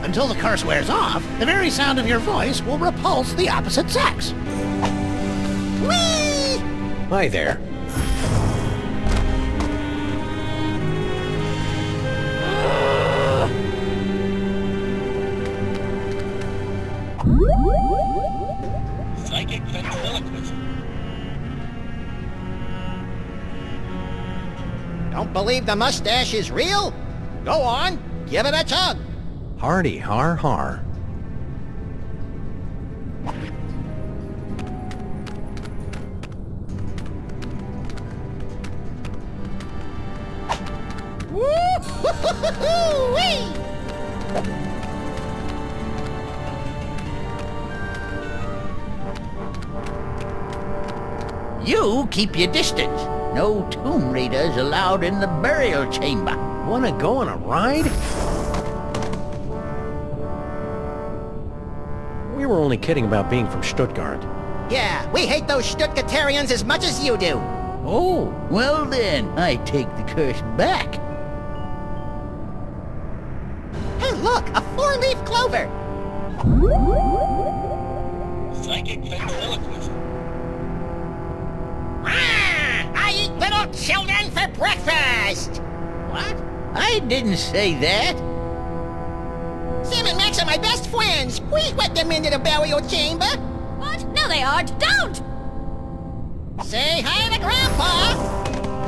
Until the curse wears off, the very sound of your voice will repulse the opposite sex. Whee! Hi there. Psychic ventriloquism. Don't believe the mustache is real? Go on, give it a tug. Hardy har har. Woo-hoo-hoo-hoo-wee! You keep your distance. No tomb raiders allowed in the burial chamber. Wanna go on a ride? We were only kidding about being from Stuttgart. Yeah, we hate those Stuttgartarians as much as you do. Oh, well then, I take the curse back. Hey, look, a four-leaf clover. Psychic ventriloquism. I eat little children for breakfast. What? I didn't say that. Sam and Max are my best friends. Please let them into the burial chamber. What? No, they aren't. Don't! Say hi to Grandpa.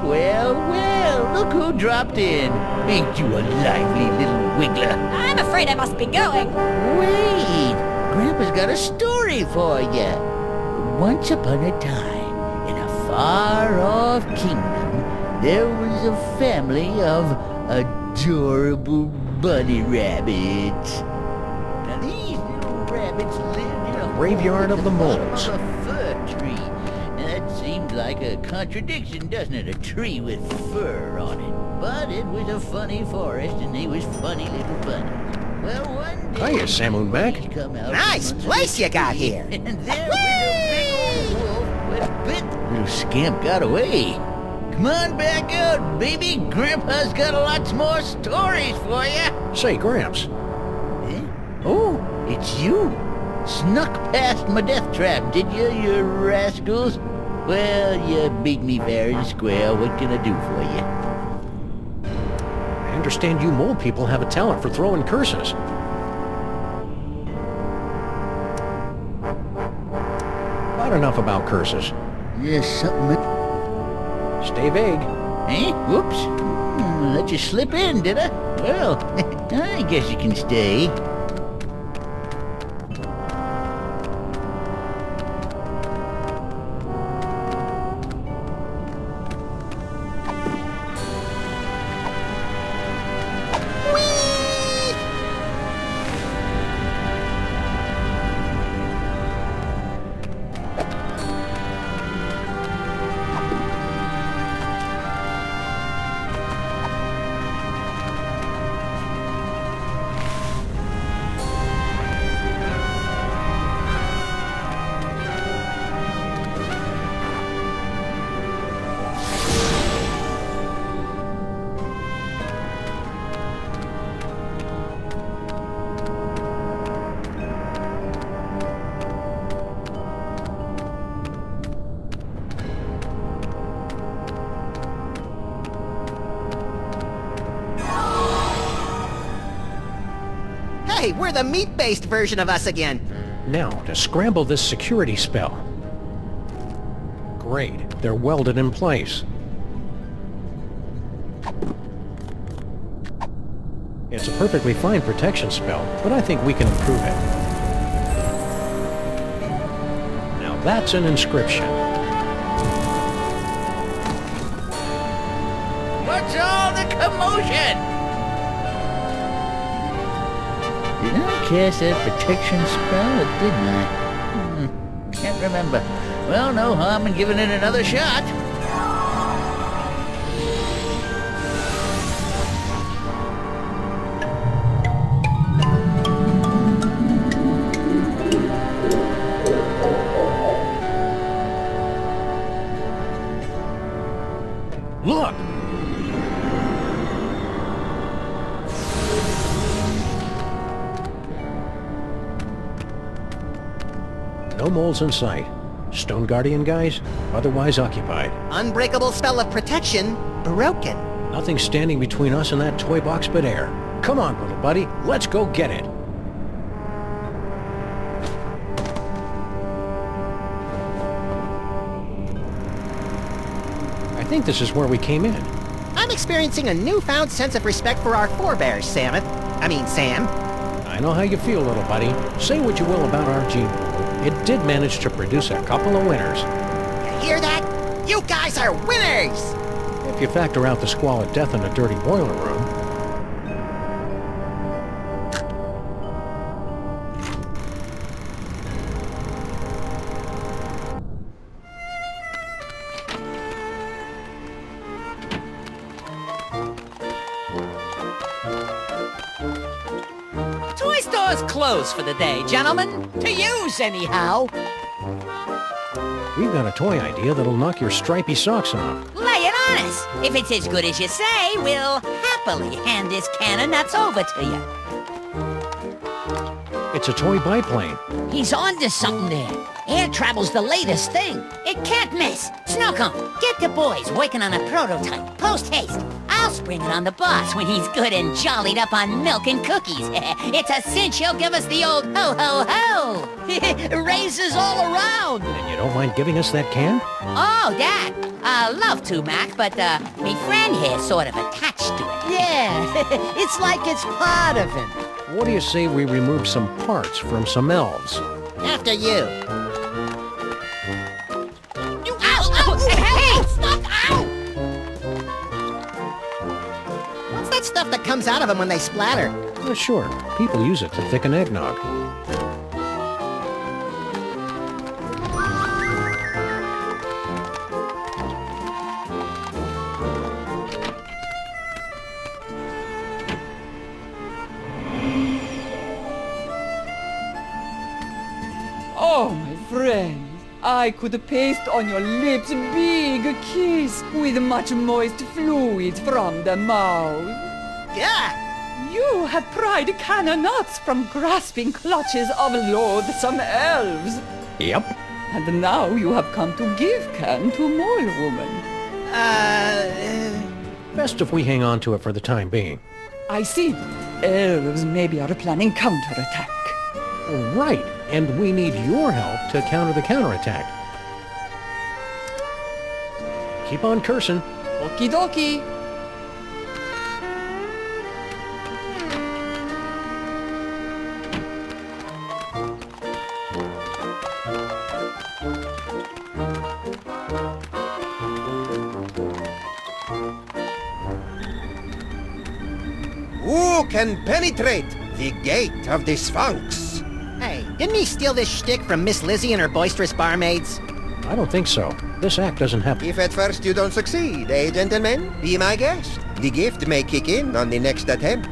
Well, well, look who dropped in. Ain't you a lively little wiggler? I'm afraid I must be going. Wait, Grandpa's got a story for you. Once upon a time, in a far-off kingdom, there was a family of adorable bunny rabbits. Now these little rabbits lived in a Graveyard of the moles. of a fir tree. Now that seems like a contradiction, doesn't it? A tree with fur on it. But it was a funny forest, and they was funny little bunnies. Well, one day... Hiya, Sammun-Mak. Nice place you got here. And there was a big old wolf with bit. Little scamp got away. Come on back out, baby. Grandpa's got lots more stories for you. Say, Gramps. Eh? Oh, it's you. Snuck past my death trap, did you rascals? Well, you beat me fair and square. What can I do for you? I understand you mole people have a talent for throwing curses. Not enough about curses. Yes, something... Stay vague. Eh? Whoops. Let you slip in, did I? Well, I guess you can stay. Hey, we're the meat-based version of us again. Now, to scramble this security spell. Great, they're welded in place. It's a perfectly fine protection spell, but I think we can improve it. Now that's an inscription. What's all the commotion? Did I cast that protection spell or didn't I? Can't remember. Well, no harm in giving it another shot. Look! No moles in sight. Stone Guardian guys, otherwise occupied. Unbreakable spell of protection, broken. Nothing standing between us and that toy box but air. Come on, little buddy, let's go get it. I think this is where we came in. I'm experiencing a newfound sense of respect for our forebears, Sam. I know how you feel, little buddy. Say what you will about our gene pool. It did manage to produce a couple of winners. You hear that? You guys are winners! If you factor out the squalid death in the dirty boiler room. Toy store's closed for the day, gentlemen. To use, anyhow. We've got a toy idea that'll knock your stripy socks off. Lay it on us. If it's as good as you say, we'll happily hand this can of nuts over to you. It's a toy biplane. He's onto something there. Air travel's the latest thing. It can't miss. Snowcone, get the boys working on a prototype. Post haste. I'll spring it on the boss when he's good and jollied up on milk and cookies. It's a cinch he'll give us the old ho-ho-ho. Raises all around. And you don't mind giving us that can? Oh, that. Love to, Mac, but me friend here's sort of attached to it. Yeah, it's like it's part of him. What do you say we remove some parts from some elves? After you. Hey! Stop! Ow! What's that stuff that comes out of them when they splatter? Sure. People use it to thicken eggnog. Oh, my friends, I could paste on your lips a big kiss with much moist fluid from the mouth. Yeah! You have pried a can of nuts from grasping clutches of loathsome elves. Yep. And now you have come to give can to Mole Woman. Best if we hang on to it for the time being. I see. Elves maybe are planning counterattack. Right, and we need your help to counter the counterattack. Keep on cursing. Okie dokie. Who can penetrate the gate of the Sphinx? Hey, didn't he steal this shtick from Miss Lizzie and her boisterous barmaids? I don't think so. This act doesn't have... If at first you don't succeed, gentlemen? Be my guest. The gift may kick in on the next attempt.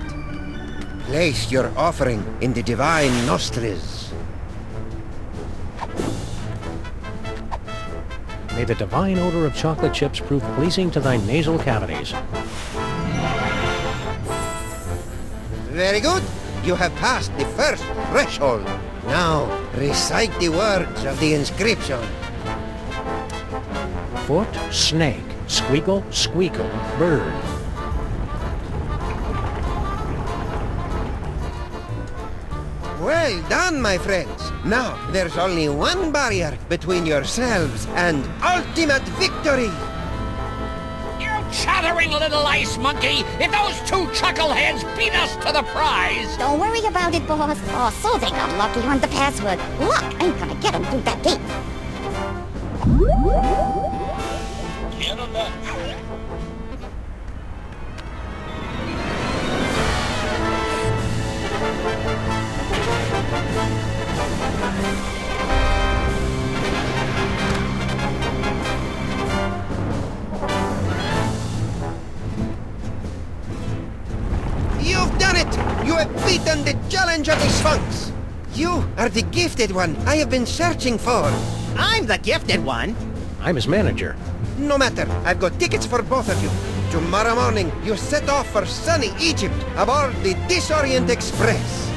Place your offering in the divine nostrils. May the divine odor of chocolate chips prove pleasing to thy nasal cavities. Very good. You have passed the first threshold. Now, recite the words of the inscription. Foot, snake, squeakle, squeakle, bird. Well done, my friends. Now, there's only one barrier between yourselves and ultimate victory. Chattering little ice monkey! If those two chuckleheads beat us to the prize! Don't worry about it, boss. Oh, so they got lucky on the password. Luck ain't gonna get them through that gate. You've done it! You have beaten the challenge of the Sphinx! You are the gifted one I have been searching for! I'm the gifted one! I'm his manager. No matter, I've got tickets for both of you. Tomorrow morning, you set off for sunny Egypt aboard the Disorient Express.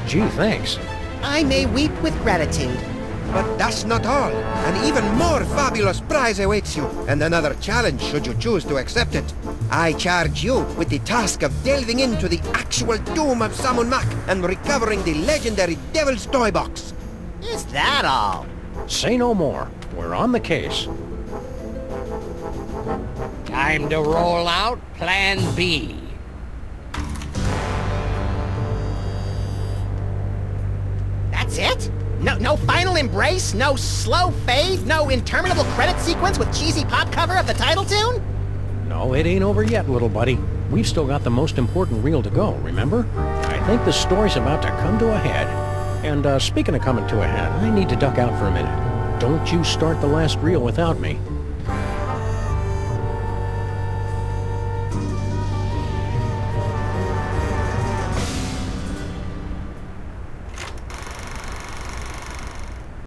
Gee, thanks. I may weep with gratitude. But that's not all. An even more fabulous prize awaits you, and another challenge should you choose to accept it. I charge you with the task of delving into the actual tomb of Sammun-Mak and recovering the legendary Devil's Toy Box. Is that all? Say no more. We're on the case. Time to roll out Plan B. That's it? No final embrace? No slow fade? No interminable credit sequence with cheesy pop cover of the title tune? No, it ain't over yet, little buddy. We've still got the most important reel to go, remember? I think the story's about to come to a head. And speaking of coming to a head, I need to duck out for a minute. Don't you start the last reel without me.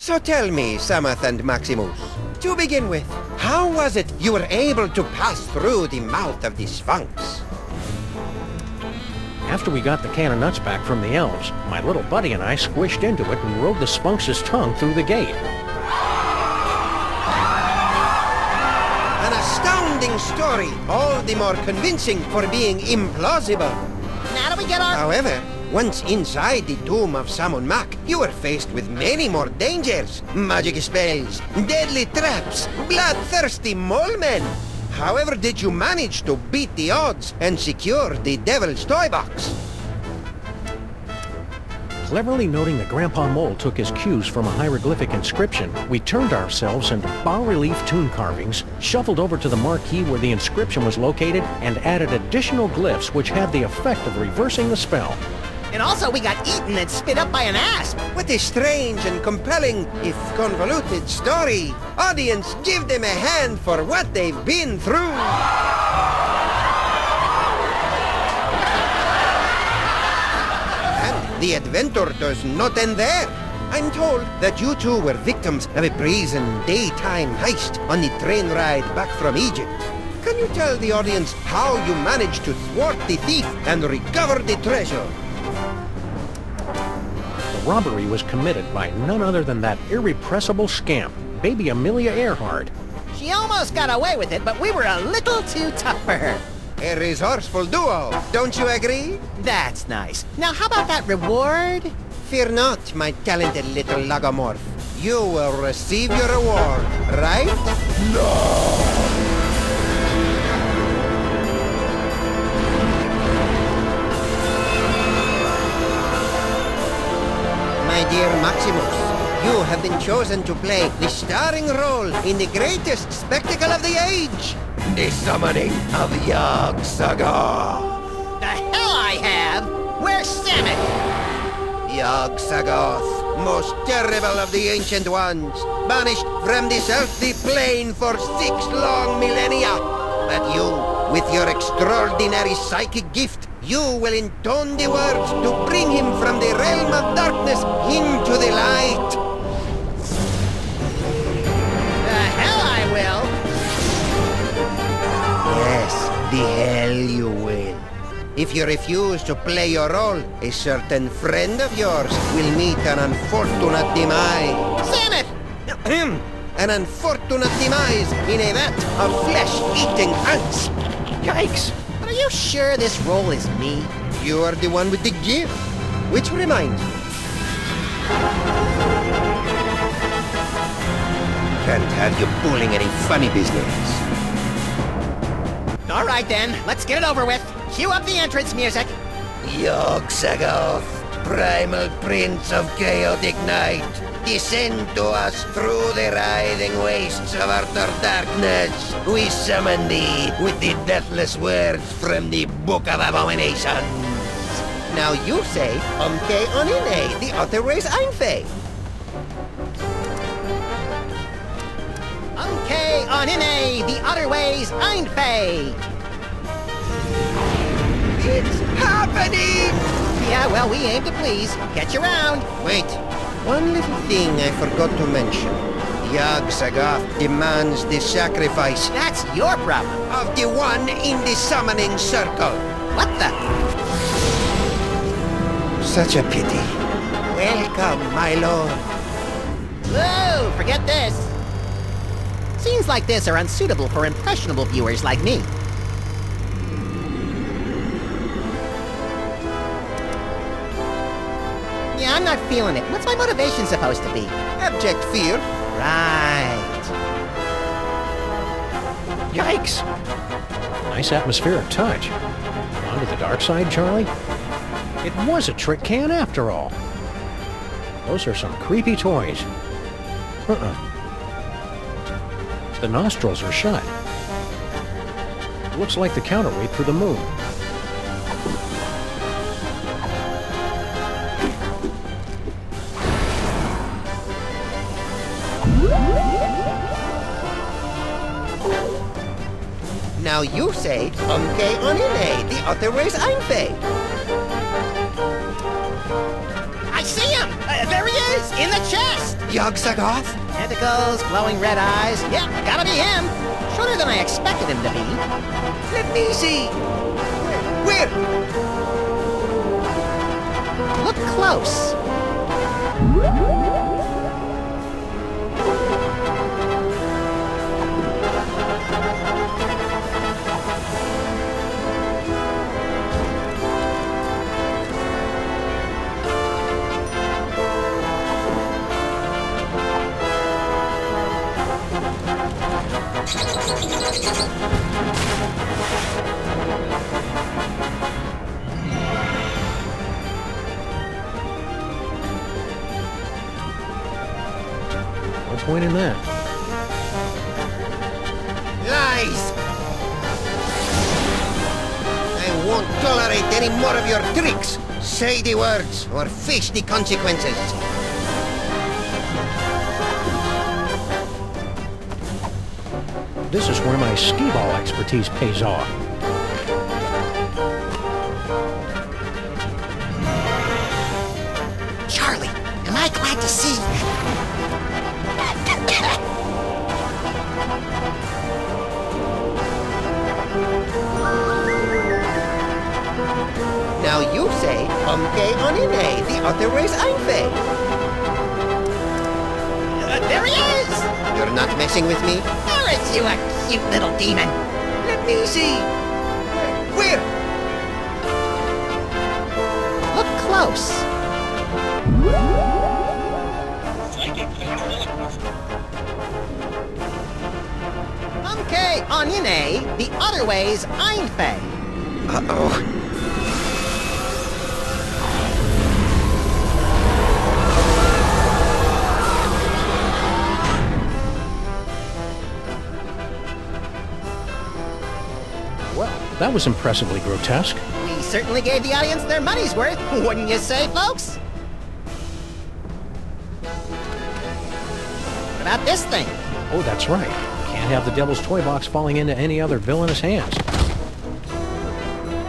So tell me, Samuth and Maximus, to begin with, how was it you were able to pass through the mouth of the Sphinx? After we got the can of nuts back from the elves, my little buddy and I squished into it and rode the Sphinx's tongue through the gate. An astounding story, all the more convincing for being implausible. Now do we get our... However, once inside the tomb of Sammun-Mak, you were faced with many more dangers. Magic spells, deadly traps, bloodthirsty mole men. However did you manage to beat the odds and secure the Devil's Toy Box? Cleverly noting that Grandpa Mole took his cues from a hieroglyphic inscription, we turned ourselves into bas-relief tomb carvings, shuffled over to the marquee where the inscription was located, and added additional glyphs which had the effect of reversing the spell. And also we got eaten and spit up by an asp. What a strange and compelling, if convoluted, story. Audience, give them a hand for what they've been through. And the adventure does not end there. I'm told that you two were victims of a brazen daytime heist on the train ride back from Egypt. Can you tell the audience how you managed to thwart the thief and recover the treasure? The robbery was committed by none other than that irrepressible scamp, Baby Amelia Earhart. She almost got away with it, but we were a little too tough for her. A resourceful duo, don't you agree? That's nice. Now how about that reward? Fear not, my talented little logomorph. You will receive your reward, right? No! My dear Maximus, you have been chosen to play the starring role in the greatest spectacle of the age, the summoning of Yog-Sagoth. The hell I have! Where's Sammun? Yog-Sagoth, most terrible of the ancient ones, banished from this earthly plane for 6 long millennia. But you, with your extraordinary psychic gift, you will intone the words to bring him from the realm of darkness into the light. The hell I will! Yes, the hell you will. If you refuse to play your role, a certain friend of yours will meet an unfortunate demise. Sammun! An unfortunate demise in a vat of flesh-eating ants. Yikes! Are you sure this role is me? You are the one with the gift. Which reminds me. Can't have you pulling any funny business. All right then, let's get it over with. Cue up the entrance music. Yog-Sagoth, primal prince of chaotic night, descend to us through the writhing wastes of utter darkness. We summon thee with the deathless words from the Book of Abominations. Now you say, Umke Onine, the other ways Einfei. Umke Onine, the other ways Einfei. It's happening! Yeah, well, we aim to please. Catch you around. Wait, one little thing I forgot to mention. Yog-Sagoth demands the sacrifice. That's your problem. Of the one in the summoning circle. What the? Such a pity. Welcome, my lord. Whoa, forget this. Scenes like this are unsuitable for impressionable viewers like me. Yeah, I'm not feeling it. What's my motivation supposed to be? Abject fear. Right. Yikes! Nice atmospheric touch. On to the dark side, Charlie? It was a trick can after all. Those are some creepy toys. The nostrils are shut. Looks like the counterweight for the moon. Now you say, Umke Onine, the other ways Einfei. I see him! There he is! In the chest! Yog-Sothoth? Tentacles, glowing red eyes. Yep, gotta be him. Shorter than I expected him to be. Let me see. Where? Look close. No point in that. Lies! I won't tolerate any more of your tricks. Say the words, or face the consequences. This is where my skee-ball expertise pays off. Charlie, am I glad to see you? Now you say, onine, the other way's Einfei. There he is! You're not messing with me? Aren't you a cute little demon? Let me see. Where? Look close. Onine, the other way's Einfei. Uh-oh. That was impressively grotesque. We certainly gave the audience their money's worth, wouldn't you say, folks? What about this thing? Oh, that's right. Can't have the Devil's Toy Box falling into any other villainous hands.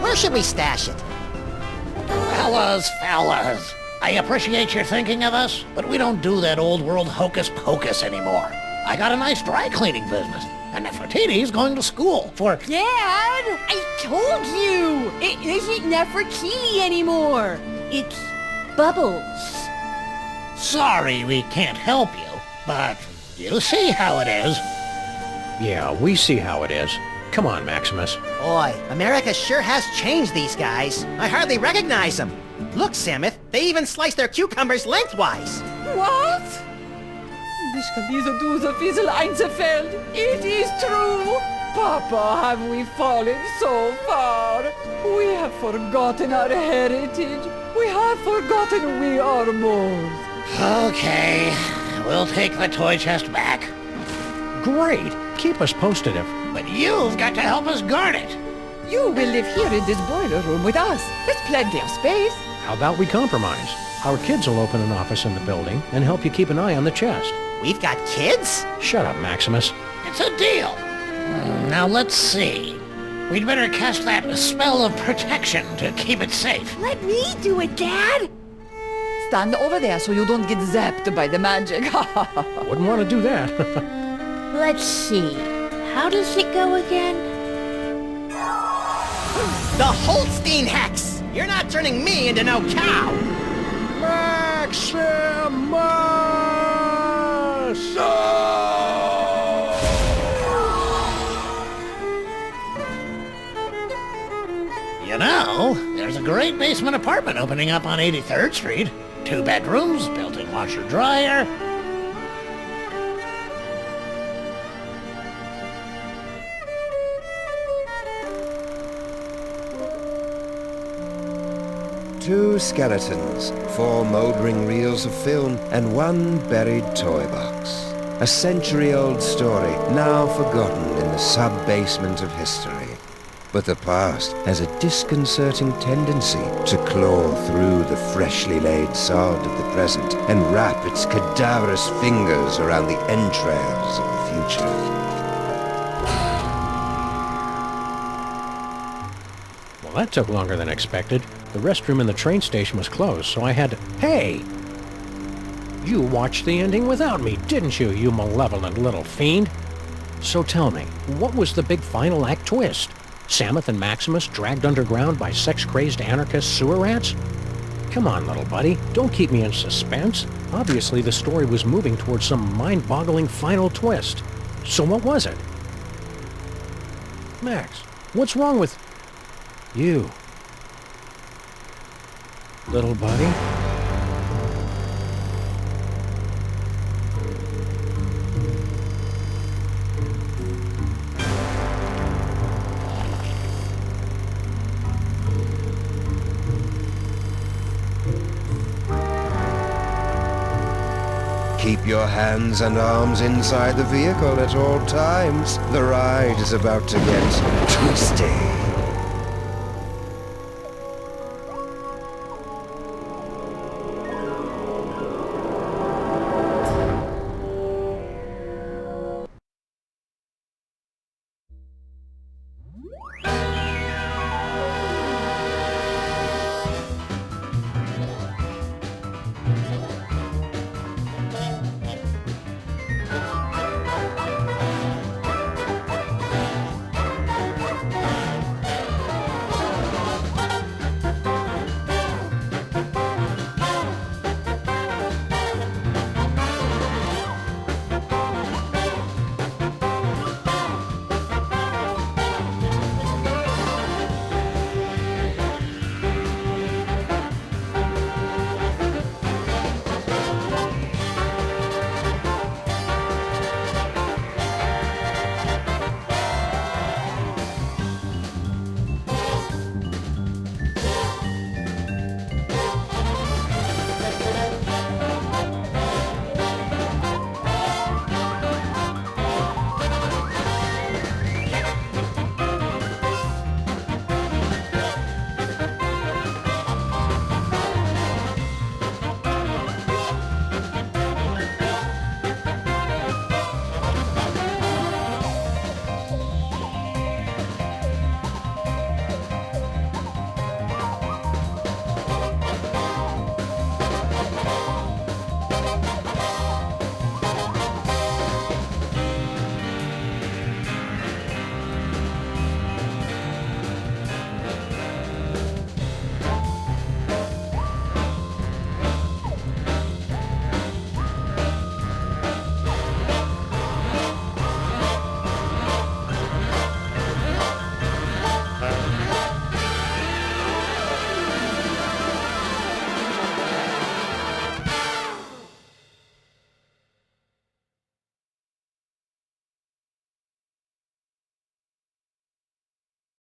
Where should we stash it? Fellas, I appreciate your thinking of us, but we don't do that old world hocus pocus anymore. I got a nice dry cleaning business, and Nefertiti's going to school for... Dad! I told you! It isn't Nefertiti anymore! It's Bubbles. Sorry we can't help you, but you see how it is. Yeah, we see how it is. Come on, Maximus. Boy, America sure has changed these guys. I hardly recognize them. Look, Samuth, they even slice their cucumbers lengthwise. What? This kann dieser Duse Fiesel Einzelfeld. It is true. Papa, have we fallen so far? We have forgotten our heritage. We have forgotten we are moles. Okay, we'll take the toy chest back. Great. Keep us posted if... But you've got to help us guard it. You will live here in this boiler room with us. There's plenty of space. How about we compromise? Our kids will open an office in the building and help you keep an eye on the chest. We've got kids? Shut up, Maximus. It's a deal. Now let's see. We'd better cast that spell of protection to keep it safe. Let me do it, Dad! Stand over there so you don't get zapped by the magic. Wouldn't want to do that. Let's see. How does it go again? The Holstein Hex! You're not turning me into no cow! Maximus! You know, there's a great basement apartment opening up on 83rd Street. 2 bedrooms, built-in washer-dryer. Two skeletons, 4 mouldering reels of film, and 1 buried toy box. A century-old story, now forgotten in the sub-basement of history. But the past has a disconcerting tendency to claw through the freshly laid sod of the present and wrap its cadaverous fingers around the entrails of the future. Well, that took longer than expected. The restroom in the train station was closed, so I had to... Hey! You watched the ending without me, didn't you, you malevolent little fiend? So tell me, what was the big final act twist? Samuth and Maximus dragged underground by sex-crazed anarchist sewer rats? Come on, little buddy, don't keep me in suspense. Obviously, the story was moving towards some mind-boggling final twist. So what was it? Max, what's wrong with you? Little buddy? Keep your hands and arms inside the vehicle at all times. The ride is about to get twisty.